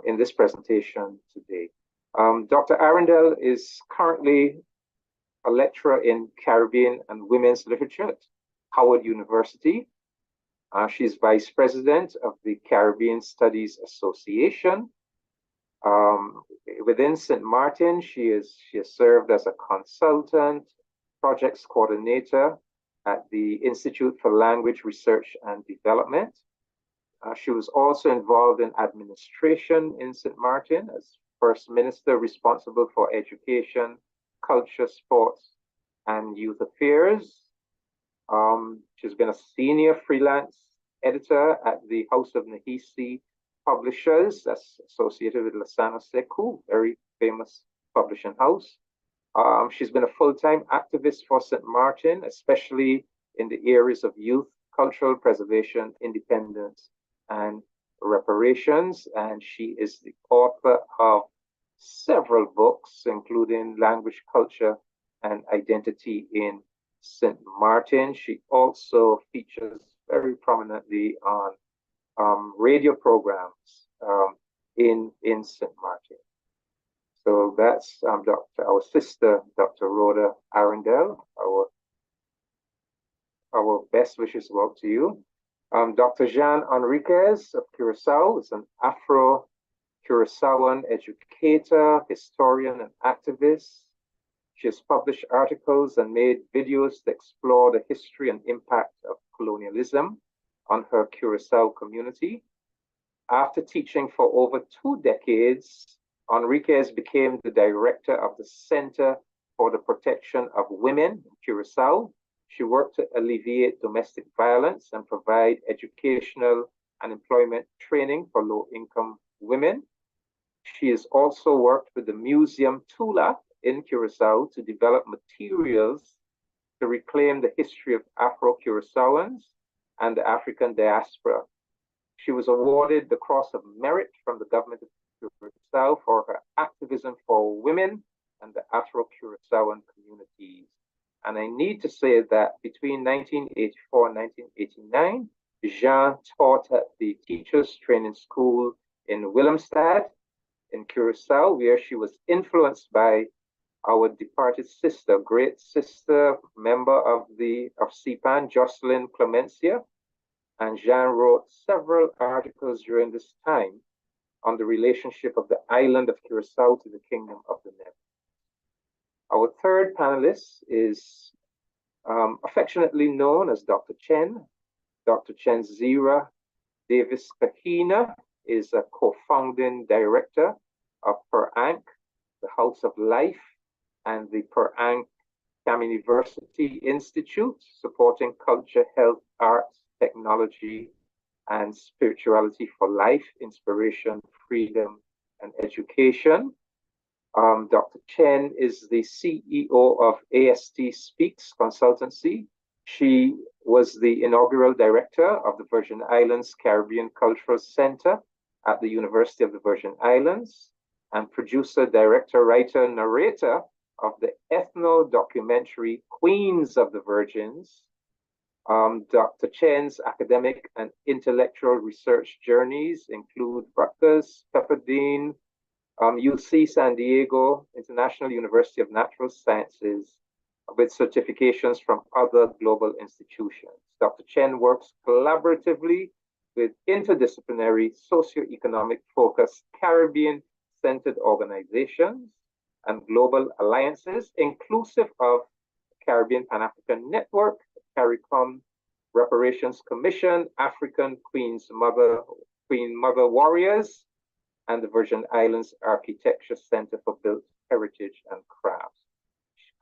in this presentation today. Dr. Arundel is currently a lecturer in Caribbean and Women's Literature at Howard University. She's vice president of the Caribbean Studies Association. Within St. Martin, she has served as a consultant, projects coordinator at the Institute for Language Research and Development. She was also involved in administration in St. Martin as First Minister responsible for education, culture, sports, and youth affairs. She's been a senior freelance editor at the House of Nahisi Publishers, that's associated with Lasana Sekou, very famous publishing house. She's been a full-time activist for St. Martin, especially in the areas of youth, cultural preservation, independence, and reparations. And she is the author of several books, including Language, Culture, and Identity in St. Martin. She also features very prominently on radio programs in St. Martin. So that's our sister, Dr. Rhoda Arundel. Our best wishes go out to you. Dr. Jean Enriquez of Curacao is an Afro-Curaçaoan educator, historian, and activist. She has published articles and made videos to explore the history and impact of colonialism on her Curacao community. After teaching for over 2 decades, Enriquez became the director of the Center for the Protection of Women in Curacao. She worked to alleviate domestic violence and provide educational and employment training for low-income women. She has also worked with the Museum Tula in Curacao to develop materials to reclaim the history of Afro-Curaçaoans and the African diaspora. She was awarded the Cross of Merit from the government of Curacao for her activism for women and the Afro-Curaçaoan communities. And I need to say that between 1984 and 1989, Jean taught at the Teachers Training School in Willemstad in Curacao, where she was influenced by our departed sister, great sister, member of CPAN, Jocelyn Clemencia. And Jean wrote several articles during this time on the relationship of the island of Curacao to the Kingdom of the Netherlands. Our third panelist is affectionately known as Dr. Chen. Dr. Chen Zira Davis Kahina is a co-founding director of PERANC, the House of Life, and the PERANC University Institute, supporting culture, health, arts, technology, and spirituality for life, inspiration, freedom, and education. Dr. Chen is the CEO of AST Speaks Consultancy. She was the inaugural director of the Virgin Islands Caribbean Cultural Center at the University of the Virgin Islands, and producer, director, writer, narrator of the ethno-documentary Queens of the Virgins. Dr. Chen's academic and intellectual research journeys include Rutgers, Pepperdine, UC San Diego, International University of Natural Sciences, with certifications from other global institutions. Dr. Chen works collaboratively with interdisciplinary socioeconomic focused Caribbean-centered organizations and global alliances, inclusive of the Caribbean Pan-African Network, CARICOM, Reparations Commission, African Queen Mother Warriors, and the Virgin Islands Architecture Center for Built Heritage and Crafts.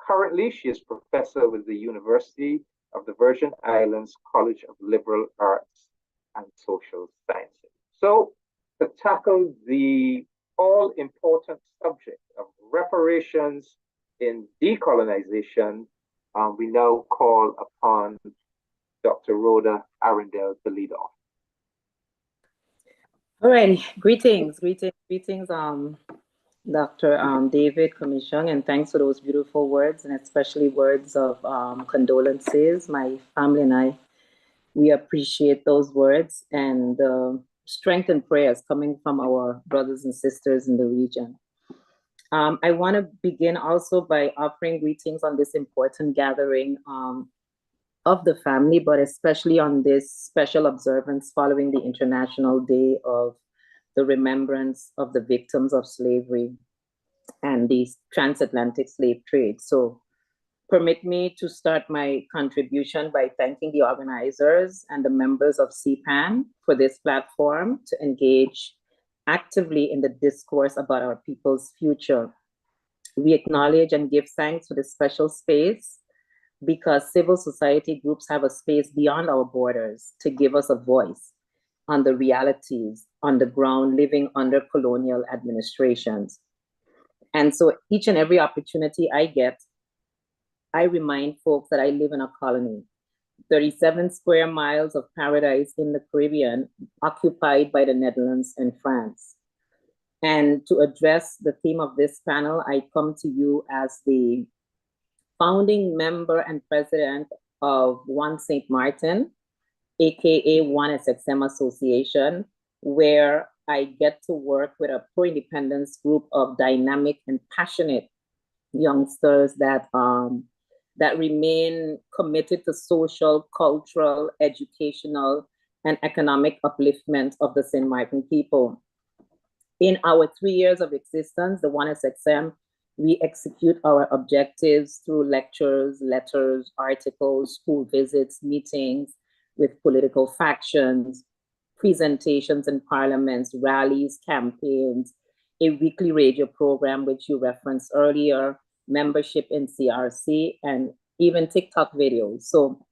Currently, she is professor with the University of the Virgin Islands College of Liberal Arts and Social Sciences. So, to tackle the all-important subject of reparations in decolonization, we now call upon Dr. Rhoda Arundel to lead off. All right, greetings, Dr. David Commission, and thanks for those beautiful words, and especially words of condolences. My family and I, we appreciate those words and strength and prayers coming from our brothers and sisters in the region. I want to begin also by offering greetings on this important gathering of the family, but especially on this special observance following the International Day of the Remembrance of the Victims of Slavery and the transatlantic slave trade. So permit me to start my contribution by thanking the organizers and the members of CPAN for this platform to engage actively in the discourse about our people's future. We acknowledge and give thanks for this special space because civil society groups have a space beyond our borders to give us a voice on the realities on the ground living under colonial administrations. And so each and every opportunity I get, I remind folks that I live in a colony, 37 square miles of paradise in the Caribbean, occupied by the Netherlands and France. And to address the theme of this panel, I come to you as the founding member and president of One St. Martin, AKA One SXM Association, where I get to work with a pro-independence group of dynamic and passionate youngsters that remain committed to social, cultural, educational, and economic upliftment of the St. Martin people. In our 3 years of existence, the 1SXM, we execute our objectives through lectures, letters, articles, school visits, meetings with political factions, presentations in parliaments, rallies, campaigns, a weekly radio program, which you referenced earlier, membership in CRC, and even TikTok videos. So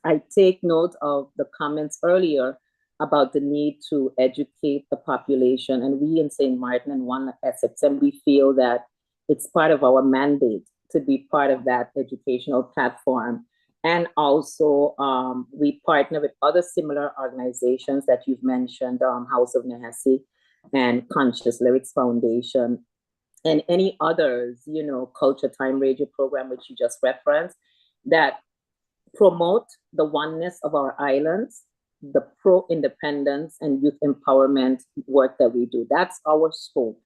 I take note of the comments earlier about the need to educate the population. And we in St. Martin and One SXM, we feel that it's part of our mandate to be part of that educational platform And also, we partner with other similar organizations that you've mentioned, House of Nehesi and Conscious Lyrics Foundation, and any others, you know, Culture Time Radio program, which you just referenced, that promote the oneness of our islands, the pro-independence and youth empowerment work that we do. That's our scope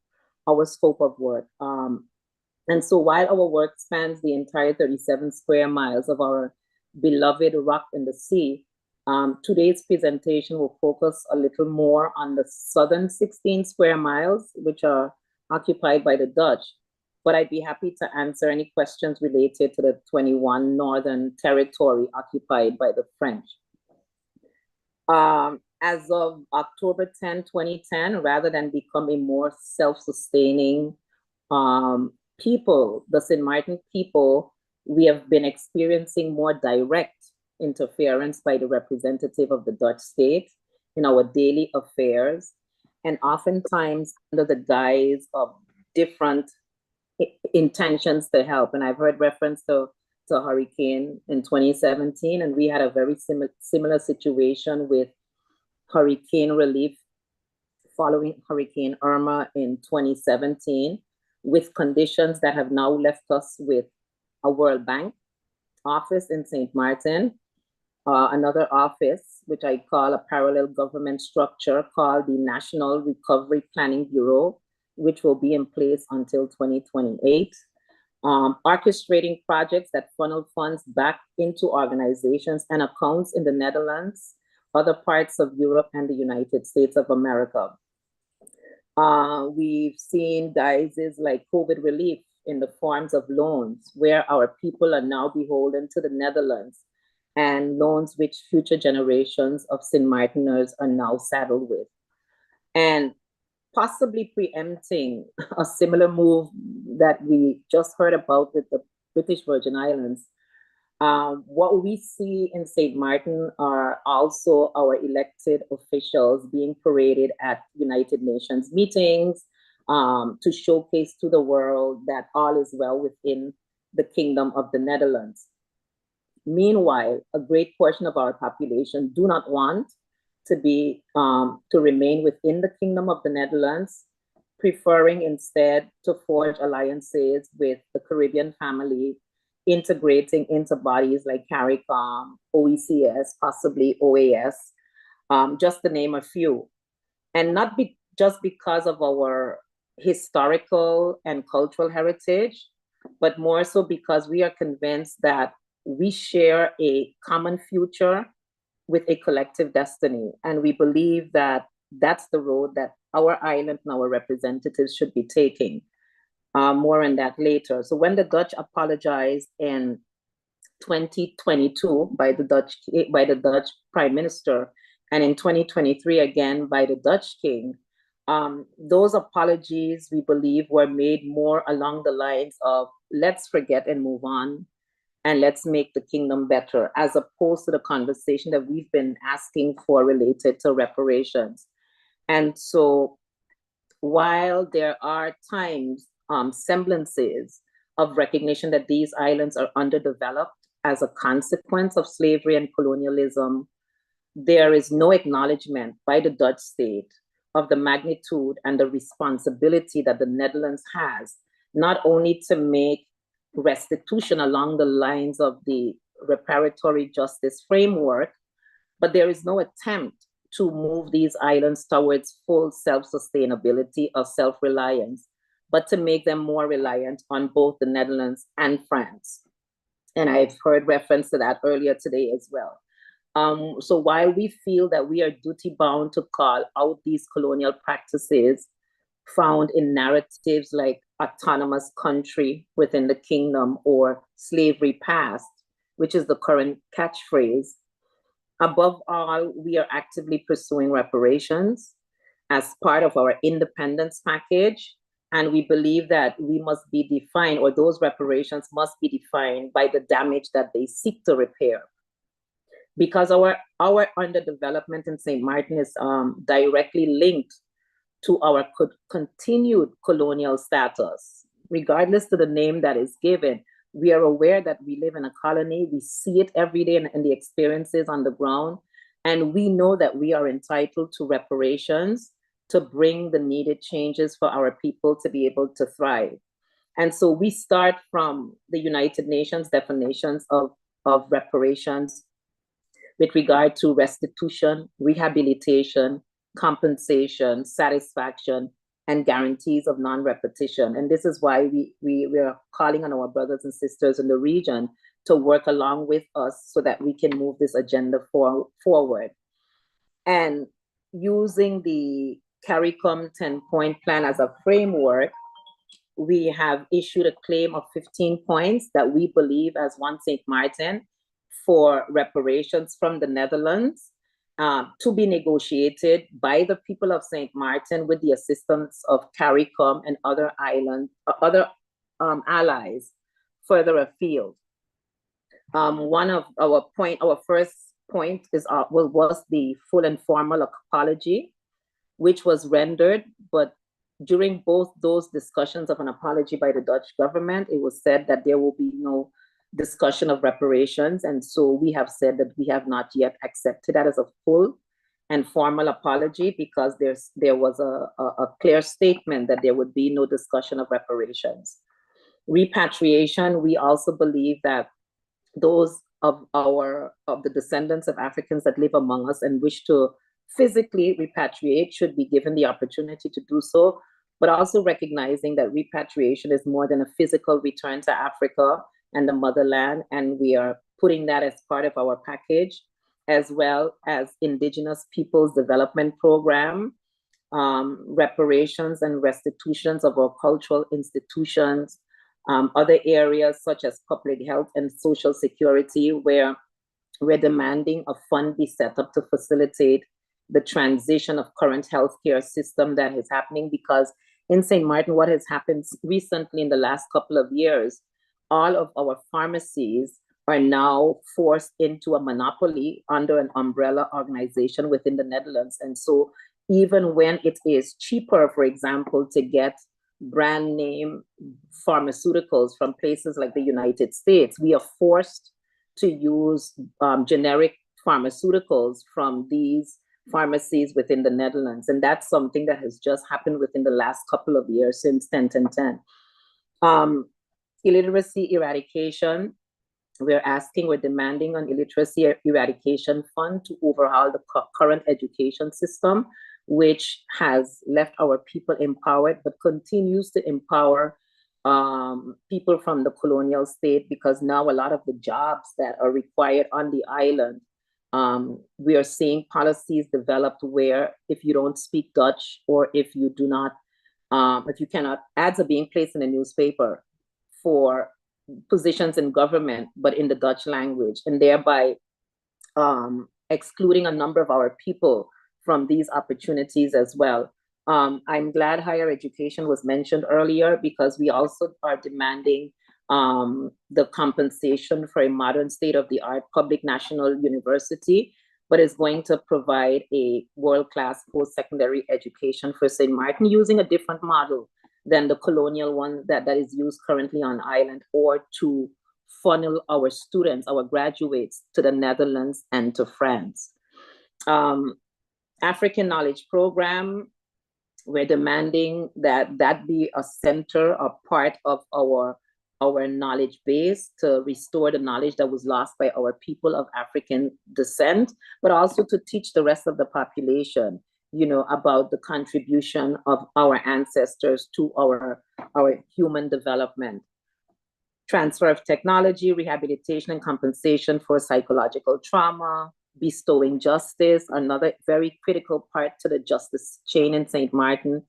of work. And so while our work spans the entire 37 square miles of our beloved Rock in the Sea, today's presentation will focus a little more on the southern 16 square miles, which are occupied by the Dutch. But I'd be happy to answer any questions related to the 21 northern territory occupied by the French. As of October 10, 2010, rather than become a more self-sustaining people, the St. Martin people, we have been experiencing more direct interference by the representative of the Dutch state in our daily affairs, and oftentimes under the guise of different intentions to help. And I've heard reference to hurricane in 2017, and we had a very similar situation with hurricane relief following Hurricane Irma in 2017, with conditions that have now left us with a World Bank office in St. Martin, another office, which I call a parallel government structure called the National Recovery Planning Bureau, which will be in place until 2028, orchestrating projects that funnel funds back into organizations and accounts in the Netherlands, other parts of Europe, and the United States of America. We've seen guises like COVID relief in the forms of loans, where our people are now beholden to the Netherlands, and loans which future generations of St. Martiners are now saddled with. And possibly preempting a similar move that we just heard about with the British Virgin Islands, what we see in St. Martin are also our elected officials being paraded at United Nations meetings to showcase to the world that all is well within the Kingdom of the Netherlands. Meanwhile, a great portion of our population do not want to be to remain within the Kingdom of the Netherlands, preferring instead to forge alliances with the Caribbean family, integrating into bodies like CARICOM, OECS, possibly OAS, just to name a few. And not just because of our historical and cultural heritage, but more so because we are convinced that we share a common future with a collective destiny. And we believe that that's the road that our island and our representatives should be taking. More on that later. So when the Dutch apologized in 2022 by the Dutch Prime Minister, and in 2023 again by the Dutch King, those apologies, we believe, were made more along the lines of let's forget and move on, and let's make the kingdom better, as opposed to the conversation that we've been asking for related to reparations. And so while there are times semblances of recognition that these islands are underdeveloped as a consequence of slavery and colonialism, there is no acknowledgement by the Dutch state of the magnitude and the responsibility that the Netherlands has, not only to make restitution along the lines of the reparatory justice framework, but there is no attempt to move these islands towards full self-sustainability or self-reliance, but to make them more reliant on both the Netherlands and France. And I've heard reference to that earlier today as well. So while we feel that we are duty-bound to call out these colonial practices found in narratives like autonomous country within the kingdom or slavery past, which is the current catchphrase, above all, we are actively pursuing reparations as part of our independence package. And we believe that we must be defined, or those reparations must be defined by the damage that they seek to repair. Because our underdevelopment in St. Martin is directly linked to our continued colonial status, regardless to the name that is given. We are aware that we live in a colony. We see it every day in the experiences on the ground. And we know that we are entitled to reparations to bring the needed changes for our people to be able to thrive. And so we start from the United Nations definitions of reparations with regard to restitution, rehabilitation, compensation, satisfaction, and guarantees of non-repetition. And this is why we are calling on our brothers and sisters in the region to work along with us so that we can move this agenda forward. And using the CARICOM 10-point plan as a framework, we have issued a claim of 15 points that we believe as One St. Martin for reparations from the Netherlands to be negotiated by the people of St. Martin with the assistance of CARICOM and other allies further afield. One of our first point is was the full and formal apology, which was rendered, but during both those discussions of an apology by the Dutch government, it was said that there will be no discussion of reparations. And so we have said that we have not yet accepted that as a full and formal apology because there was a clear statement that there would be no discussion of reparations. Repatriation, we also believe that those of the descendants of Africans that live among us and wish to physically repatriate should be given the opportunity to do so, but also recognizing that repatriation is more than a physical return to Africa and the motherland, and we are putting that as part of our package, as well as Indigenous Peoples Development Program, reparations and restitutions of our cultural institutions, other areas such as public health and social security, where we're demanding a fund be set up to facilitate the transition of current healthcare system that is happening. Because in St. Martin, what has happened recently in the last couple of years, all of our pharmacies are now forced into a monopoly under an umbrella organization within the Netherlands. And so even when it is cheaper, for example, to get brand name pharmaceuticals from places like the United States, we are forced to use generic pharmaceuticals from these pharmacies within the Netherlands. And that's something that has just happened within the last couple of years since 10-10-10. Illiteracy eradication, we're demanding an illiteracy eradication fund to overhaul the current education system, which has left our people empowered, but continues to empower people from the colonial state, because now a lot of the jobs that are required on the island, we are seeing policies developed where if you don't speak Dutch, or if you do not, if you cannot, ads are being placed in a newspaper for positions in government, but in the Dutch language, and thereby excluding a number of our people from these opportunities as well. I'm glad higher education was mentioned earlier, because we also are demanding the compensation for a modern state-of-the-art public national university, but is going to provide a world-class post-secondary education for St. Martin using a different model than the colonial one that is used currently on island, or to funnel our students, our graduates, to the Netherlands and to France. African Knowledge Program, we're demanding that that be a center or part of our knowledge base to restore the knowledge that was lost by our people of African descent, but also to teach the rest of the population, you know, about the contribution of our ancestors to our human development. Transfer of technology, rehabilitation and compensation for psychological trauma, bestowing justice, another very critical part to the justice chain in St. Martin.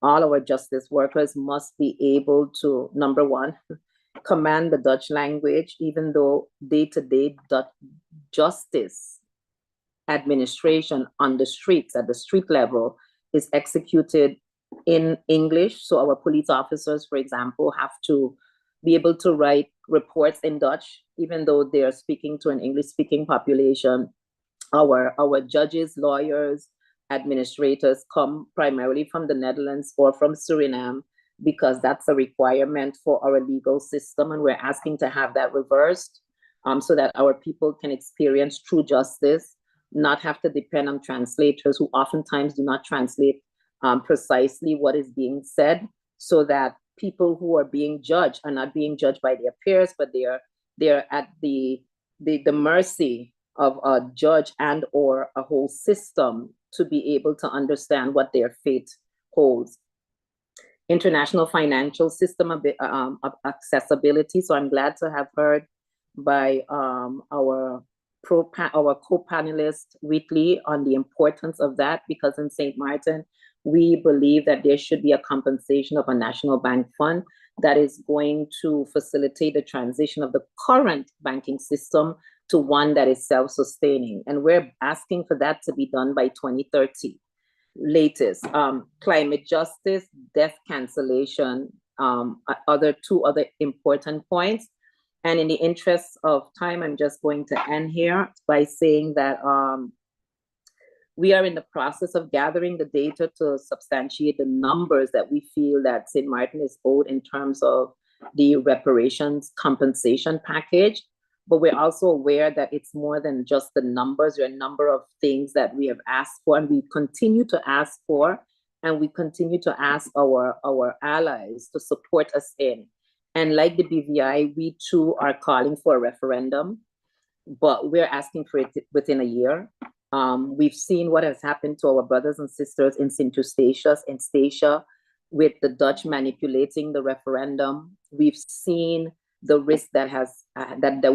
All our justice workers must be able to, number one, command the Dutch language, even though day-to-day justice administration on the streets, at the street level, is executed in English. So our police officers, for example, have to be able to write reports in Dutch, even though they are speaking to an English-speaking population. Our judges, lawyers, administrators come primarily from the Netherlands or from Suriname, because that's a requirement for our legal system, and we're asking to have that reversed so that our people can experience true justice, not have to depend on translators who oftentimes do not translate precisely what is being said, so that people who are being judged are not being judged by their peers, but they're at the mercy of a judge and or a whole system to be able to understand what their fate holds. International financial system of accessibility. So I'm glad to have heard by our co-panelist Whitley on the importance of that, because in St. Martin, we believe that there should be a compensation of a national bank fund that is going to facilitate the transition of the current banking system to one that is self-sustaining. And we're asking for that to be done by 2030. Latest, climate justice, death cancellation, two other important points. And in the interest of time, I'm just going to end here by saying that we are in the process of gathering the data to substantiate the numbers that we feel that St. Martin is owed in terms of the reparations compensation package. But we're also aware that it's more than just the numbers. There are a number of things that we have asked for, and we continue to ask for, and we continue to ask our allies to support us in. And like the BVI, we too are calling for a referendum, but we're asking for it within a year. We've seen what has happened to our brothers and sisters in St. Eustatius and Statia with the Dutch manipulating the referendum. We've seen the risk that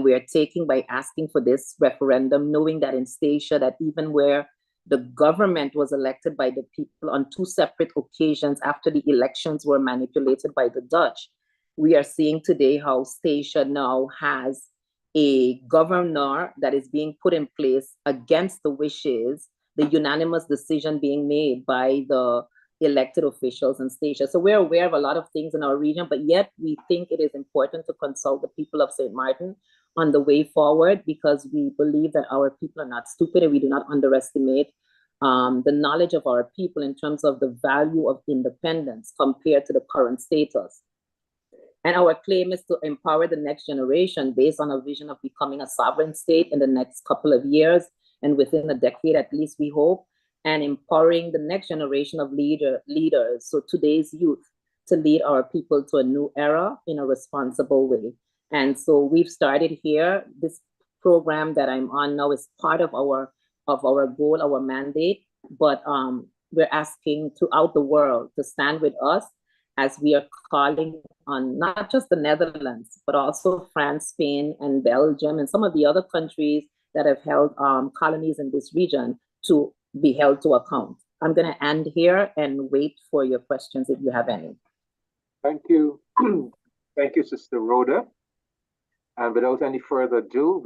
we're taking by asking for this referendum, knowing that in Statia, that even where the government was elected by the people on two separate occasions after the elections were manipulated by the Dutch, we are seeing today how Statia now has a governor that is being put in place against the wishes, the unanimous decision being made by the elected officials in Statia. So we're aware of a lot of things in our region, but yet we think it is important to consult the people of St. Martin on the way forward, because we believe that our people are not stupid, and we do not underestimate the knowledge of our people in terms of the value of independence compared to the current status. And our claim is to empower the next generation based on a vision of becoming a sovereign state in the next couple of years, and within a decade at least, we hope, and empowering the next generation of leaders, so today's youth, to lead our people to a new era in a responsible way. And so we've started here. This program that I'm on now is part of our goal, our mandate, but we're asking throughout the world to stand with us as we are calling on not just the Netherlands, but also France, Spain, and Belgium, and some of the other countries that have held colonies in this region to be held to account. I'm going to end here and wait for your questions if you have any. Thank you. Thank you, Sister Rhoda. And without any further ado,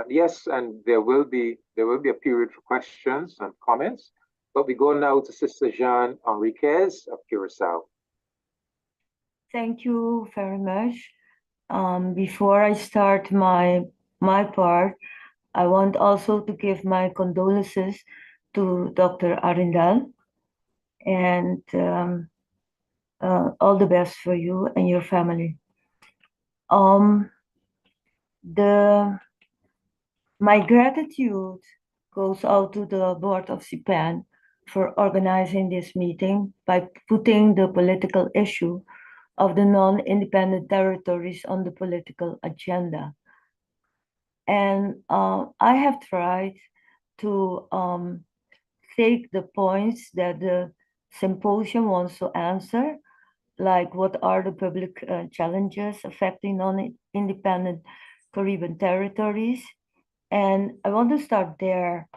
yes, and there will be a period for questions and comments, but we go now to Sister Jean Enriquez of Curacao. Thank you very much. Before I start my part, I want also to give my condolences to Dr. Arindal, and all the best for you and your family. My gratitude goes out to the board of CPAN for organizing this meeting by putting the political issue of the non-independent territories on the political agenda. And I have tried to take the points that the symposium wants to answer, like what are the public challenges affecting non-independent Caribbean territories. And I want to start there,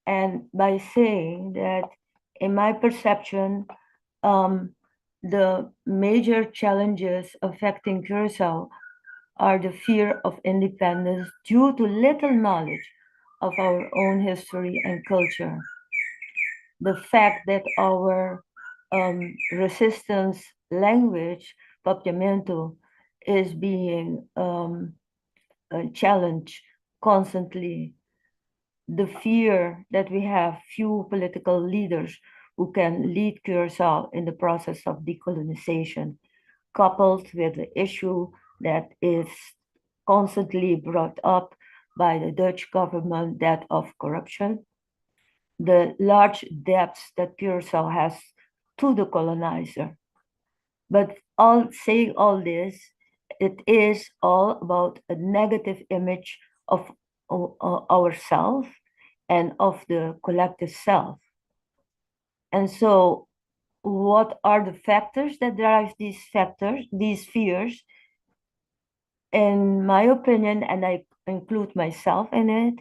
and by saying that in my perception, the major challenges affecting Curacao are the fear of independence due to little knowledge of our own history and culture. The fact that our resistance language, Papiamento, is being challenged constantly. The fear that we have few political leaders who can lead Curacao in the process of decolonization. coupled with the issue that is constantly brought up by the Dutch government, that of corruption, the large debts that Curaçao has to the colonizer. But saying all this, it is all about a negative image of ourselves and of the collective self. And so what are the factors that drive these fears? In my opinion, and I include myself in it,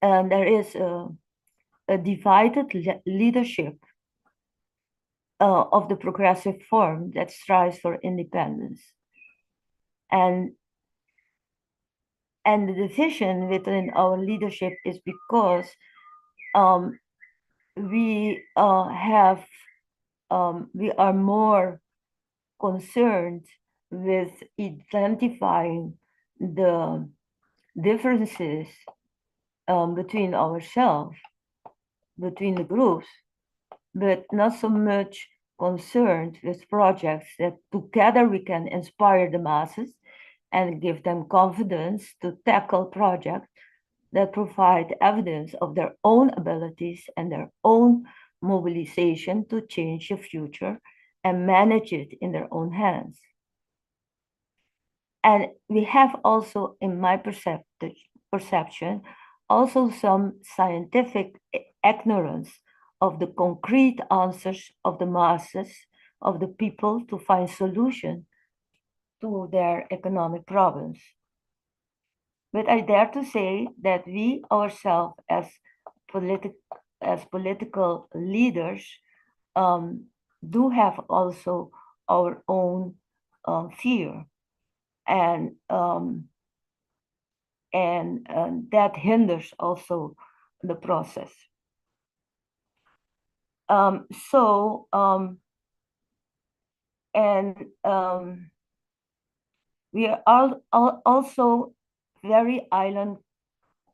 there is a divided leadership of the progressive form that strives for independence. And the division within our leadership is because we are more concerned with identifying the differences between ourselves, between the groups, but not so much concerned with projects that together we can inspire the masses and give them confidence to tackle projects that provide evidence of their own abilities and their own mobilization to change the future and manage it in their own hands. And we have also, in my perception, also some scientific ignorance of the concrete answers of the masses, of the people, to find solution to their economic problems. But I dare to say that we ourselves as political leaders do have also our own fear, and that hinders also the process. We are also very island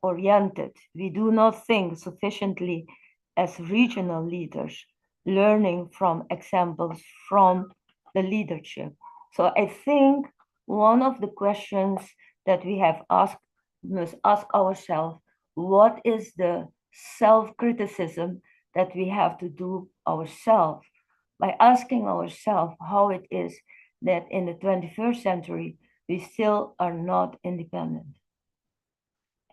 oriented. We do not think sufficiently as regional leaders, learning from examples from the leadership. So I think one of the questions that we must ask ourselves, what is the self-criticism that we have to do ourselves, by asking ourselves how it is that in the 21st century, we still are not independent.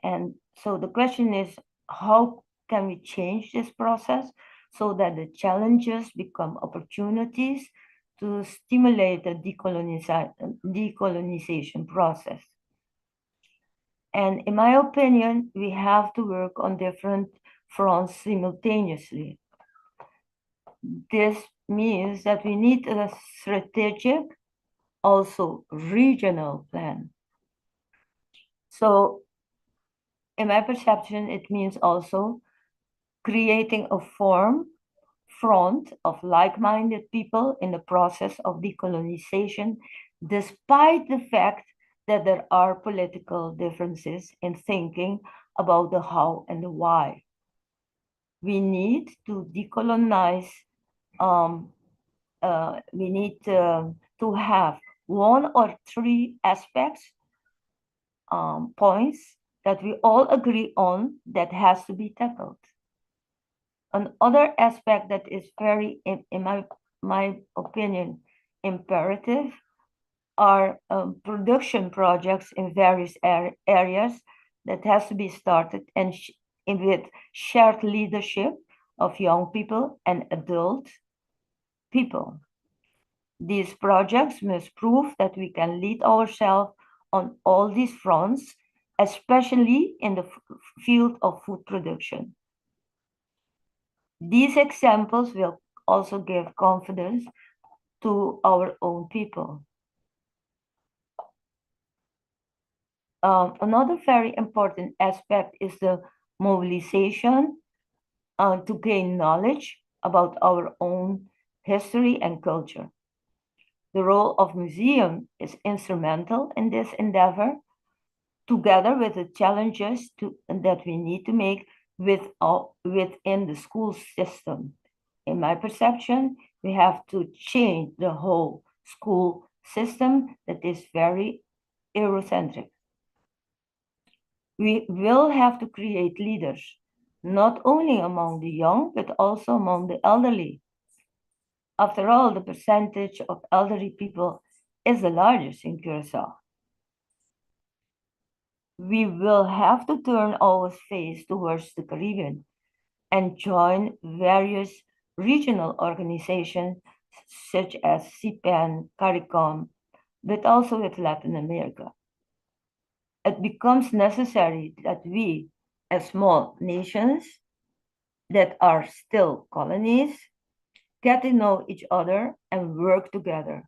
And so the question is, how can we change this process so that the challenges become opportunities to stimulate the decolonization process? And in my opinion, we have to work on different fronts simultaneously. This means that we need a strategic, also regional plan. So in my perception, it means also creating a front of like-minded people in the process of decolonization, despite the fact that there are political differences in thinking about the how and the why. We need to decolonize, we need to have one or three aspects, points that we all agree on that has to be tackled. Another aspect that is very, in my opinion, imperative are production projects in various areas that has to be started and with shared leadership of young people and adult people. These projects must prove that we can lead ourselves on all these fronts, especially in the field of food production. These examples will also give confidence to our own people. Another very important aspect is the mobilization to gain knowledge about our own history and culture. The role of museum is instrumental in this endeavor, together with the challenges that we need to make within the school system. In my perception, we have to change the whole school system that is very Eurocentric. We will have to create leaders, not only among the young, but also among the elderly. After all, the percentage of elderly people is the largest in Curacao. We will have to turn our face towards the Caribbean and join various regional organizations such as CPAN, CARICOM, but also with Latin America. It becomes necessary that we, as small nations that are still colonies, get to know each other and work together.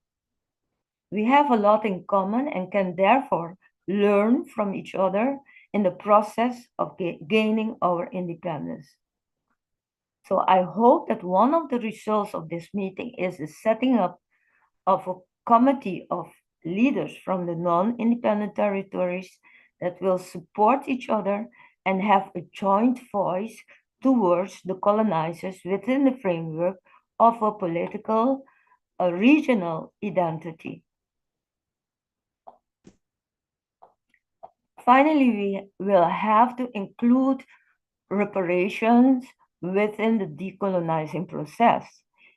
We have a lot in common and can therefore learn from each other in the process of gaining our independence. So I hope that one of the results of this meeting is the setting up of a committee of leaders from the non-independent territories that will support each other and have a joint voice towards the colonizers within the framework of a political, a regional identity. Finally, we will have to include reparations within the decolonizing process,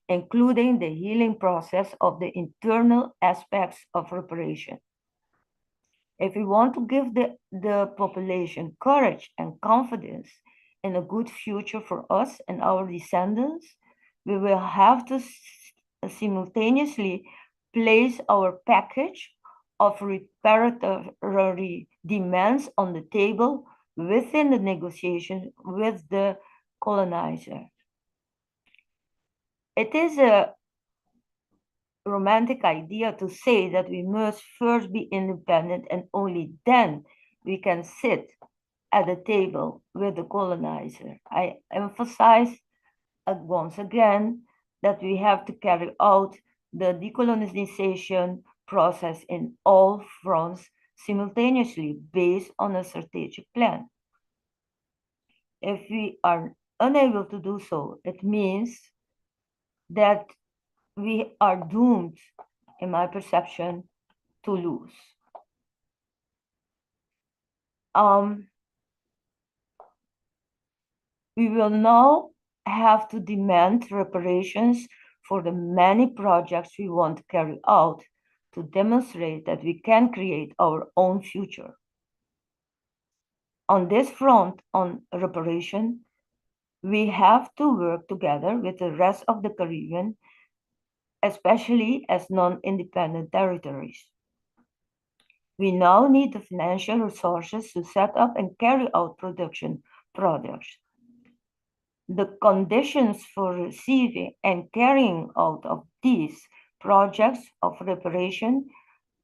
including the healing process of the internal aspects of reparation. If we want to give the population courage and confidence in a good future for us and our descendants, we will have to simultaneously place our package of reparatory demands on the table within the negotiation with the colonizer. It is a romantic idea to say that we must first be independent and only then we can sit at the table with the colonizer. I emphasize once again that we have to carry out the decolonization process in all fronts simultaneously based on a strategic plan. If we are unable to do so, it means that we are doomed, in my perception, to lose. We will now have to demand reparations for the many projects we want to carry out to demonstrate that we can create our own future. On this front, on reparation, we have to work together with the rest of the Caribbean, especially as non-independent territories. We now need the financial resources to set up and carry out production projects. The conditions for receiving and carrying out of these projects of reparation,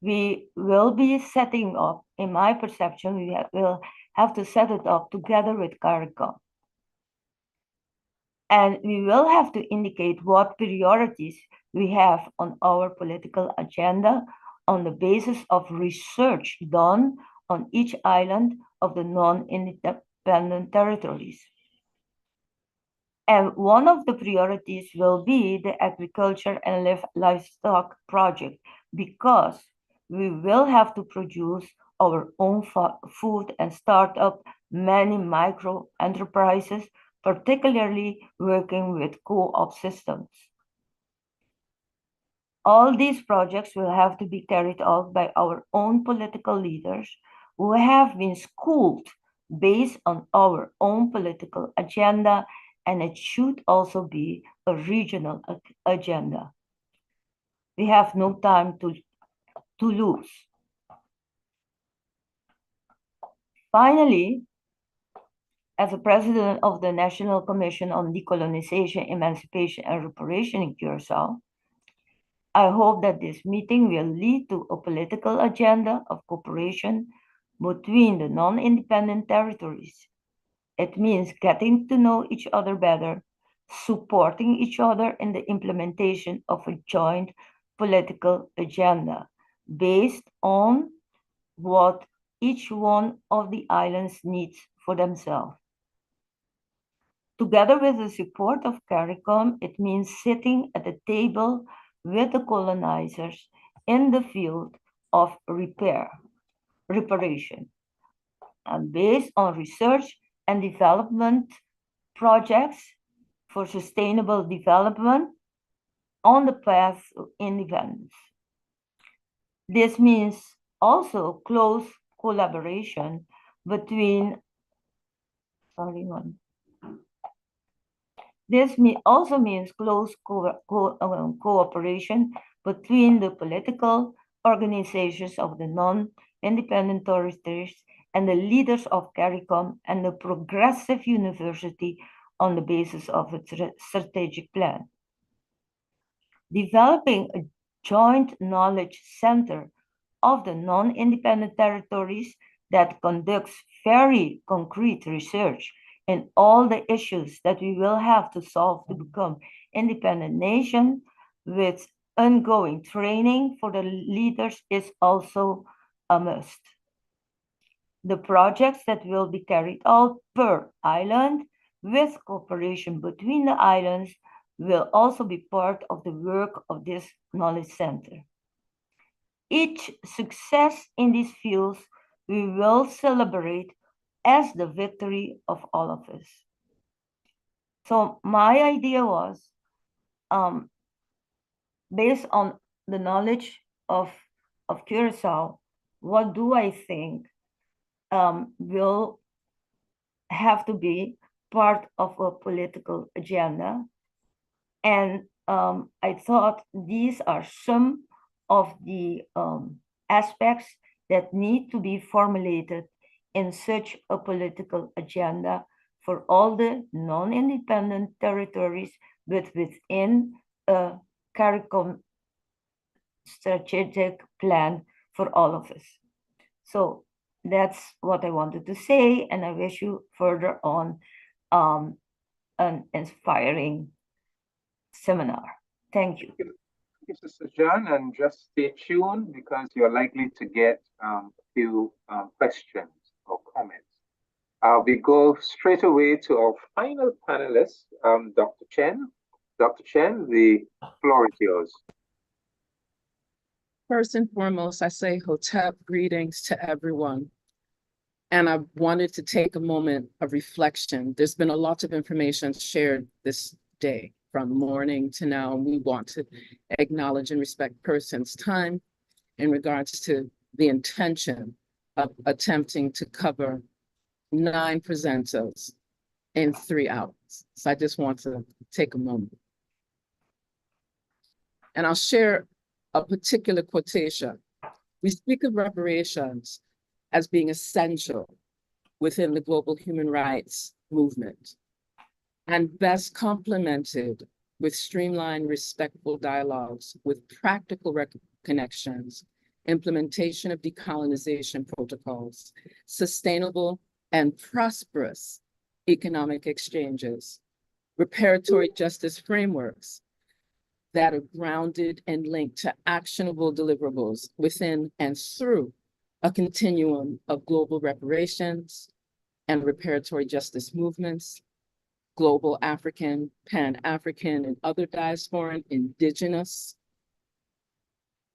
we will be setting up, in my perception, we will have to set it up together with CARICOM. And we will have to indicate what priorities we have on our political agenda on the basis of research done on each island of the non-independent territories. And one of the priorities will be the agriculture and livestock project, because we will have to produce our own food and start up many micro enterprises, particularly working with co-op systems. All these projects will have to be carried out by our own political leaders who have been schooled based on our own political agenda, and it should also be a regional agenda. We have no time to lose. Finally, as a president of the National Commission on Decolonization, Emancipation, and Reparation in Curacao, I hope that this meeting will lead to a political agenda of cooperation between the non-independent territories. It means getting to know each other better, supporting each other in the implementation of a joint political agenda based on what each one of the islands needs for themselves. Together with the support of CARICOM, it means sitting at the table with the colonizers in the field of reparation, and based on research and development projects for sustainable development on the path to independence. This means also close collaboration between, also means close cooperation between the political organizations of the non-independent territories and the leaders of CARICOM and the Progressive University on the basis of its strategic plan. Developing a joint knowledge center of the non-independent territories that conducts very concrete research in all the issues that we will have to solve to become independent nation, with ongoing training for the leaders, is also a must. The projects that will be carried out per island with cooperation between the islands will also be part of the work of this knowledge center. Each success in these fields we will celebrate as the victory of all of us. So my idea was, based on the knowledge of Curacao, what do I think will have to be part of a political agenda? And I thought these are some of the aspects that need to be formulated in such a political agenda for all the non-independent territories, but within a CARICOM strategic plan for all of us. So that's what I wanted to say, and I wish you further on an inspiring seminar. Thank you. Thank you, Sister John, and just stay tuned because you're likely to get a few questions or comments. We go straight away to our final panelist, Dr. Chen. Dr. Chen, the floor is yours. First and foremost, I say Hotep, greetings to everyone. And I wanted to take a moment of reflection. There's been a lot of information shared this day from morning to now, and we want to acknowledge and respect persons' time in regards to the intention of attempting to cover 9 presenters in 3 hours. So I just want to take a moment. And I'll share a particular quotation. We speak of reparations as being essential within the global human rights movement and best complemented with streamlined, respectful dialogues with practical connections, implementation of decolonization protocols, sustainable and prosperous economic exchanges, reparatory justice frameworks that are grounded and linked to actionable deliverables within and through a continuum of global reparations and reparatory justice movements, global African, Pan-African, and other diasporan indigenous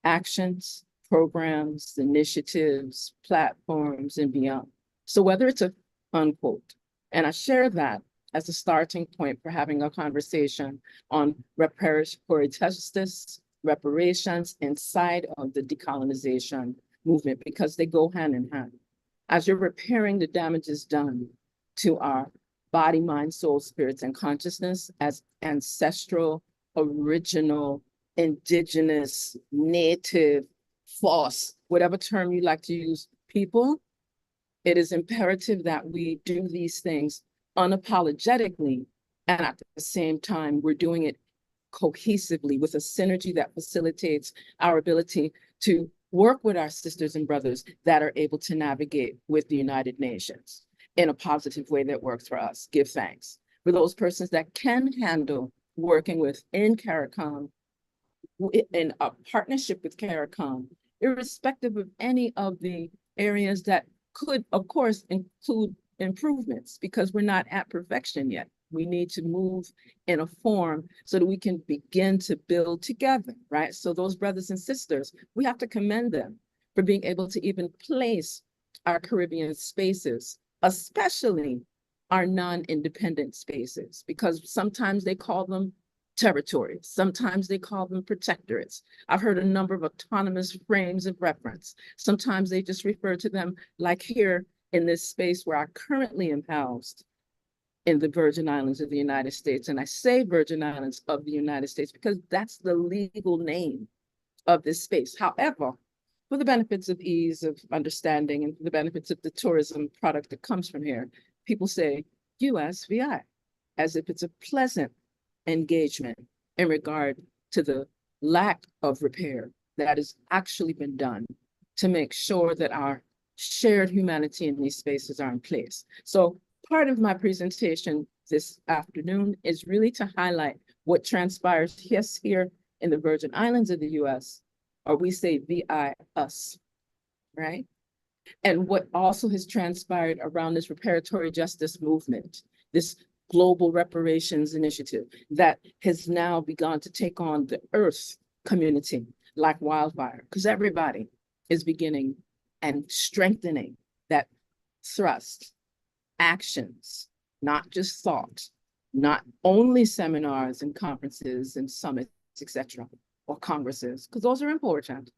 actions, programs, initiatives, platforms, and beyond. So whether it's a unquote, and I share that as a starting point for having a conversation on reparatory justice, reparations inside of the decolonization movement, because they go hand in hand. As you're repairing the damages done to our body, mind, soul, spirits, and consciousness as ancestral, original, indigenous, native, false, whatever term you like to use, people, it is imperative that we do these things unapologetically, and at the same time, we're doing it cohesively with a synergy that facilitates our ability to work with our sisters and brothers that are able to navigate with the United Nations in a positive way that works for us. Give thanks for those persons that can handle working within CARICOM in a partnership with CARICOM, irrespective of any of the areas that could, of course, include improvements, because we're not at perfection yet. We need to move in a form so that we can begin to build together, right? So those brothers and sisters, we have to commend them for being able to even place our Caribbean spaces, especially our non-independent spaces, because sometimes they call them territories, sometimes they call them protectorates. I've heard a number of autonomous frames of reference. Sometimes they just refer to them, like here in this space where I currently am housed in the Virgin Islands of the United States. And I say Virgin Islands of the United States because that's the legal name of this space. However, for the benefits of ease of understanding and for the benefits of the tourism product that comes from here, people say USVI, as if it's a pleasant engagement in regard to the lack of repair that has actually been done to make sure that our shared humanity in these spaces are in place. So part of my presentation this afternoon is really to highlight what transpires, yes, here in the Virgin Islands of the US, or we say VI, us, right? And what also has transpired around this reparatory justice movement, this global reparations initiative that has now begun to take on the Earth community like wildfire, because everybody is beginning and strengthening that thrust, actions, not just thought, not only seminars and conferences and summits, etc., or congresses, because those are important,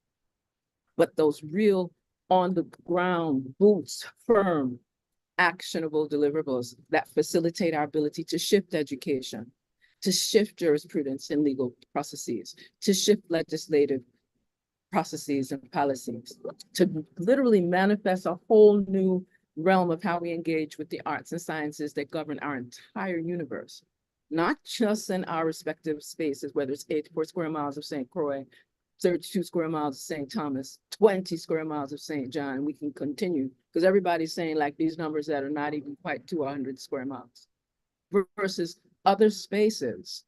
but those real on the ground, boots, firm, actionable deliverables that facilitate our ability to shift education, to shift jurisprudence and legal processes, to shift legislative processes and policies, to literally manifest a whole new realm of how we engage with the arts and sciences that govern our entire universe, not just in our respective spaces, whether it's 84 square miles of St. Croix, 32 square miles of St. Thomas, 20 square miles of St. John. We can continue because everybody's saying like these numbers that are not even quite 200 square miles versus other spaces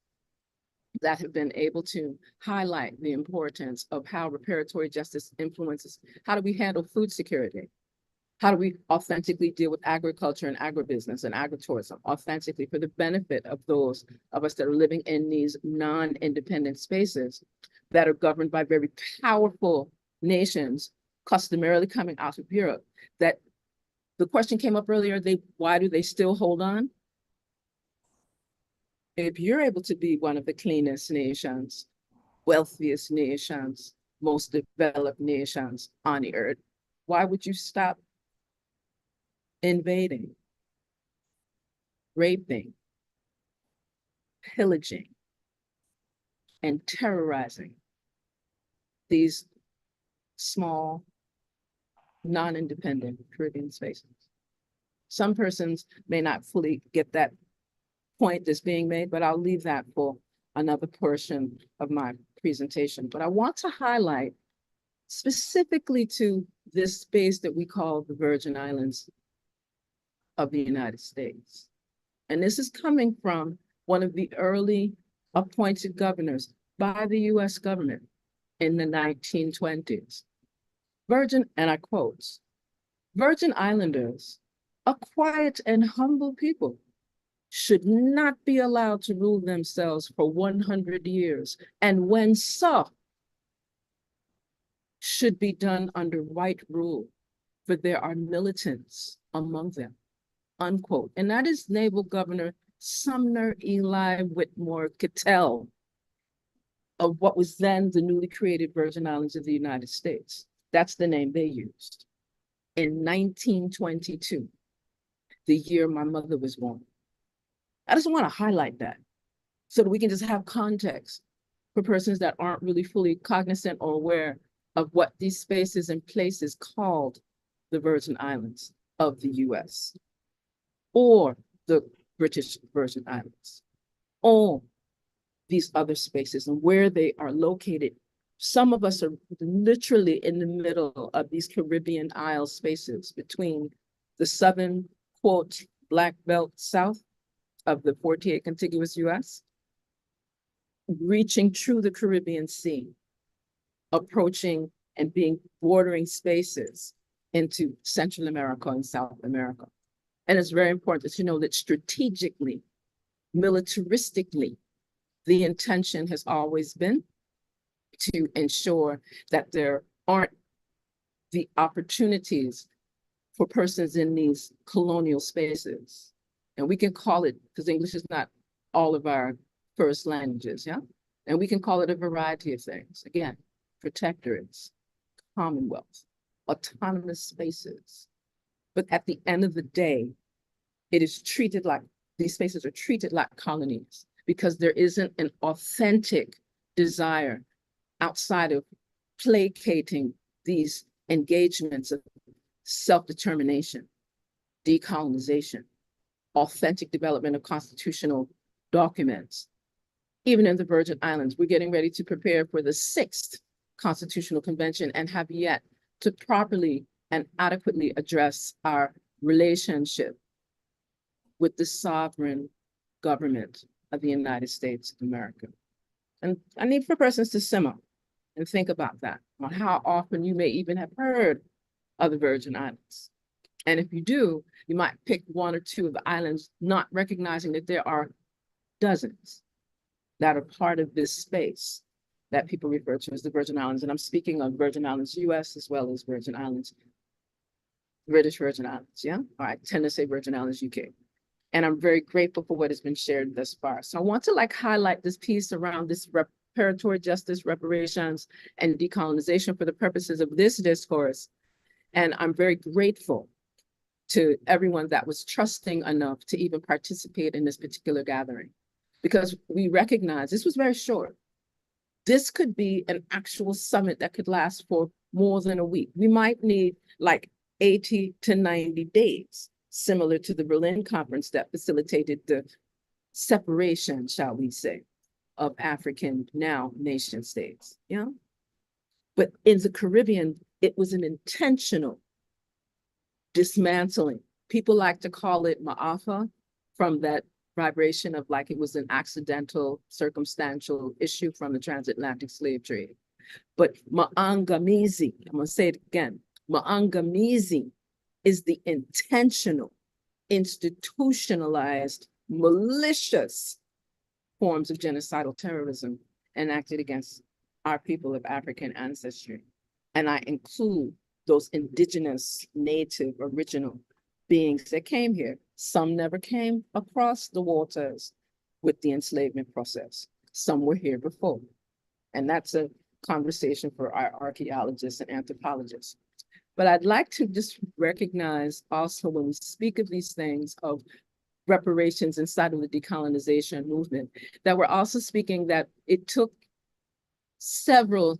that have been able to highlight the importance of how reparatory justice influences. How do we handle food security? How do we authentically deal with agriculture and agribusiness and agritourism authentically for the benefit of those of us that are living in these non-independent spaces that are governed by very powerful nations, customarily coming out of Europe? That the question came up earlier, why do they still hold on? If you're able to be one of the cleanest nations, wealthiest nations, most developed nations on the earth, why would you stop invading, raping, pillaging, and terrorizing these small, non-independent Caribbean spaces? Some persons may not fully get that point that's being made, but I'll leave that for another portion of my presentation. But I want to highlight specifically to this space that we call the Virgin Islands of the United States. And this is coming from one of the early appointed governors by the US government in the 1920s. And I quote, "Virgin Islanders, a quiet and humble people, should not be allowed to rule themselves for 100 years, and when so, should be done under white rule, for there are militants among them," unquote. And that is Naval Governor Sumner Eli Whitmore Cattell of what was then the newly created Virgin Islands of the United States. That's the name they used. In 1922, the year my mother was born. I just want to highlight that so that we can just have context for persons that aren't really fully cognizant or aware of what these spaces and places called the Virgin Islands of the US or the British Virgin Islands, or these other spaces and where they are located. Some of us are literally in the middle of these Caribbean Isle spaces between the southern, quote, Black Belt South of the 48 contiguous US, reaching through the Caribbean Sea, approaching and being bordering spaces into Central America and South America. And it's very important to know that strategically, militaristically. The intention has always been to ensure that there aren't the opportunities for persons in these colonial spaces. And we can call it, because English is not all of our first languages, yeah? And we can call it a variety of things. Again, protectorates, commonwealth, autonomous spaces. But at the end of the day, it is treated like, these spaces are treated like colonies because there isn't an authentic desire outside of placating these engagements of self-determination, decolonization, authentic development of constitutional documents. Even in the Virgin Islands, we're getting ready to prepare for the 6th Constitutional Convention and have yet to properly and adequately address our relationship with the sovereign government of the United States of America. And I need for persons to simmer and think about that, on how often you may even have heard of the Virgin Islands. And if you do, you might pick 1 or 2 of the islands, not recognizing that there are dozens that are part of this space that people refer to as the Virgin Islands. And I'm speaking of Virgin Islands, US, as well as Virgin Islands, British Virgin Islands, yeah? All right, I tend to say Virgin Islands, UK. And I'm very grateful for what has been shared thus far. So I want to highlight this piece around this reparatory justice, reparations, and decolonization for the purposes of this discourse. And I'm very grateful to everyone that was trusting enough to even participate in this particular gathering, because we recognize this was very short. This could be an actual summit that could last for more than a week. We might need 80 to 90 days, similar to the Berlin conference that facilitated the separation, shall we say, of African now nation states, yeah? But in the Caribbean, it was an intentional dismantling. People like to call it ma'afa, from that vibration of it was an accidental, circumstantial issue from the transatlantic slave trade. But ma'angamizi, I'm gonna say it again, ma'angamizi is the intentional, institutionalized, malicious forms of genocidal terrorism enacted against our people of African ancestry. And I include those indigenous, native, original beings that came here. Some never came across the waters with the enslavement process. Some were here before. And that's a conversation for our archaeologists and anthropologists. But I'd like to just recognize also, when we speak of these things of reparations inside of the decolonization movement, that we're also speaking that it took several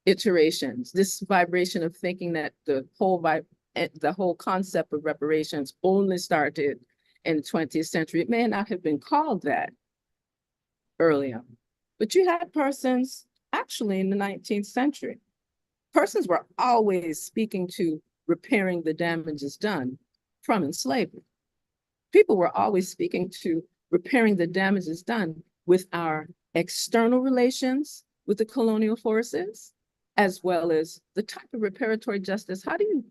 iterations, this vibration of thinking that the whole concept of reparations only started in the 20th century. It may not have been called that earlier, but you had persons actually in the 19th century. Persons were always speaking to repairing the damages done from enslavement. People were always speaking to repairing the damages done with our external relations with the colonial forces, as well as the type of reparatory justice. How do you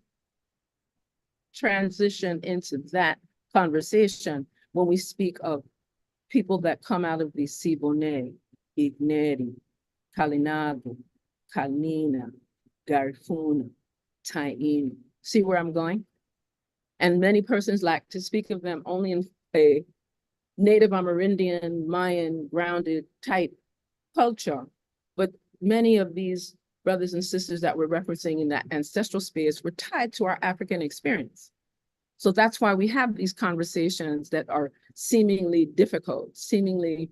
transition into that conversation when we speak of people that come out of the Siboney, Igneri, Kalinago, Kalnina, Garifuna, Taino? See where I'm going? And many persons like to speak of them only in a Native Amerindian, Mayan, grounded type culture. But many of these brothers and sisters that we're referencing in that ancestral space were tied to our African experience. So that's why we have these conversations that are seemingly difficult, seemingly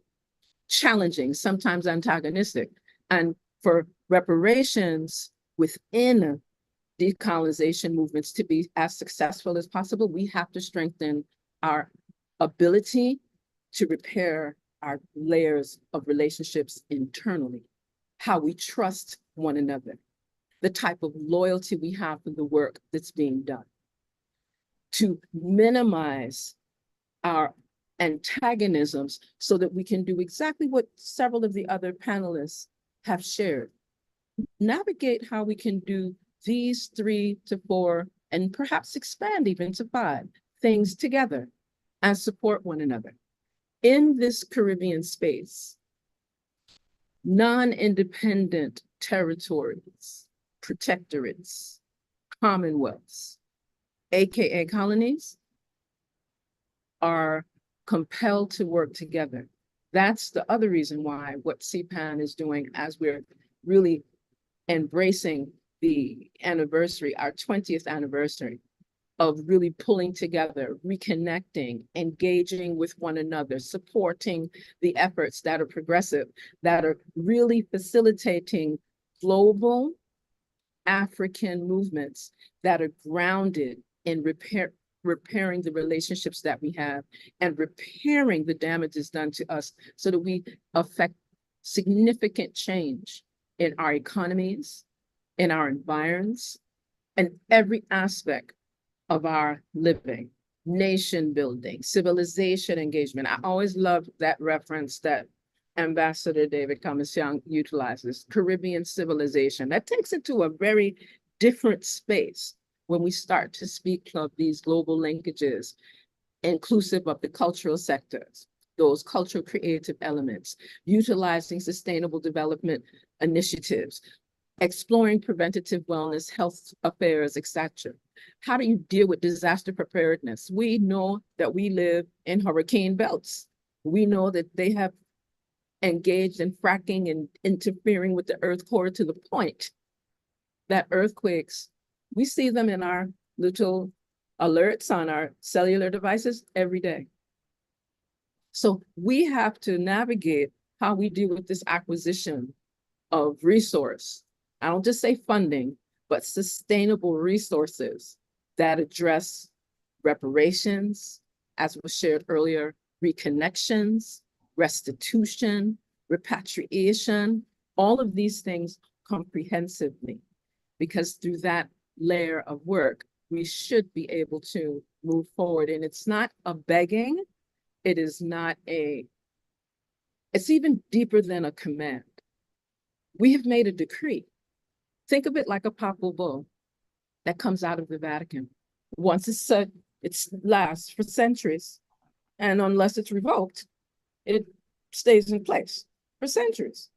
challenging, sometimes antagonistic. And for reparations within decolonization movements to be as successful as possible, we have to strengthen our ability to repair our layers of relationships internally, how we trust one another, the type of loyalty we have for the work that's being done, to minimize our antagonisms so that we can do exactly what several of the other panelists have shared. Navigate how we can do these 3 to 4, and perhaps expand even to 5 things together and support one another. in this Caribbean space, non-independent territories, protectorates, commonwealths, AKA colonies, are compelled to work together. That's the other reason why what CPAN is doing, as we're really embracing the anniversary, our 20th anniversary of really pulling together, reconnecting, engaging with one another, supporting the efforts that are progressive, that are really facilitating global African movements that are grounded in repairing the relationships that we have and repairing the damages done to us so that we affect significant change in our economies, in our environs, and every aspect of our living, nation building, civilization engagement. I always loved that reference that Ambassador David Commission utilizes, Caribbean civilization. That takes it to a very different space when we start to speak of these global linkages, inclusive of the cultural sectors, those cultural creative elements, utilizing sustainable development initiatives, exploring preventative wellness, health affairs, etc. How do you deal with disaster preparedness? We know that we live in hurricane belts. We know that they have engaged in fracking and interfering with the earth core to the point that earthquakes, we see them in our little alerts on our cellular devices every day. So we have to navigate how we deal with this acquisition of resource. I don't just say funding, but sustainable resources that address reparations, as was shared earlier, reconnections, restitution, repatriation, all of these things comprehensively, because through that layer of work, we should be able to move forward. And it's not a begging, it is not it's even deeper than a command. We have made a decree. Think of it like a papal bull that comes out of the Vatican. Once it's said, it lasts for centuries. And unless it's revoked, it stays in place for centuries.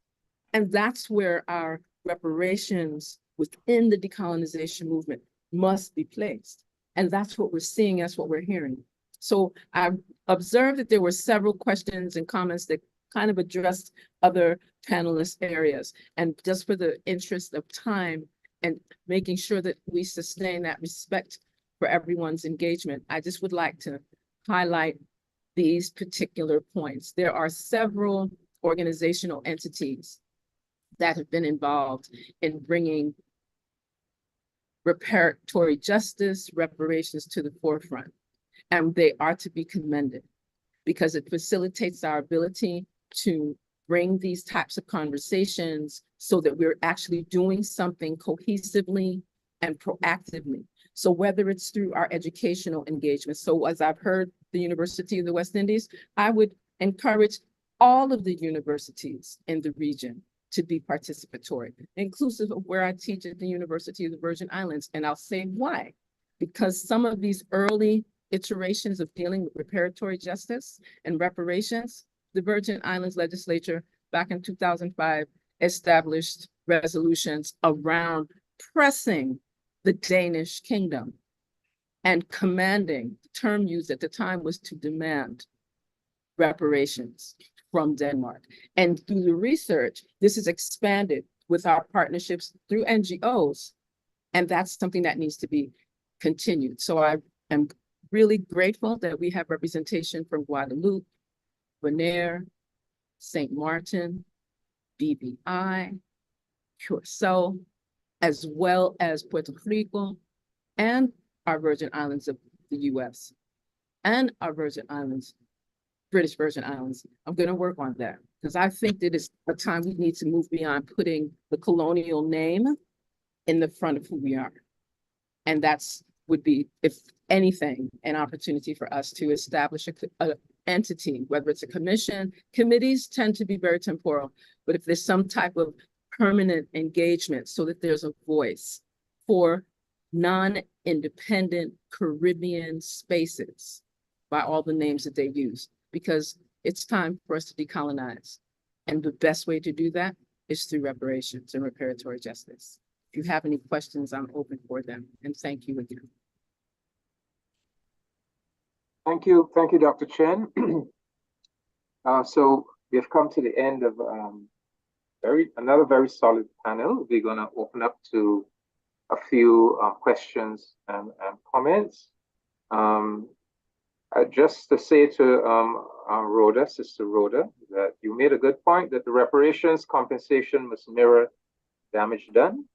And that's where our reparations within the decolonization movement must be placed. And that's what we're seeing, that's what we're hearing. So I observed that there were several questions and comments that kind of addressed other panelist areas. And just for the interest of time and making sure that we sustain that respect for everyone's engagement, I just would like to highlight these particular points. There are several organizational entities that have been involved in bringing reparatory justice, reparations to the forefront. And they are to be commended because it facilitates our ability to bring these types of conversations so that we're actually doing something cohesively and proactively. So whether it's through our educational engagement, so as I've heard the University of the West Indies, I would encourage all of the universities in the region to be participatory, inclusive of where I teach at the University of the Virgin Islands. And I'll say why. Because some of these early iterations of dealing with reparatory justice and reparations, the Virgin Islands legislature back in 2005 established resolutions around pressing the Danish kingdom and commanding, the term used at the time was to demand reparations from Denmark. And through the research, this is expanded with our partnerships through NGOs. And that's something that needs to be continued. So I am really grateful that we have representation from Guadeloupe, Bonaire, St. Martin, BVI, Curacao, as well as Puerto Rico, and our Virgin Islands of the US, and our Virgin Islands, British Virgin Islands. I'm going to work on that because I think that it's a time we need to move beyond putting the colonial name in the front of who we are. And that's would be, if anything, an opportunity for us to establish a entity, whether it's a commission. Committees tend to be very temporal, but if there's some type of permanent engagement so that there's a voice for non-independent Caribbean spaces by all the names that they use, because It's time for us to decolonize. And the best way to do that is through reparations and reparatory justice. If you have any questions, I'm open for them. And thank you again. Thank you, Dr. Chen. So we have come to the end of another very solid panel. We're going to open up to a few questions and comments. Just to say to Rhoda, Sister Rhoda, that you made a good point that the reparations compensation must mirror damage done.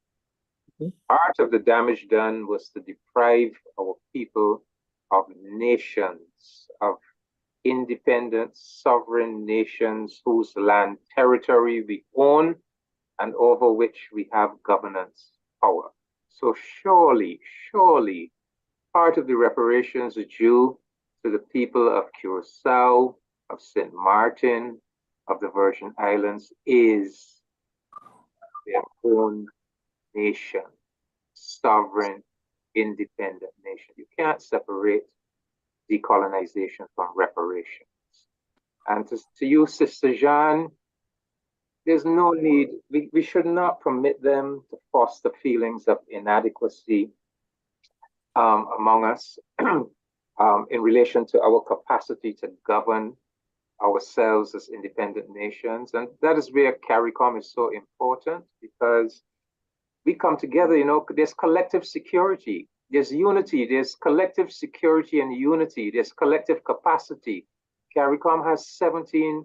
Part of the damage done was to deprive our people of nations, of independent sovereign nations whose land territory we own and over which we have governance power. So surely part of the reparations are due to the people of Curacao, of St. Martin, of the Virgin Islands is their own nation, sovereign, independent nation. You can't separate decolonization from reparations. And to you, Sister Jeanne, there's no need, we should not permit them to foster feelings of inadequacy among us in relation to our capacity to govern ourselves as independent nations. And that is where CARICOM is so important, because we come together, you know, there's collective security, there's unity, there's collective security and unity, there's collective capacity. CARICOM has 17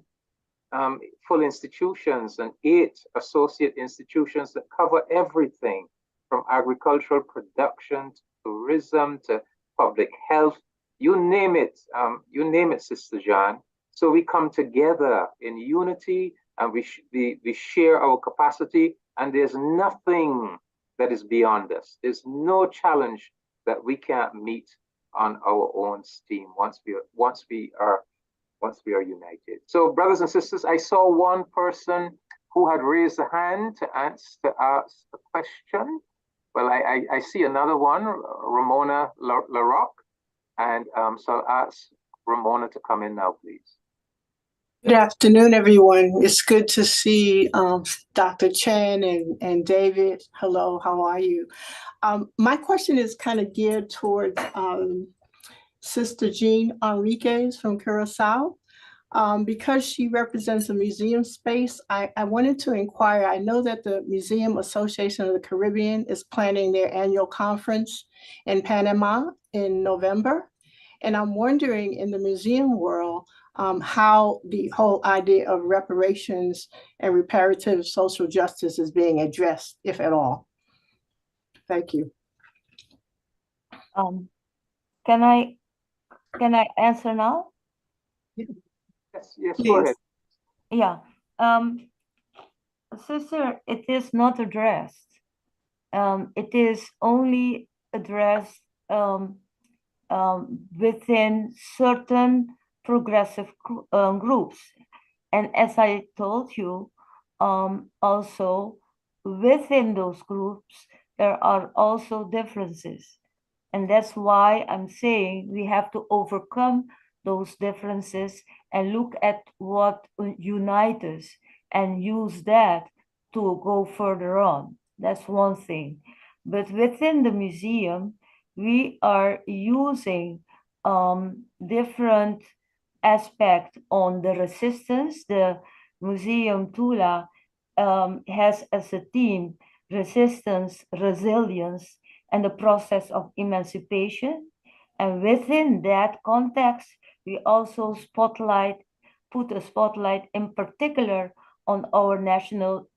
full institutions and 8 associate institutions that cover everything from agricultural production to tourism to public health, you name it, Sister Jeanne. So we come together in unity and we share our capacity, and there's nothing that is beyond us. There's no challenge that we can't meet on our own steam once we are united. So, brothers and sisters, I saw one person who had raised a hand to ask a question. Well, I see another one, Ramona LaRocque, and so I'll ask Ramona to come in now, please. Good afternoon, everyone. It's good to see Dr. Chen and David. Hello, how are you? My question is kind of geared towards Sister Jean Enriquez from Curacao. Because she represents a museum space, I wanted to inquire. I know that the Museum Association of the Caribbean is planning their annual conference in Panama in November. And I'm wondering, in the museum world, how the whole idea of reparations and reparative social justice is being addressed, if at all. Thank you. Can I answer now? Yes, go ahead. Yeah. Sister, it is not addressed. It is only addressed within certain progressive groups. And as I told you, also within those groups, there are also differences. And that's why I'm saying we have to overcome those differences and look at what unites us and use that to go further on. That's one thing. But within the museum, we are using different aspects on the resistance. The Museum Tula has as a theme resistance, resilience, and the process of emancipation. And within that context, we also put a spotlight in particular on our national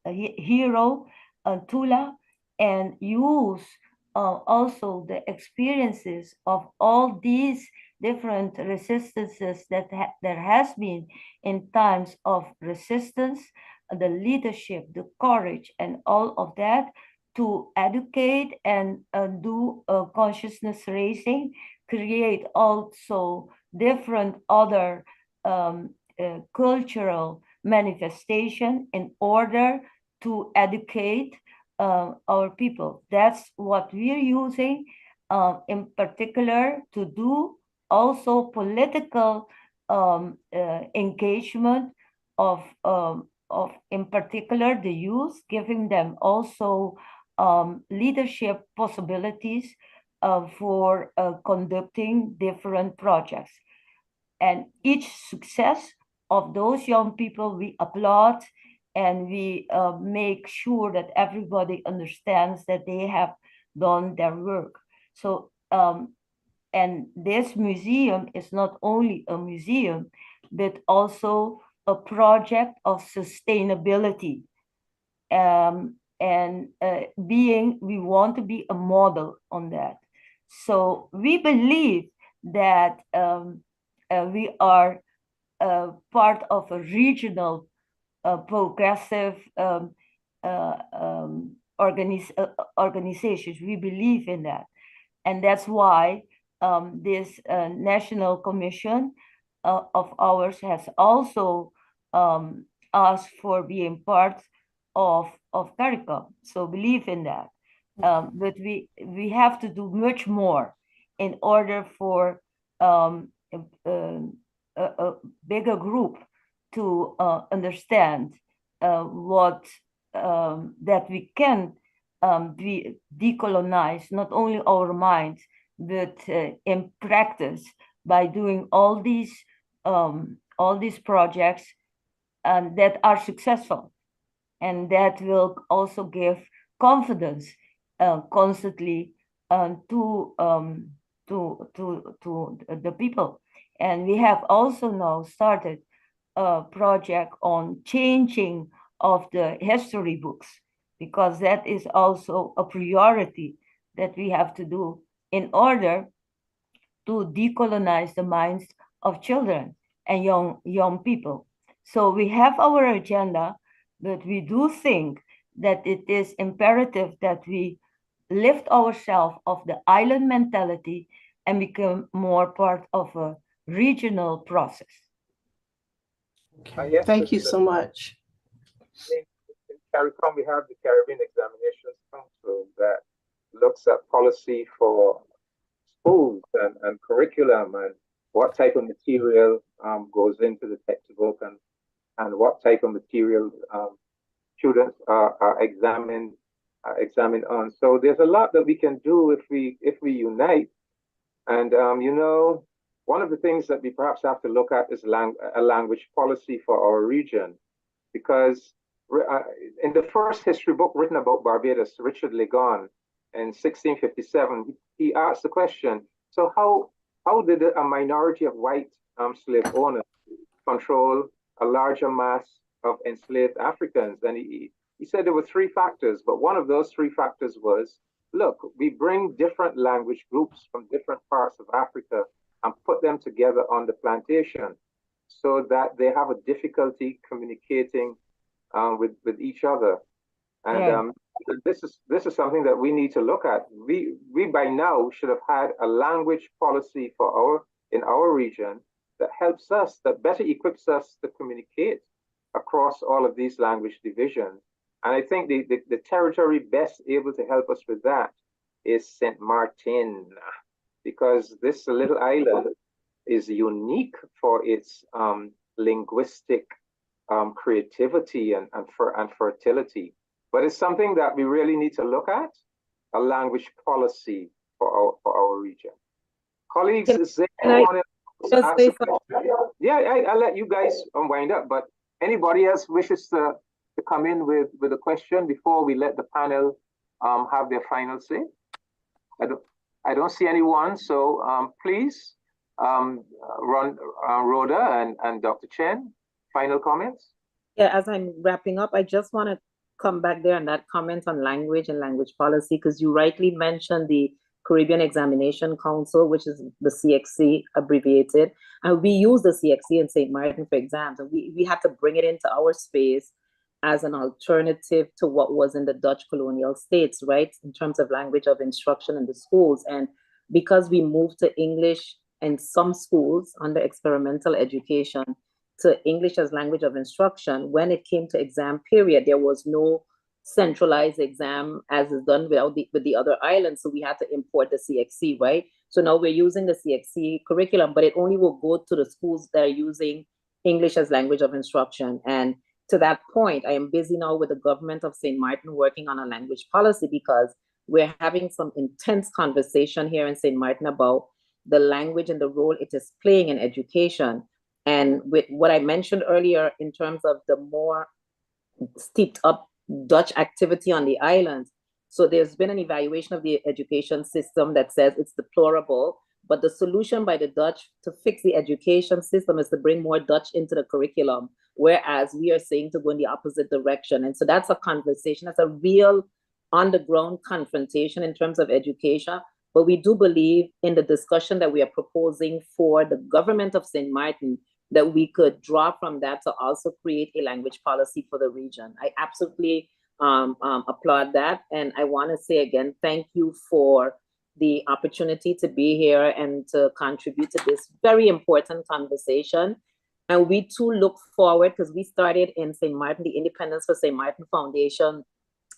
hero, Tula, and use also the experiences of all these different resistances that there has been in times of resistance, the leadership, the courage, and all of that, to educate and do consciousness raising, create also different other cultural manifestation in order to educate our people. That's what we're using in particular to do also political engagement of in particular the youth, giving them also leadership possibilities for conducting different projects. And each success of those young people we applaud, and we make sure that everybody understands that they have done their work. So, and this museum is not only a museum, but also a project of sustainability. We want to be a model on that. So we believe that we are part of a regional progressive organizations. We believe in that. And that's why this national commission of ours has also asked for being part of CARICOM. So believe in that. But we have to do much more in order for a bigger group to understand what that we can decolonize not only our minds, but in practice by doing all these projects that are successful, and that will also give confidence constantly to the people. And we have also now started a project on changing of the history books, because that is also a priority that we have to do in order to decolonize the minds of children and young people. So we have our agenda, but we do think that it is imperative that we lift ourselves of the island mentality and become more part of a regional process. Okay. Thank you so much. In CARICOM, we have the Caribbean Examinations Council that looks at policy for schools and curriculum, and what type of material goes into the textbook, and what type of material students are examined on. So there's a lot that we can do if we unite. And you know, one of the things that we perhaps have to look at is a language policy for our region, because in the first history book written about Barbados, Richard Legon, in 1657, he asked the question, so how did a minority of white slave owners control a larger mass of enslaved Africans? And he said there were three factors, but one of those three factors was, look, we bring different language groups from different parts of Africa and put them together on the plantation so that they have a difficulty communicating with each other. And this is something that we need to look at. We by now should have had a language policy in our region that helps us, that better equips us to communicate across all of these language divisions. And I think the territory best able to help us with that is Saint Martin, because this little island is unique for its linguistic creativity and fertility. But it's something that we really need to look at, a language policy for our region. Colleagues, is there anyone else ask a question? Yeah, I'll let you guys wind up, but anybody else wishes to come in with a question before we let the panel have their final say? I don't see anyone, so please, Rhoda and Dr. Chen, final comments? Yeah, as I'm wrapping up, I just want to come back there on that comment on language and language policy, because you rightly mentioned the Caribbean Examination Council, which is the CXC abbreviated. And we use the CXC in St. Martin for exams, and we had to bring it into our space as an alternative to what was in the Dutch colonial states, right? In terms of language of instruction in the schools. And because we moved to English in some schools under experimental education to English as language of instruction, when it came to exam period, there was no centralized exam as is done with the other islands. So we had to import the CXC, right? So now we're using the CXC curriculum, but it only will go to the schools that are using English as language of instruction. And to that point, I am busy now with the government of St. Martin working on a language policy, because we're having some intense conversation here in St. Martin about the language and the role it is playing in education. And with what I mentioned earlier in terms of the more steeped up Dutch activity on the islands. So there's been an evaluation of the education system that says it's deplorable, but the solution by the Dutch to fix the education system is to bring more Dutch into the curriculum, whereas we are saying to go in the opposite direction. And so that's a conversation, that's a real on the ground confrontation in terms of education. But we do believe in the discussion that we are proposing for the government of St. Martin, that we could draw from that to also create a language policy for the region. I absolutely applaud that. And I want to say again, thank you for the opportunity to be here and to contribute to this very important conversation. And we too look forward, because we started in St. Martin, the Independence for St. Martin Foundation,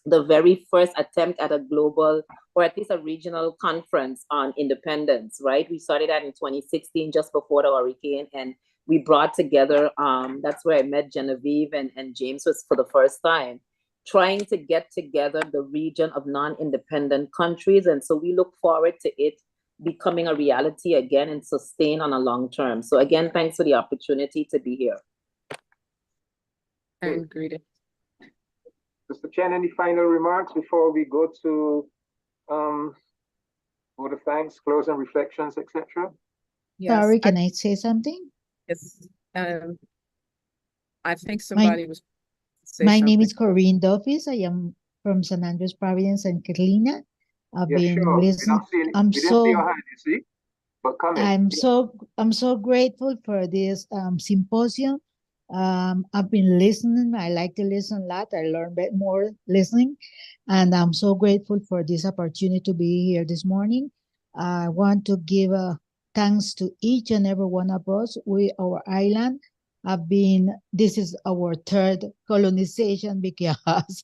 the very first attempt at a global, or at least a regional conference on independence, right? We started that in 2016, just before the hurricane, and we brought together, that's where I met Genevieve and James was for the first time, trying to get together the region of non-independent countries. And so we look forward to it becoming a reality again and sustain on a long term. So again, thanks for the opportunity to be here. And greetings. Mr. Chen, any final remarks before we go to vote of thanks, closing reflections, etc.? Yes, Sorry, can I say something? Yes. I think somebody was say My name something. is Corinne Dofis. I am from San Andres Province and Carolina. I've Yeah, been sure. listening. We didn't see your hand, you see? But come in. I'm so grateful for this symposium. I've been listening. I like to listen a lot. I learn more listening, and I'm so grateful for this opportunity to be here this morning. I want to give thanks to each and every one of us. Our island this is our third colonization, because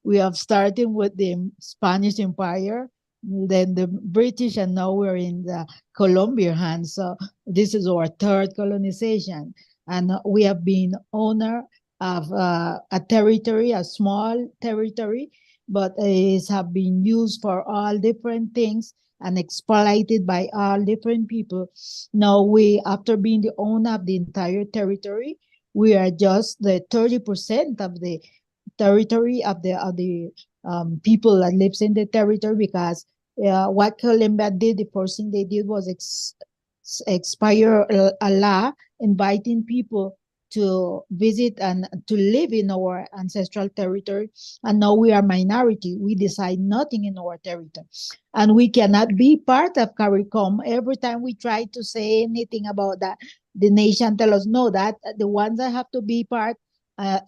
we have started with the Spanish Empire, then the British, and now we're in the Colombian hands. So this is our third colonization. And we have been owner of a territory, a small territory, but it have been used for all different things and exploited by all different people. Now after being the owner of the entire territory, we are just the 30% of the territory of the people that lives in the territory, because what Colombia did, the first thing they did was expire a law inviting people to visit and to live in our ancestral territory. And now we are minority. We decide nothing in our territory. And we cannot be part of CARICOM. Every time we try to say anything about that, the nation tell us, no, that the ones that have to be part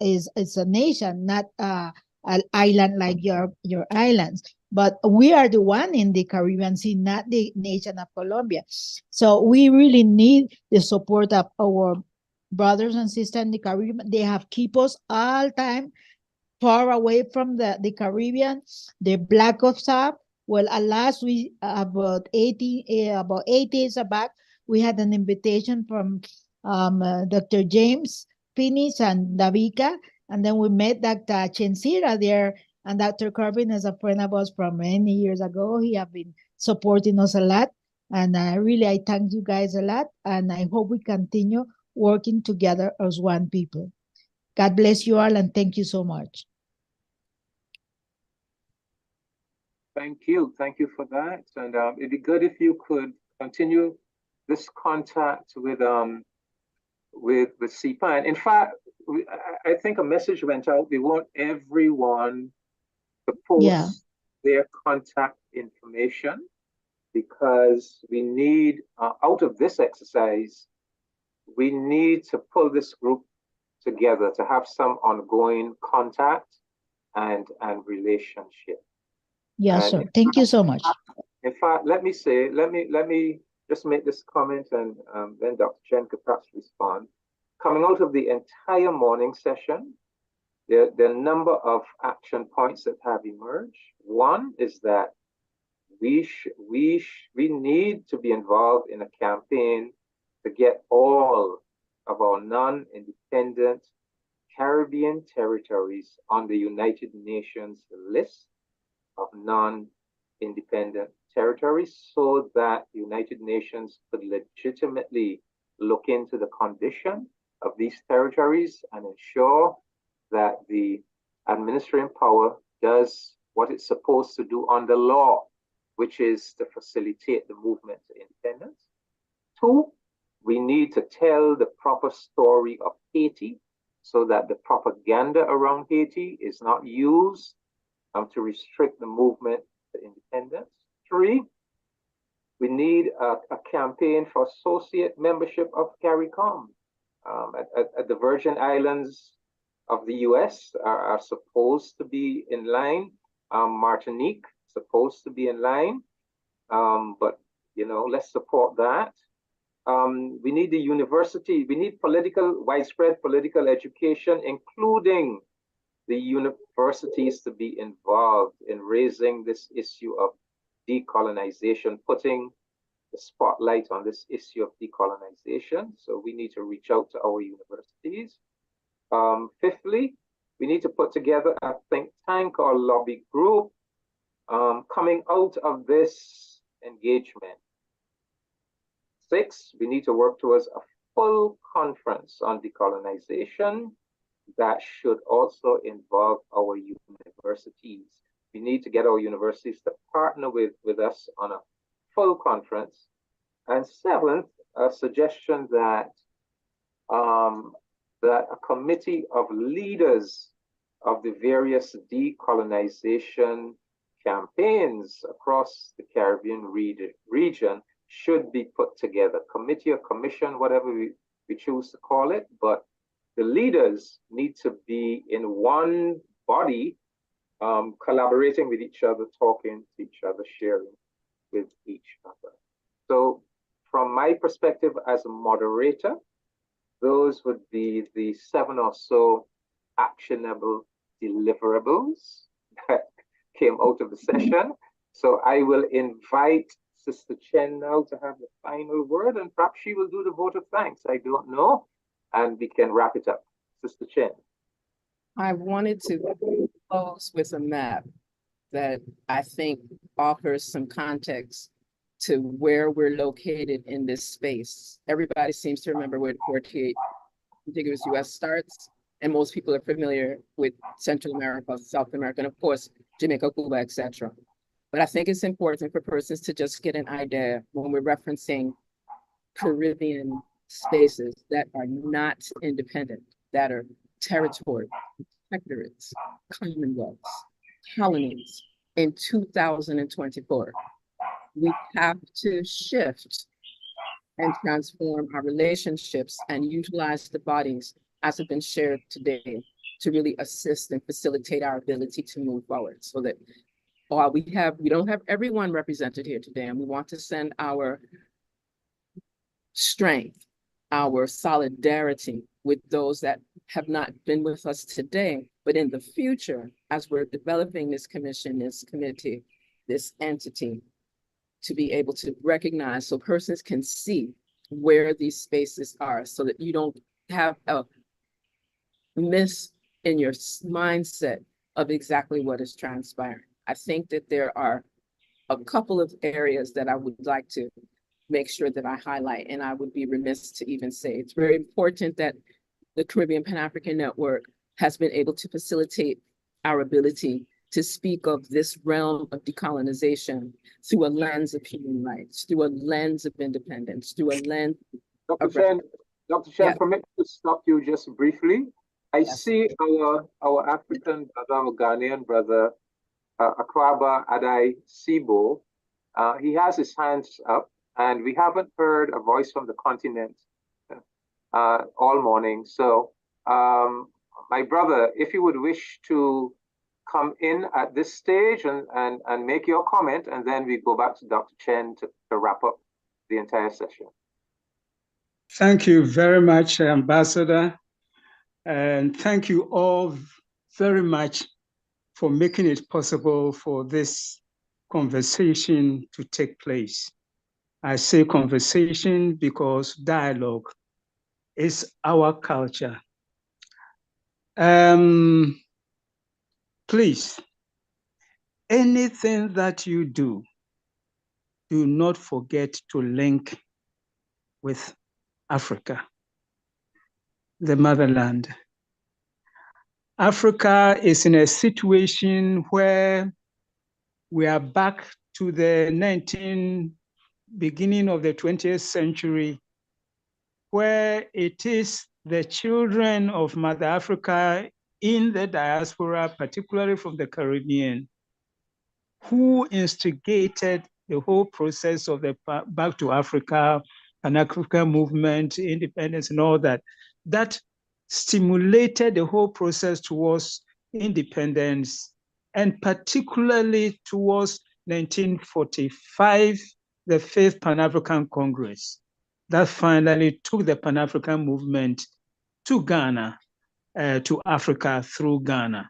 is a nation, not an island like your islands. But we are the one in the Caribbean Sea, not the nation of Colombia. So we really need the support of our brothers and sisters in the Caribbean. They have keep us all time far away from the Caribbean, the Black Ops up. Well, alas, we about 8 days back, we had an invitation from Dr. James Finies and Davika, and then we met Dr. Chensira there, and Dr. Corbin is a friend of us from many years ago. He have been supporting us a lot, and I thank you guys a lot, and I hope we continue working together as one people. God bless you all, and thank you so much. Thank you for that. And it'd be good if you could continue this contact with CPAN. In fact, I think a message went out. We want everyone to post their contact information, because we need, out of this exercise, we need to pull this group together to have some ongoing contact and relationship. Yes, sir. Thank you so much. In fact, let me just make this comment, and then Dr. Chen could perhaps respond. Coming out of the entire morning session, there are a number of action points that have emerged. One is that we need to be involved in a campaign to get all of our non-independent Caribbean territories on the United Nations list of non-independent territories, so that the United Nations could legitimately look into the condition of these territories and ensure that the administrative power does what it's supposed to do under law, which is to facilitate the movement to independence. 2, we need to tell the proper story of Haiti so that the propaganda around Haiti is not used to restrict the movement to independence. 3, we need a campaign for associate membership of CARICOM. At the Virgin Islands of the US are supposed to be in line. Martinique supposed to be in line, but let's support that. We need the university. We need widespread political education, including the universities, to be involved in raising this issue of decolonization, putting the spotlight on this issue of decolonization. So we need to reach out to our universities. 5thly, we need to put together a think tank or lobby group coming out of this engagement. 6, we need to work towards a full conference on decolonization that should also involve our universities. We need to get our universities to partner with us on a full conference. And 7th, a suggestion that a committee of leaders of the various decolonization campaigns across the Caribbean region should be put together. Committee or commission, whatever we choose to call it, but the leaders need to be in one body, collaborating with each other, talking to each other, sharing with each other. So from my perspective as a moderator, those would be the 7 or so actionable deliverables that came out of the session. So I will invite Sister Chen now to have the final word, and perhaps she will do the vote of thanks. I don't know. And we can wrap it up. Sister Chen. I wanted to close with a map that I think offers some context to where we're located in this space. Everybody seems to remember where the 48 contiguous US starts, and most people are familiar with Central America, South America, and of course, Jamaica, Cuba, etc. But I think it's important for persons to just get an idea when we're referencing Caribbean spaces that are not independent, that are territory, protectorates, commonwealths, colonies in 2024. We have to shift and transform our relationships and utilize the bodies as have been shared today to really assist and facilitate our ability to move forward, so that while we don't have everyone represented here today, and we want to send our strength, our solidarity with those that have not been with us today, but in the future, as we're developing this commission, this committee, this entity, to be able to recognize so persons can see where these spaces are, so that you don't have a miss in your mindset of exactly what is transpiring. I think that there are a couple of areas that I would like to make sure that I highlight, and I would be remiss to even say it's very important that the Caribbean Pan-African Network has been able to facilitate our ability to speak of this realm of decolonization through a lens of human rights, through a lens of independence, through a lens Dr. Chen, yes. Permit me to stop you just briefly. I see our African brother, our Ghanaian brother, Akwaba Adai Sibo. He has his hands up, and we haven't heard a voice from the continent all morning. So, my brother, if you would wish to come in at this stage and make your comment, and then we go back to Dr. Chen to wrap up the entire session. Thank you very much, Ambassador. And thank you all very much for making it possible for this conversation to take place. I say conversation because dialogue is our culture. Please, anything that you do not forget to link with Africa, the motherland. Africa is in a situation where we are back to the beginning of the 20th century, where it is the children of Mother Africa in the diaspora, particularly from the Caribbean, who instigated the whole process of the Back to Africa, Pan-African movement, independence and all that, that stimulated the whole process towards independence, and particularly towards 1945, the 5th Pan-African Congress, that finally took the Pan-African movement to Ghana, to Africa through Ghana.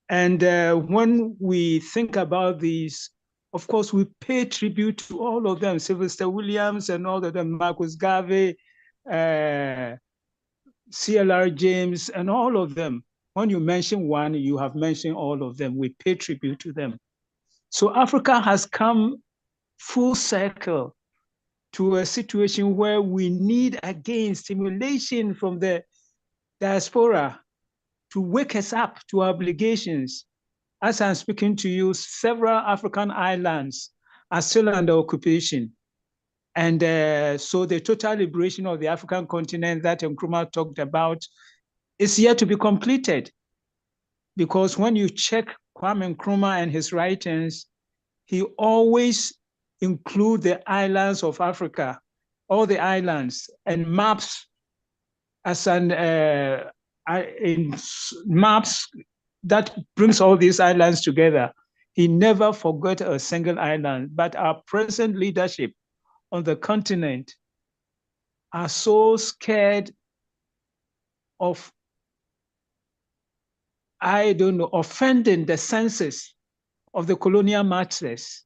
And when we think about these, of course, we pay tribute to all of them, Sylvester Williams and all of them, Marcus Garvey, C.L.R. James, and all of them. When you mention one, you have mentioned all of them. We pay tribute to them. So Africa has come full circle to a situation where we need, again, stimulation from the diaspora to wake us up to our obligations. As I'm speaking to you, several African islands are still under occupation. And so the total liberation of the African continent that Nkrumah talked about is yet to be completed. Because when you check Kwame Nkrumah and his writings, he always includes the islands of Africa, all the islands, and maps as in maps that brings all these islands together. He never forgot a single island, but our present leadership on the continent are so scared of, offending the senses of the colonial masters.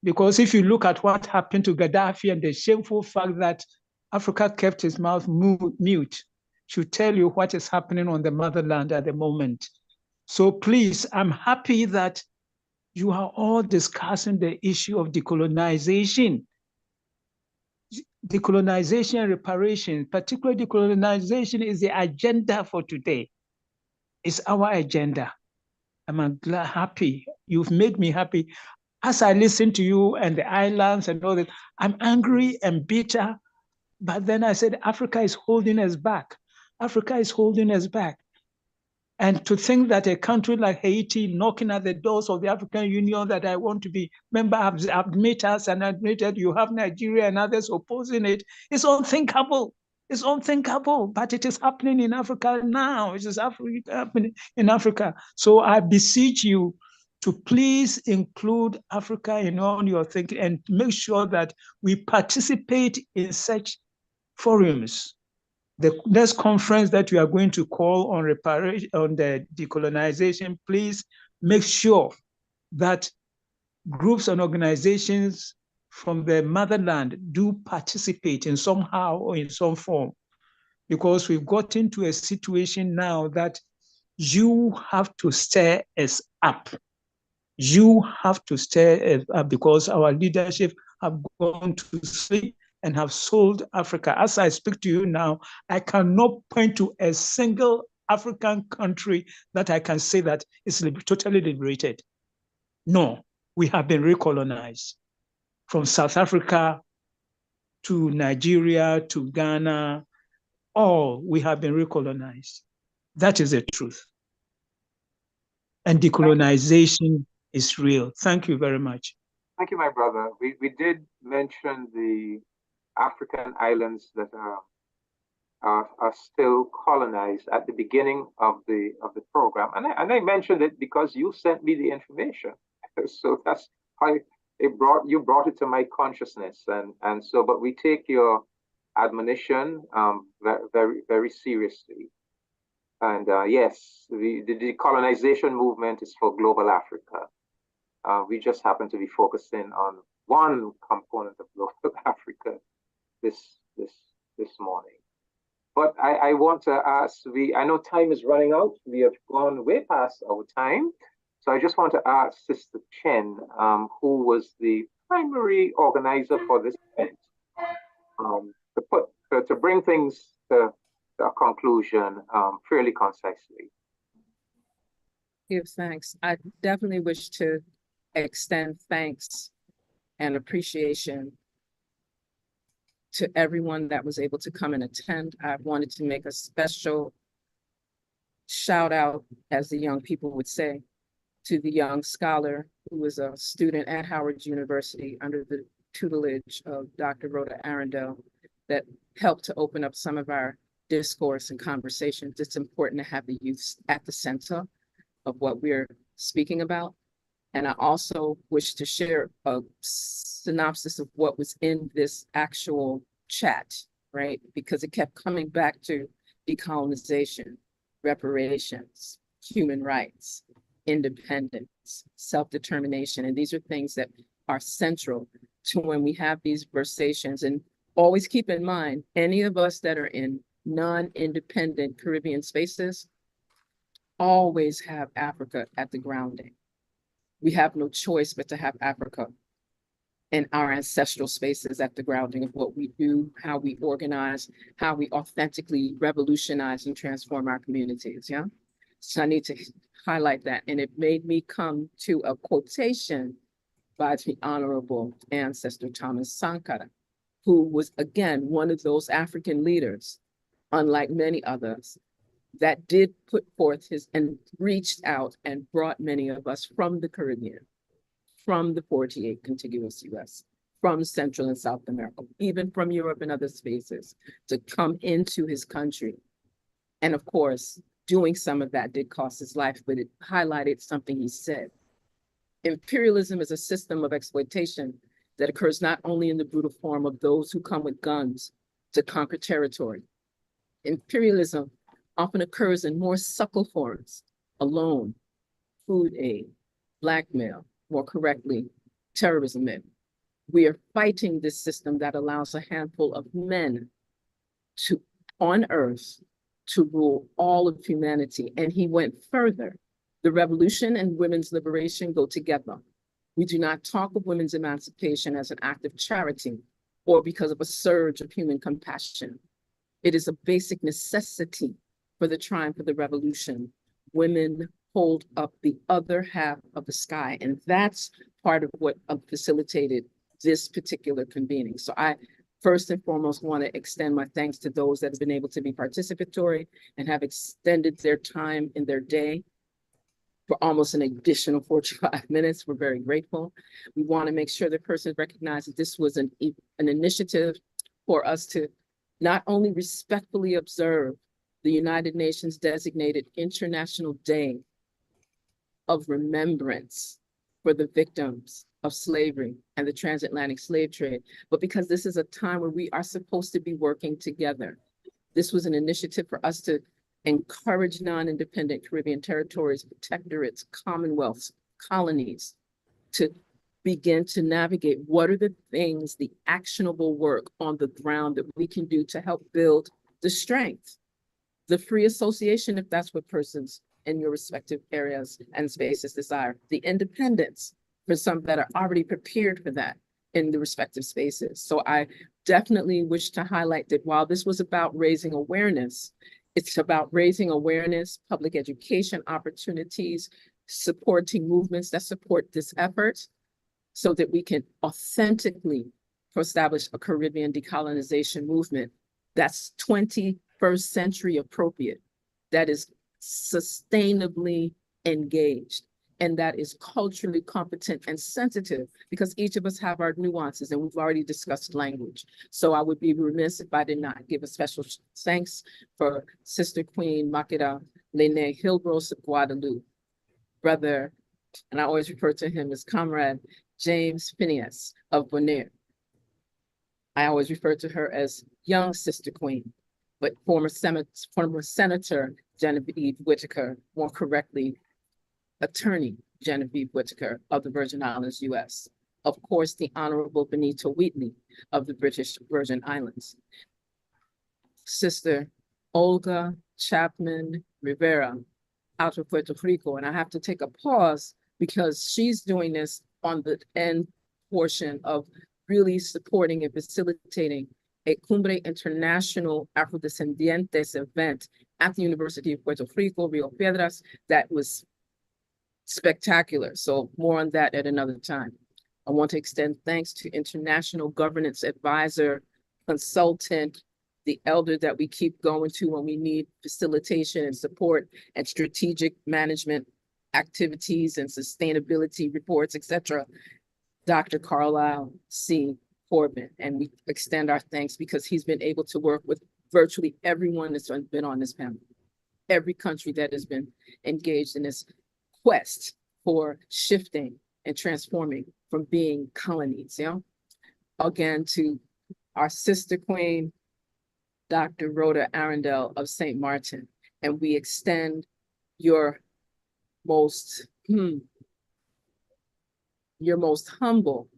Because if you look at what happened to Gaddafi and the shameful fact that Africa kept its mouth mute, should tell you what is happening on the motherland at the moment. So please, I'm happy that you are all discussing the issue of decolonization. Decolonization and reparation, particularly decolonization, is the agenda for today. It's our agenda. I'm happy. You've made me happy. As I listen to you and the islands and all that, I'm angry and bitter. But then I said, Africa is holding us back. Africa is holding us back. And to think that a country like Haiti knocking at the doors of the African Union that I want to be member admit us and admitted you have Nigeria and others opposing it, is unthinkable. It's unthinkable, but it is happening in Africa now. It is happening in Africa. So I beseech you to please include Africa in all your thinking and make sure that we participate in such forums. The next conference that you are going to call on reparation, on the decolonization, please make sure that groups and organizations from the motherland do participate in somehow or in some form, because we've got into a situation now that you have to stir us up. You have to stir us up because our leadership have gone to sleep and have sold Africa. As I speak to you now, I cannot point to a single African country that I can say that is totally liberated. No, we have been recolonized from South Africa to Nigeria to Ghana. All we have been recolonized. That is the truth. And decolonization is real. Thank you very much. Thank you, my brother. We did mention the African islands that are still colonized at the beginning of the program, and I mentioned it because you sent me the information, so that's how you brought it to my consciousness, and so. But we take your admonition very, very seriously, and yes, the decolonization movement is for global Africa. We just happen to be focusing on one component of global Africa this morning. But I want to ask, I know time is running out. We have gone way past our time. So I just want to ask Sister Chen, who was the primary organizer for this event, to bring things to a conclusion fairly concisely. Give thanks. I definitely wish to extend thanks and appreciation to everyone that was able to come and attend. I wanted to make a special shout out, as the young people would say, to the young scholar who was a student at Howard University under the tutelage of Dr. Rhoda Arundel that helped to open up some of our discourse and conversations. It's important to have the youth at the center of what we're speaking about. And I also wish to share a synopsis of what was in this actual chat, right? Because it kept coming back to decolonization, reparations, human rights, independence, self-determination. And these are things that are central to when we have these conversations. And always keep in mind, any of us that are in non-independent Caribbean spaces always have Africa at the grounding. We have no choice but to have Africa in our ancestral spaces at the grounding of what we do, how we organize, how we authentically revolutionize and transform our communities, yeah? So I need to highlight that. And it made me come to a quotation by the Honorable Ancestor Thomas Sankara, who was, again, one of those African leaders, unlike many others, that did put forth his and reached out and brought many of us from the Caribbean, from the 48 contiguous US, from Central and South America, even from Europe and other spaces, to come into his country. And of course, doing some of that did cost his life, but it highlighted something he said. Imperialism is a system of exploitation that occurs not only in the brutal form of those who come with guns to conquer territory. Imperialism often occurs in more subtle forms: alone, food aid, blackmail, more correctly, terrorism. We are fighting this system that allows a handful of men on earth to rule all of humanity. And he went further. The revolution and women's liberation go together. We do not talk of women's emancipation as an act of charity or because of a surge of human compassion. It is a basic necessity for the triumph of the revolution. Women hold up the other half of the sky. And that's part of what facilitated this particular convening. So I first and foremost want to extend my thanks to those that have been able to be participatory and have extended their time in their day for almost an additional 45 minutes. We're very grateful. We want to make sure the person recognizes this was an initiative for us to not only respectfully observe the United Nations designated International Day of Remembrance for the victims of slavery and the transatlantic slave trade, but because this is a time where we are supposed to be working together. This was an initiative for us to encourage non-independent Caribbean territories, protectorates, commonwealths, colonies, to begin to navigate what are the things, the actionable work on the ground that we can do to help build the strength, the free association, if that's what persons in your respective areas and spaces desire, the independence for some that are already prepared for that in the respective spaces. So I definitely wish to highlight that while this was about raising awareness, it's about raising awareness, public education opportunities, supporting movements that support this effort so that we can authentically establish a Caribbean decolonization movement that's 21st century appropriate, that is sustainably engaged, and that is culturally competent and sensitive, because each of us have our nuances, and we've already discussed language. So I would be remiss if I did not give a special thanks for Sister Queen Makeda Lynn Hillross of Guadeloupe, brother, and I always refer to him as Comrade James Finies of Bonaire. I always refer to her as young Sister Queen, but former Senator Genevie Whitaker, more correctly, attorney Genevie Whitaker of the Virgin Islands, US. Of course, the Honorable Benito Wheatley of the British Virgin Islands. Sister Olga Chapman Rivera out of Puerto Rico. And I have to take a pause because she's doing this on the end portion of really supporting and facilitating a Cumbre International Afrodescendientes event at the University of Puerto Rico, Rio Piedras, that was spectacular. So more on that at another time. I want to extend thanks to International Governance Advisor, consultant, the elder that we keep going to when we need facilitation and support and strategic management activities and sustainability reports, etc. Dr. Carlisle C. Corbin, and we extend our thanks because he's been able to work with virtually everyone that's been on this panel, every country that has been engaged in this quest for shifting and transforming from being colonies. Yeah. Again, to our sister queen, Dr. Rhoda Arundel of St. Martin, and we extend your most humble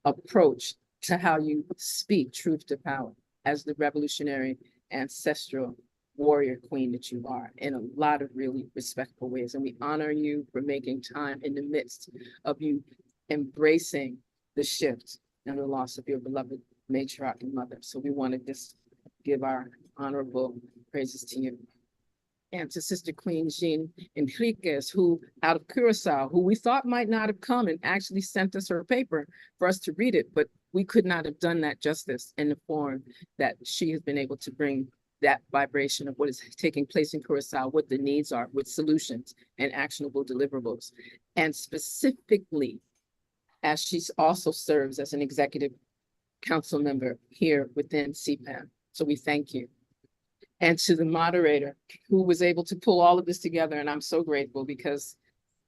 approach to how you speak truth to power as the revolutionary ancestral warrior queen that you are in a lot of really respectful ways. And we honor you for making time in the midst of you embracing the shift and the loss of your beloved matriarch and mother. So we want to just give our honorable praises to you. And to Sister Queen Jean Enriquez, who out of Curacao, who we thought might not have come and actually sent us her paper for us to read it, but we could not have done that justice in the form that she has been able to bring that vibration of what is taking place in Curacao, what the needs are, with solutions and actionable deliverables. And specifically, as she also serves as an executive council member here within CPAN. So we thank you. And to the moderator who was able to pull all of this together. And I'm so grateful because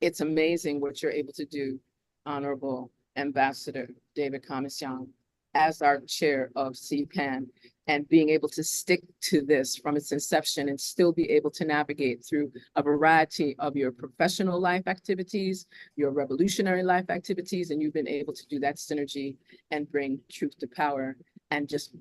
it's amazing what you're able to do, Honorable Ambassador David Commission, as our chair of CPAN, and being able to stick to this from its inception and still be able to navigate through a variety of your professional life activities, your revolutionary life activities, and you've been able to do that synergy and bring truth to power and just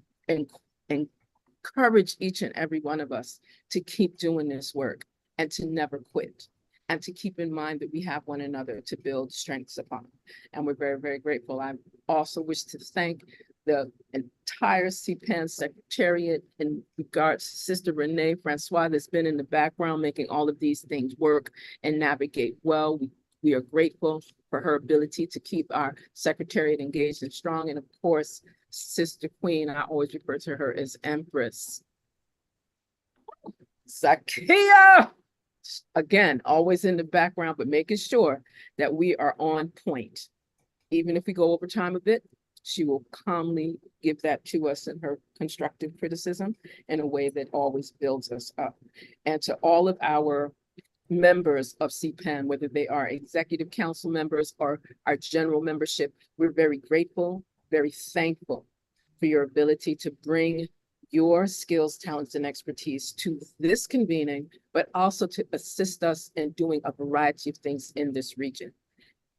encourage each and every one of us to keep doing this work and to never quit, and to keep in mind that we have one another to build strengths upon. And we're very, very grateful. I also wish to thank the entire CPAN Secretariat in regards to Sister Renee Francois that's been in the background making all of these things work and navigate well. We are grateful for her ability to keep our Secretariat engaged and strong. And of course, Sister Queen, I always refer to her as Empress Zakia. Again, always in the background, but making sure that we are on point. Even if we go over time a bit, she will calmly give that to us in her constructive criticism in a way that always builds us up. And to all of our members of CPAN, whether they are executive council members or our general membership, we're very grateful, very thankful for your ability to bring your skills, talents, and expertise to this convening, but also to assist us in doing a variety of things in this region.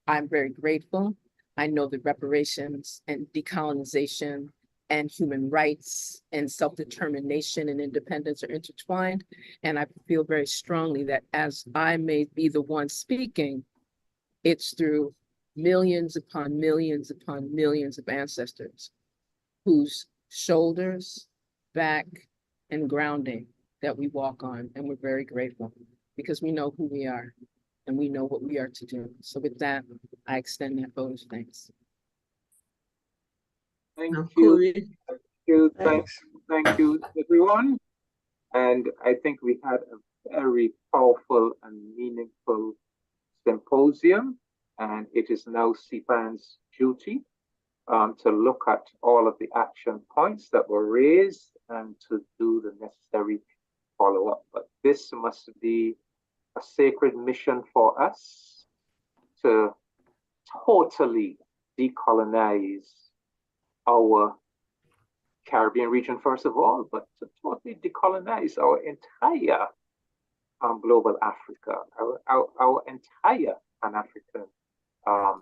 I'm very grateful. I know that reparations and decolonization and human rights and self-determination and independence are intertwined. And I feel very strongly that as I may be the one speaking, it's through millions upon millions upon millions of ancestors whose shoulders, back, and grounding that we walk on. And we're very grateful because we know who we are and we know what we are to do. So with that, I extend that vote of thanks. Thank you. Thank you, everyone. And I think we had a very powerful and meaningful symposium, and it is now CPAN's duty to look at all of the action points that were raised and to do the necessary follow-up. But this must be a sacred mission for us to totally decolonize our Caribbean region, first of all, but to totally decolonize our entire global Africa, our entire Pan-African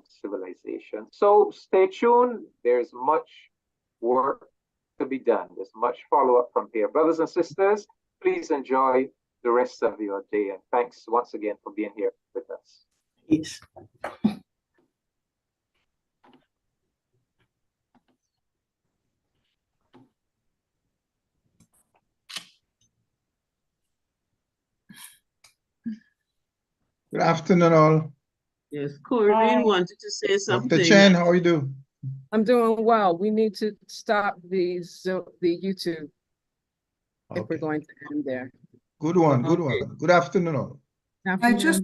civilization. So stay tuned. There's much work to be done. There's much follow-up from here. Brothers and sisters, please enjoy the rest of your day. And thanks once again for being here with us. Yes. Good afternoon, all. Yes, Corinne wanted to say something. Dr. Chen, how are you doing? I'm doing well. We need to stop the YouTube if we're going to end there. Good one, good one. Good afternoon, all. I just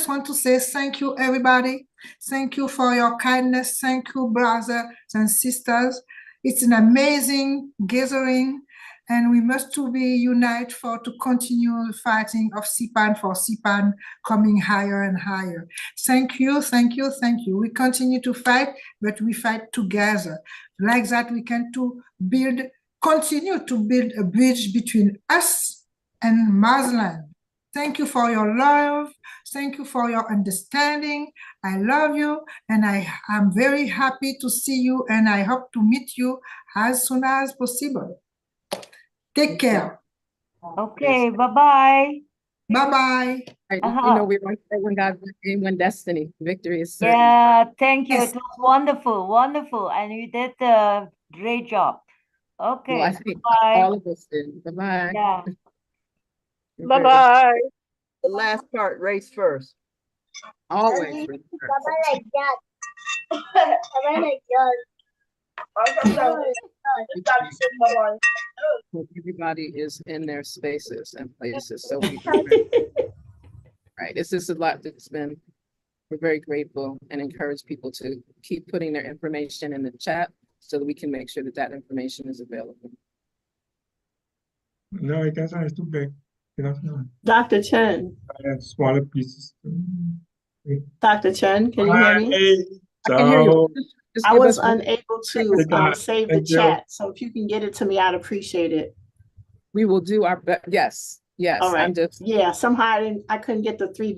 want to say thank you, everybody. Thank you for your kindness. Thank you, brothers and sisters. It's an amazing gathering, and we must to be united to continue fighting of CPAN for CPAN coming higher and higher. Thank you, thank you, thank you. We continue to fight, but we fight together. Like that, we can continue to build a bridge between us and Muslim. Thank you for your love. Thank you for your understanding. I love you, and I am very happy to see you, and I hope to meet you as soon as possible. Take care. Okay, bye-bye. Bye-bye. You know, we want when God when destiny, victory is certain. Yeah, thank you. It was wonderful, wonderful. And you did a great job. Okay, Well, I think bye. all of us did. Bye-bye. Yeah. Bye-bye. The last part, race first. Always. Bye-bye like that. Bye-bye like that. Everybody is in their spaces and places. So we right. This is a lot that's been, we're very grateful and encourage people to keep putting their information in the chat so that we can make sure that that information is available. No, I guess it's too big. Dr. Chen. Smaller pieces. Dr. Chen, can you hear me? I can hear you. I was unable to save the chat, so if you can get it to me, I'd appreciate it. We will do our best. Yes, yes. All right. I'm just somehow I couldn't get the 3